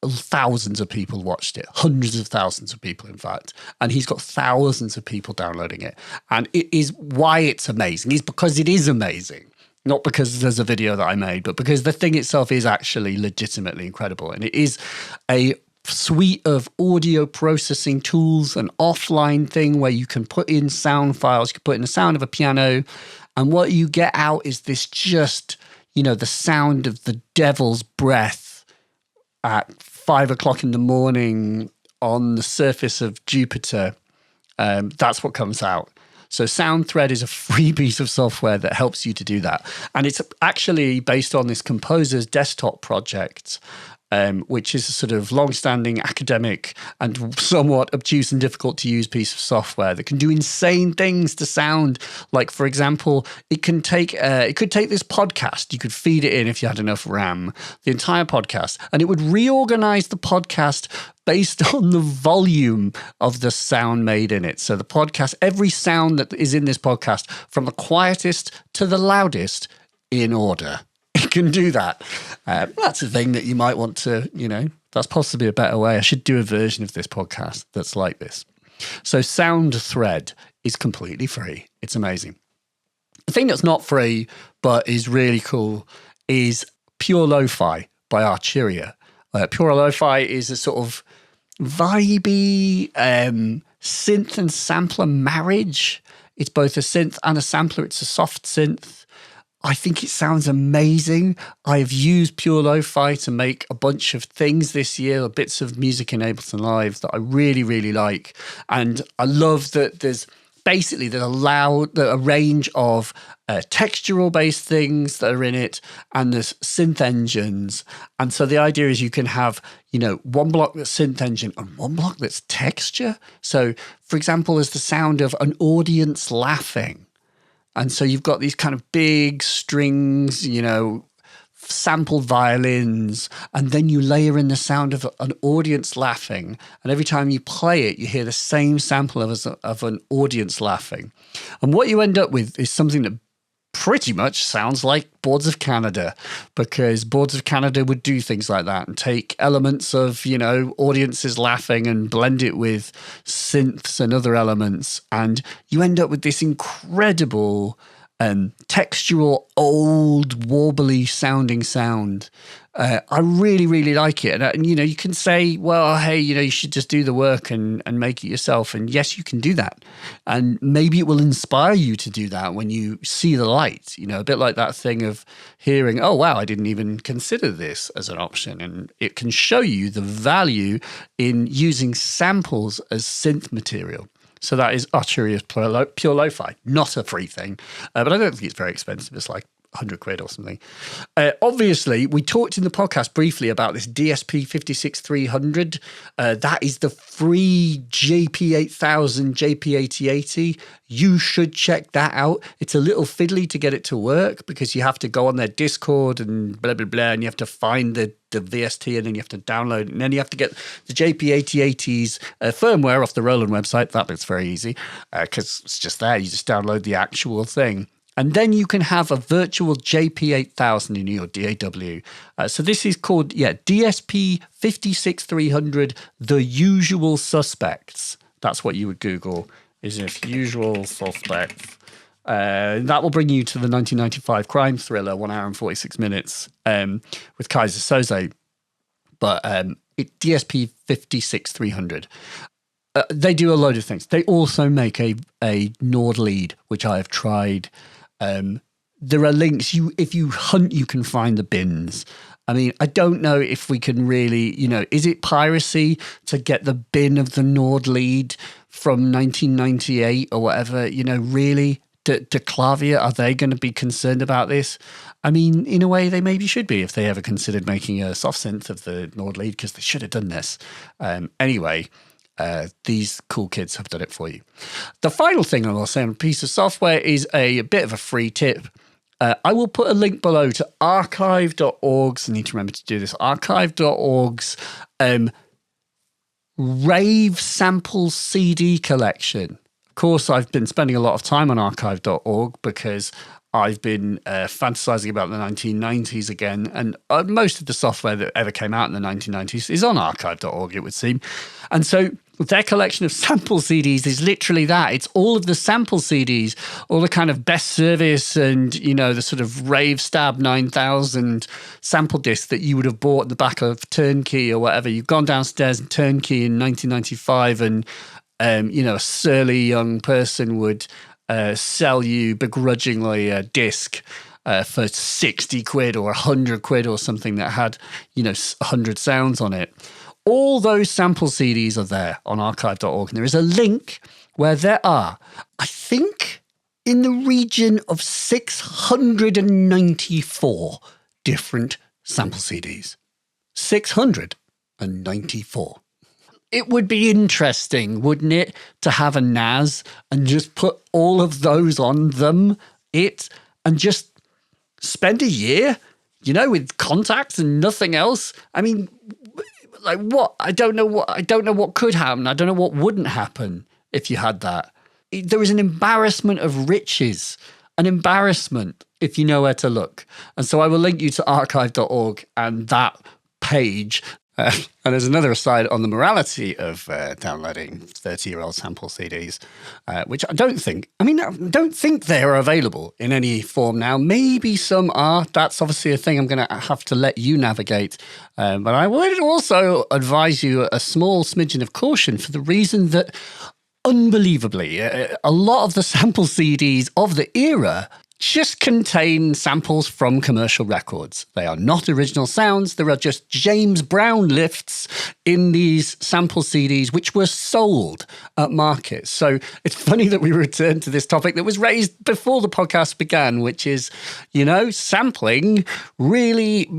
S4: thousands of people watched it, hundreds of thousands of people, in fact. And he's got thousands of people downloading it. And it is why it's amazing is because it is amazing. Not because there's a video that I made, but because the thing itself is actually legitimately incredible. And it is a suite of audio processing tools, an offline thing where you can put in sound files, you can put in the sound of a piano. And what you get out is this just, the sound of the devil's breath at 5 o'clock in the morning on the surface of Jupiter. That's what comes out. So SoundThread is a free piece of software that helps you to do that. And it's actually based on this composer's desktop project, which is a sort of long-standing academic and somewhat obtuse and difficult to use piece of software that can do insane things to sound. Like, for example, it could take this podcast. You could feed it in if you had enough RAM, the entire podcast, and it would reorganize the podcast based on the volume of the sound made in it. So the podcast, every sound that is in this podcast, from the quietest to the loudest, in order. It can do that. That's a thing that you might want to, that's possibly a better way. I should do a version of this podcast that's like this. So SoundThread is completely free. It's amazing. The thing that's not free, but is really cool, is Pure Lo-Fi by Arturia. Pure Lo-Fi is a sort of vibey synth and sampler marriage. It's both a synth and a sampler. It's a soft synth. I think it sounds amazing. I've used Pure Lo-Fi to make a bunch of things this year, bits of music in Ableton Live that I really, really like. And I love that there's a range of textural-based things that are in it, and there's synth engines. And so the idea is you can have, one block that's synth engine and one block that's texture. So, for example, there's the sound of an audience laughing. And so you've got these kind of big strings, sampled violins, and then you layer in the sound of an audience laughing. And every time you play it, you hear the same sample of an audience laughing. And what you end up with is something that pretty much sounds like Boards of Canada, because Boards of Canada would do things like that and take elements of, audiences laughing and blend it with synths and other elements. And you end up with this incredible textural, old, warbly sounding sound. I really, really like it. And, you can say, well, hey, you should just do the work and make it yourself. And yes, you can do that. And maybe it will inspire you to do that when you see the light, a bit like that thing of hearing, oh, wow, I didn't even consider this as an option. And it can show you the value in using samples as synth material. So that is Arturia's Pure Lo-Fi, not a free thing, but I don't think it's very expensive. It's like 100 quid or something. Obviously, we talked in the podcast briefly about this DSP 56300. That is the free JP8000, JP8080. You should check that out. It's a little fiddly to get it to work because you have to go on their Discord and blah, blah, blah, and you have to find the VST, and then you have to download it, and then you have to get the JP8080's firmware off the Roland website. That bit's very easy because it's just there. You just download the actual thing. And then you can have a virtual JP8000 in your DAW. So this is called, DSP 56300, The Usual Suspects. That's what you would Google, is if Usual Suspects. That will bring you to the 1995 crime thriller, 1 hour and 46 minutes, with Kaiser Soze. But DSP 56300. They do a load of things. They also make a Nord lead, which I have tried. There are links. If you hunt, you can find the bins. I mean, I don't know if we can really, is it piracy to get the bin of the Nord lead from 1998 or whatever? Really? De Clavier, are they going to be concerned about this? I mean, in a way, they maybe should be if they ever considered making a soft synth of the Nord lead, because they should have done this. Anyway, these cool kids have done it for you. The final thing I will say on a piece of software is a bit of a free tip. I will put a link below to archive.org's, I need to remember to do this, archive.org's rave sample CD collection. Of course, I've been spending a lot of time on archive.org because I've been fantasizing about the 1990s again, and most of the software that ever came out in the 1990s is on archive.org, it would seem. And so their collection of sample CDs is literally that. It's all of the sample CDs, all the kind of best service and, the sort of Rave Stab 9000 sample discs that you would have bought in the back of Turnkey or whatever. You've gone downstairs in Turnkey in 1995 and, a surly young person would sell you begrudgingly a disc for 60 quid or 100 quid or something that had, 100 sounds on it. All those sample CDs are there on archive.org. And there is a link where there are, I think, in the region of 694 different sample CDs. 694. It would be interesting, wouldn't it, to have a NAS and just put all of those on them, and just spend a year, with contacts and nothing else. I mean, like what? I don't know what could happen. I don't know what wouldn't happen if you had that. There is an embarrassment of riches, an embarrassment if you know where to look. And so I will link you to archive.org and that page. And there's another aside on the morality of downloading 30-year-old sample CDs, which I don't think they are available in any form now. Maybe some are. That's obviously a thing I'm going to have to let you navigate. But I would also advise you a small smidgen of caution for the reason that, unbelievably, a lot of the sample CDs of the era just contain samples from commercial records. They are not original sounds. There are just James Brown lifts in these sample CDs, which were sold at markets. So it's funny that we return to this topic that was raised before the podcast began, which is, sampling really,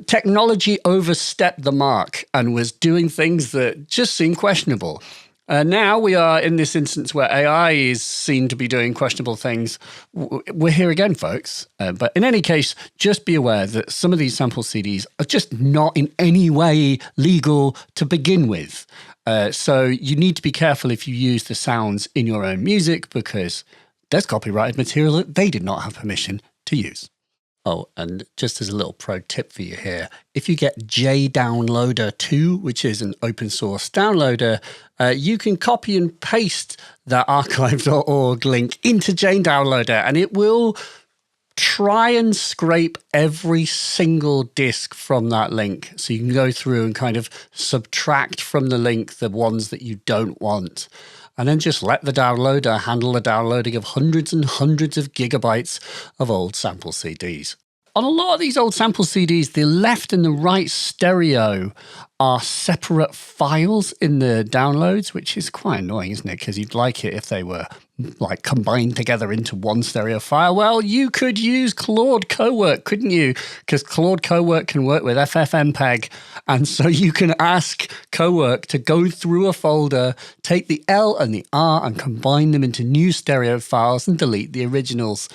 S4: technology overstepped the mark and was doing things that just seemed questionable. Now we are in this instance where AI is seen to be doing questionable things. We're here again, folks. But in any case, just be aware that some of these sample CDs are just not in any way legal to begin with. So you need to be careful if you use the sounds in your own music because there's copyrighted material that they did not have permission to use. Oh, and just as a little pro tip for you here, if you get JDownloader 2, which is an open source downloader, you can copy and paste that archive.org link into JDownloader and it will try and scrape every single disk from that link. So you can go through and kind of subtract from the link the ones that you don't want. And then just let the downloader handle the downloading of hundreds and hundreds of gigabytes of old sample CDs. On a lot of these old sample CDs, the left and the right stereo are separate files in the downloads, which is quite annoying, isn't it? Because you'd like it if they were like combined together into one stereo file. Well, you could use Claude Cowork, couldn't you? Because Claude Cowork can work with FFmpeg. And so you can ask Cowork to go through a folder, take the L and the R and combine them into new stereo files and delete the originals.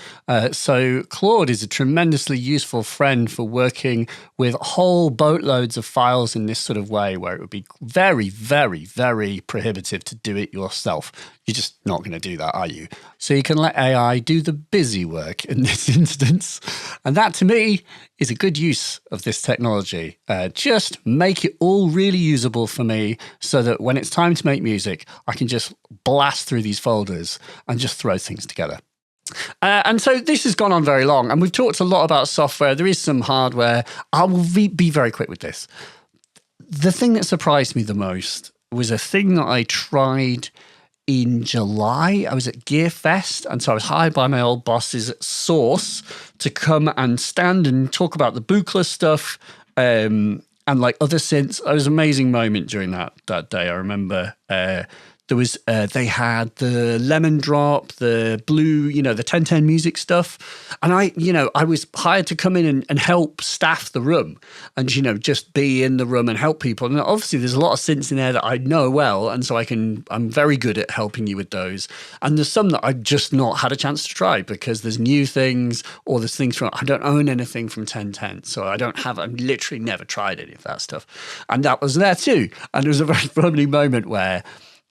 S4: So Claude is a tremendously useful friend for working with whole boatloads of files in this sort of way where it would be very, very, very prohibitive to do it yourself. You're just not going to do that, are you? So you can let AI do the busy work in this instance. And that, to me, is a good use of this technology. Just make it all really usable for me so that when it's time to make music, I can just blast through these folders and just throw things together. And so this has gone on very long. And we've talked a lot about software. There is some hardware. I will be very quick with this. The thing that surprised me the most was a thing that I tried in July. I was at Gearfest, and so I was hired by my old bosses at Source to come and stand and talk about the Buchla stuff and like other synths. It was an amazing moment during that day. I remember there was they had the Lemon Drop, the Blue, the 1010 music stuff, and I was hired to come in and help staff the room, and just be in the room and help people. And obviously, there's a lot of synths in there that I know well, and so I'm very good at helping you with those. And there's some that I've just not had a chance to try because there's new things or there's things I don't own anything from 1010, so I've literally never tried any of that stuff, and that was there too. And there was a very funny moment where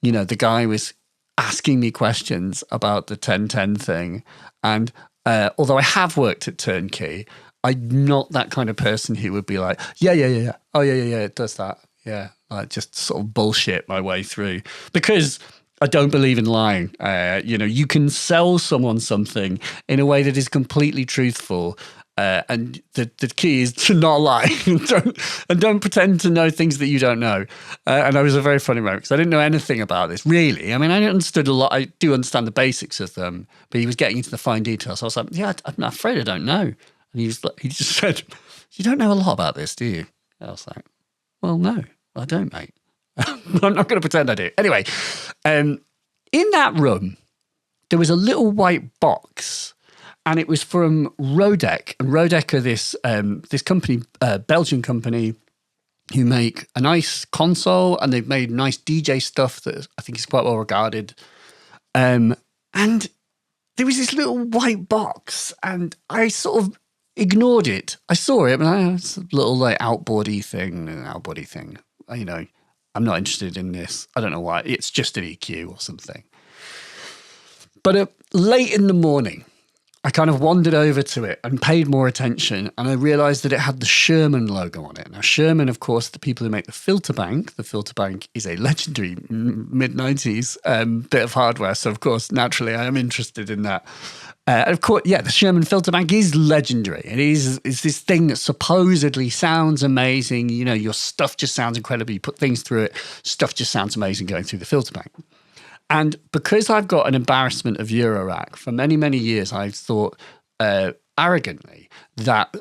S4: the guy was asking me questions about the 1010 thing. And although I have worked at Turnkey, I'm not that kind of person who would be like, yeah. Oh, yeah, it does that. Yeah, like just sort of bullshit my way through. Because I don't believe in lying. You can sell someone something in a way that is completely truthful. And the key is to not lie and don't pretend to know things that you don't know. And that was a very funny moment because I didn't know anything about this, really. I mean, I understood a lot. I do understand the basics of them, but he was getting into the fine details. So I was like, yeah, I'm afraid I don't know. And he just said, you don't know a lot about this, do you? And I was like, well, no, I don't, mate. I'm not going to pretend I do. Anyway, in that room, there was a little white box. And it was from Rodec. And Rodec are this company, Belgian company, who make a nice console, and they've made nice DJ stuff that I think is quite well regarded. And there was this little white box, and I sort of ignored it. I saw it, and it's a little like outboardy thing. I'm not interested in this. I don't know why. It's just an EQ or something. But late in the morning, I kind of wandered over to it and paid more attention, and I realized that it had the Sherman logo on it. Now, Sherman, of course, the people who make the filter bank is a legendary mid-90s bit of hardware. So, of course, naturally, I am interested in that. Of course, the Sherman filter bank is legendary. It's this thing that supposedly sounds amazing. Your stuff just sounds incredible. You put things through it, stuff just sounds amazing going through the filter bank. And because I've got an embarrassment of Eurorack, for many, many years, I've thought arrogantly that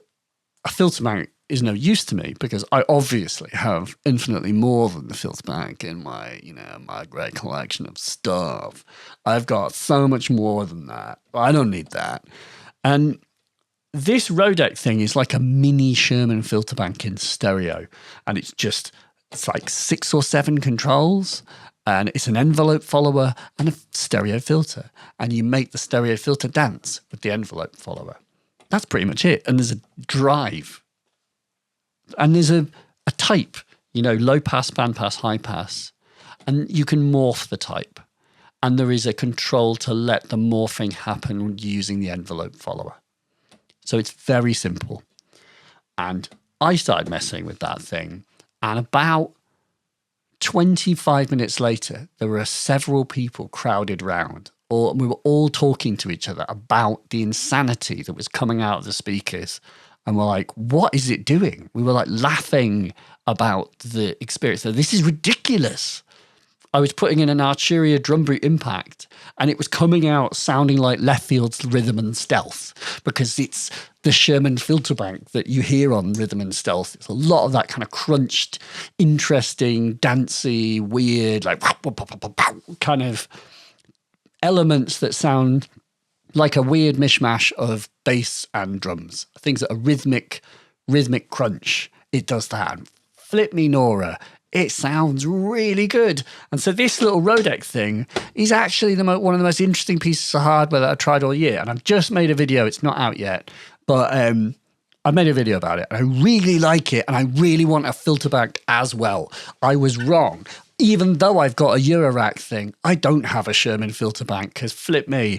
S4: a filter bank is no use to me because I obviously have infinitely more than the filter bank in my, my great collection of stuff. I've got so much more than that. I don't need that. And this Rodec thing is like a mini Sherman filter bank in stereo. And it's like 6 or 7 controls. And it's an envelope follower and a stereo filter. And you make the stereo filter dance with the envelope follower. That's pretty much it. And there's a drive. And there's a type, low pass, band pass, high pass. And you can morph the type. And there is a control to let the morphing happen using the envelope follower. So it's very simple. And I started messing with that thing. And about 25 minutes later, there were several people crowded round, or we were all talking to each other about the insanity that was coming out of the speakers. And we're like, what is it doing? We were like laughing about the experience. So this is ridiculous. I was putting in an Arturia drum brute impact and it was coming out sounding like Left Field's Rhythm and Stealth because it's the Sherman filter bank that you hear on Rhythm and Stealth. It's a lot of that kind of crunched, interesting, dancey, weird, like kind of elements that sound like a weird mishmash of bass and drums. Things that are rhythmic crunch. It does that. And flip me Nora. It sounds really good. And so this little Rodec thing is actually one of the most interesting pieces of hardware that I've tried all year. And I've just made a video. It's not out yet, but I made a video about it. And I really like it. And I really want a filter bank as well. I was wrong. Even though I've got a Eurorack thing, I don't have a Sherman filter bank because flip me,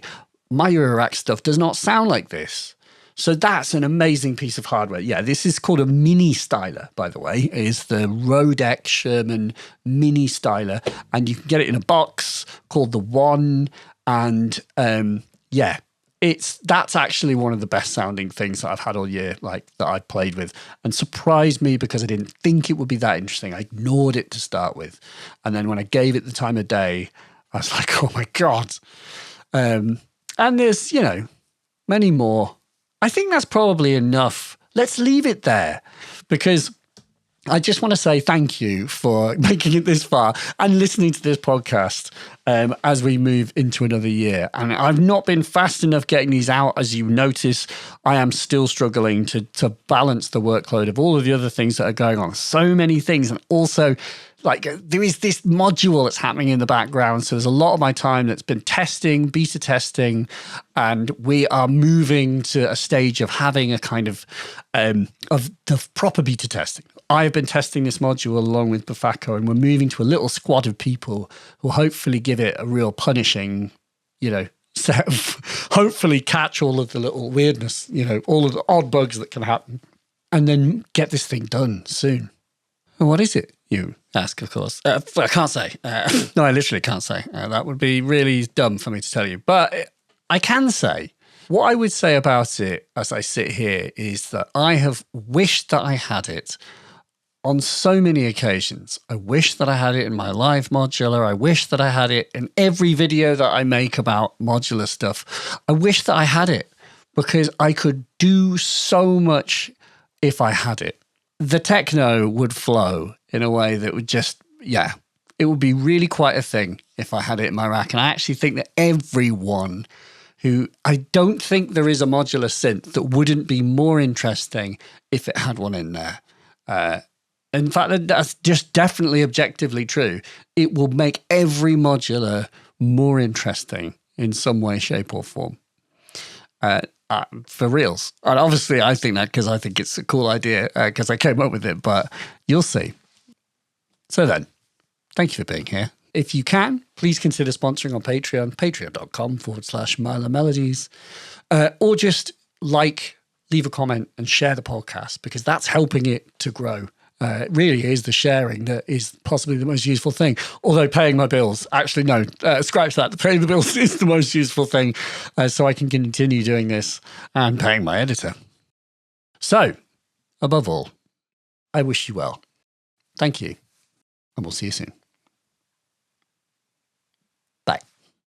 S4: my Eurorack stuff does not sound like this. So that's an amazing piece of hardware. Yeah, this is called a mini styler, by the way. It is the Rodec Sherman mini styler. And you can get it in a box called the One. And that's actually one of the best sounding things that I've had all year, like that I played with. And surprised me because I didn't think it would be that interesting. I ignored it to start with. And then when I gave it the time of day, I was like, oh my God. And there's, many more. I think that's probably enough. Let's leave it there because I just want to say thank you for making it this far and listening to this podcast as we move into another year. And I've not been fast enough getting these out. As you notice, I am still struggling to balance the workload of all of the other things that are going on. So many things. And also, like, there is this module that's happening in the background. So there's a lot of my time that's been testing, beta testing, and we are moving to a stage of having a kind of the proper beta testing. I've been testing this module along with Bafako, and we're moving to a little squad of people who will hopefully give it a real punishing, set of, hopefully catch all of the little weirdness, all of the odd bugs that can happen, and then get this thing done soon. And what is it, you ask, of course? I can't say. No, I literally can't say. That would be really dumb for me to tell you. But I can say, what I would say about it as I sit here is that I have wished that I had it on so many occasions. I wish that I had it in my live modular. I wish that I had it in every video that I make about modular stuff. I wish that I had it because I could do so much if I had it. The techno would flow in a way that would just, it would be really quite a thing if I had it in my rack. And I actually think that everyone I don't think there is a modular synth that wouldn't be more interesting if it had one in there. In fact, that's just definitely objectively true. It will make every modular more interesting in some way, shape or form. For reals. And obviously I think that because I think it's a cool idea because I came up with it, but you'll see. So then, thank you for being here. If you can, please consider sponsoring on Patreon, patreon.com/MiloMelodies, or just leave a comment and share the podcast, because that's helping it to grow. It really is the sharing that is possibly the most useful thing. Although paying my bills, actually, no, scratch that. Paying the bills is the most useful thing, so I can continue doing this and paying my editor. So, above all, I wish you well. Thank you, and we'll see you soon.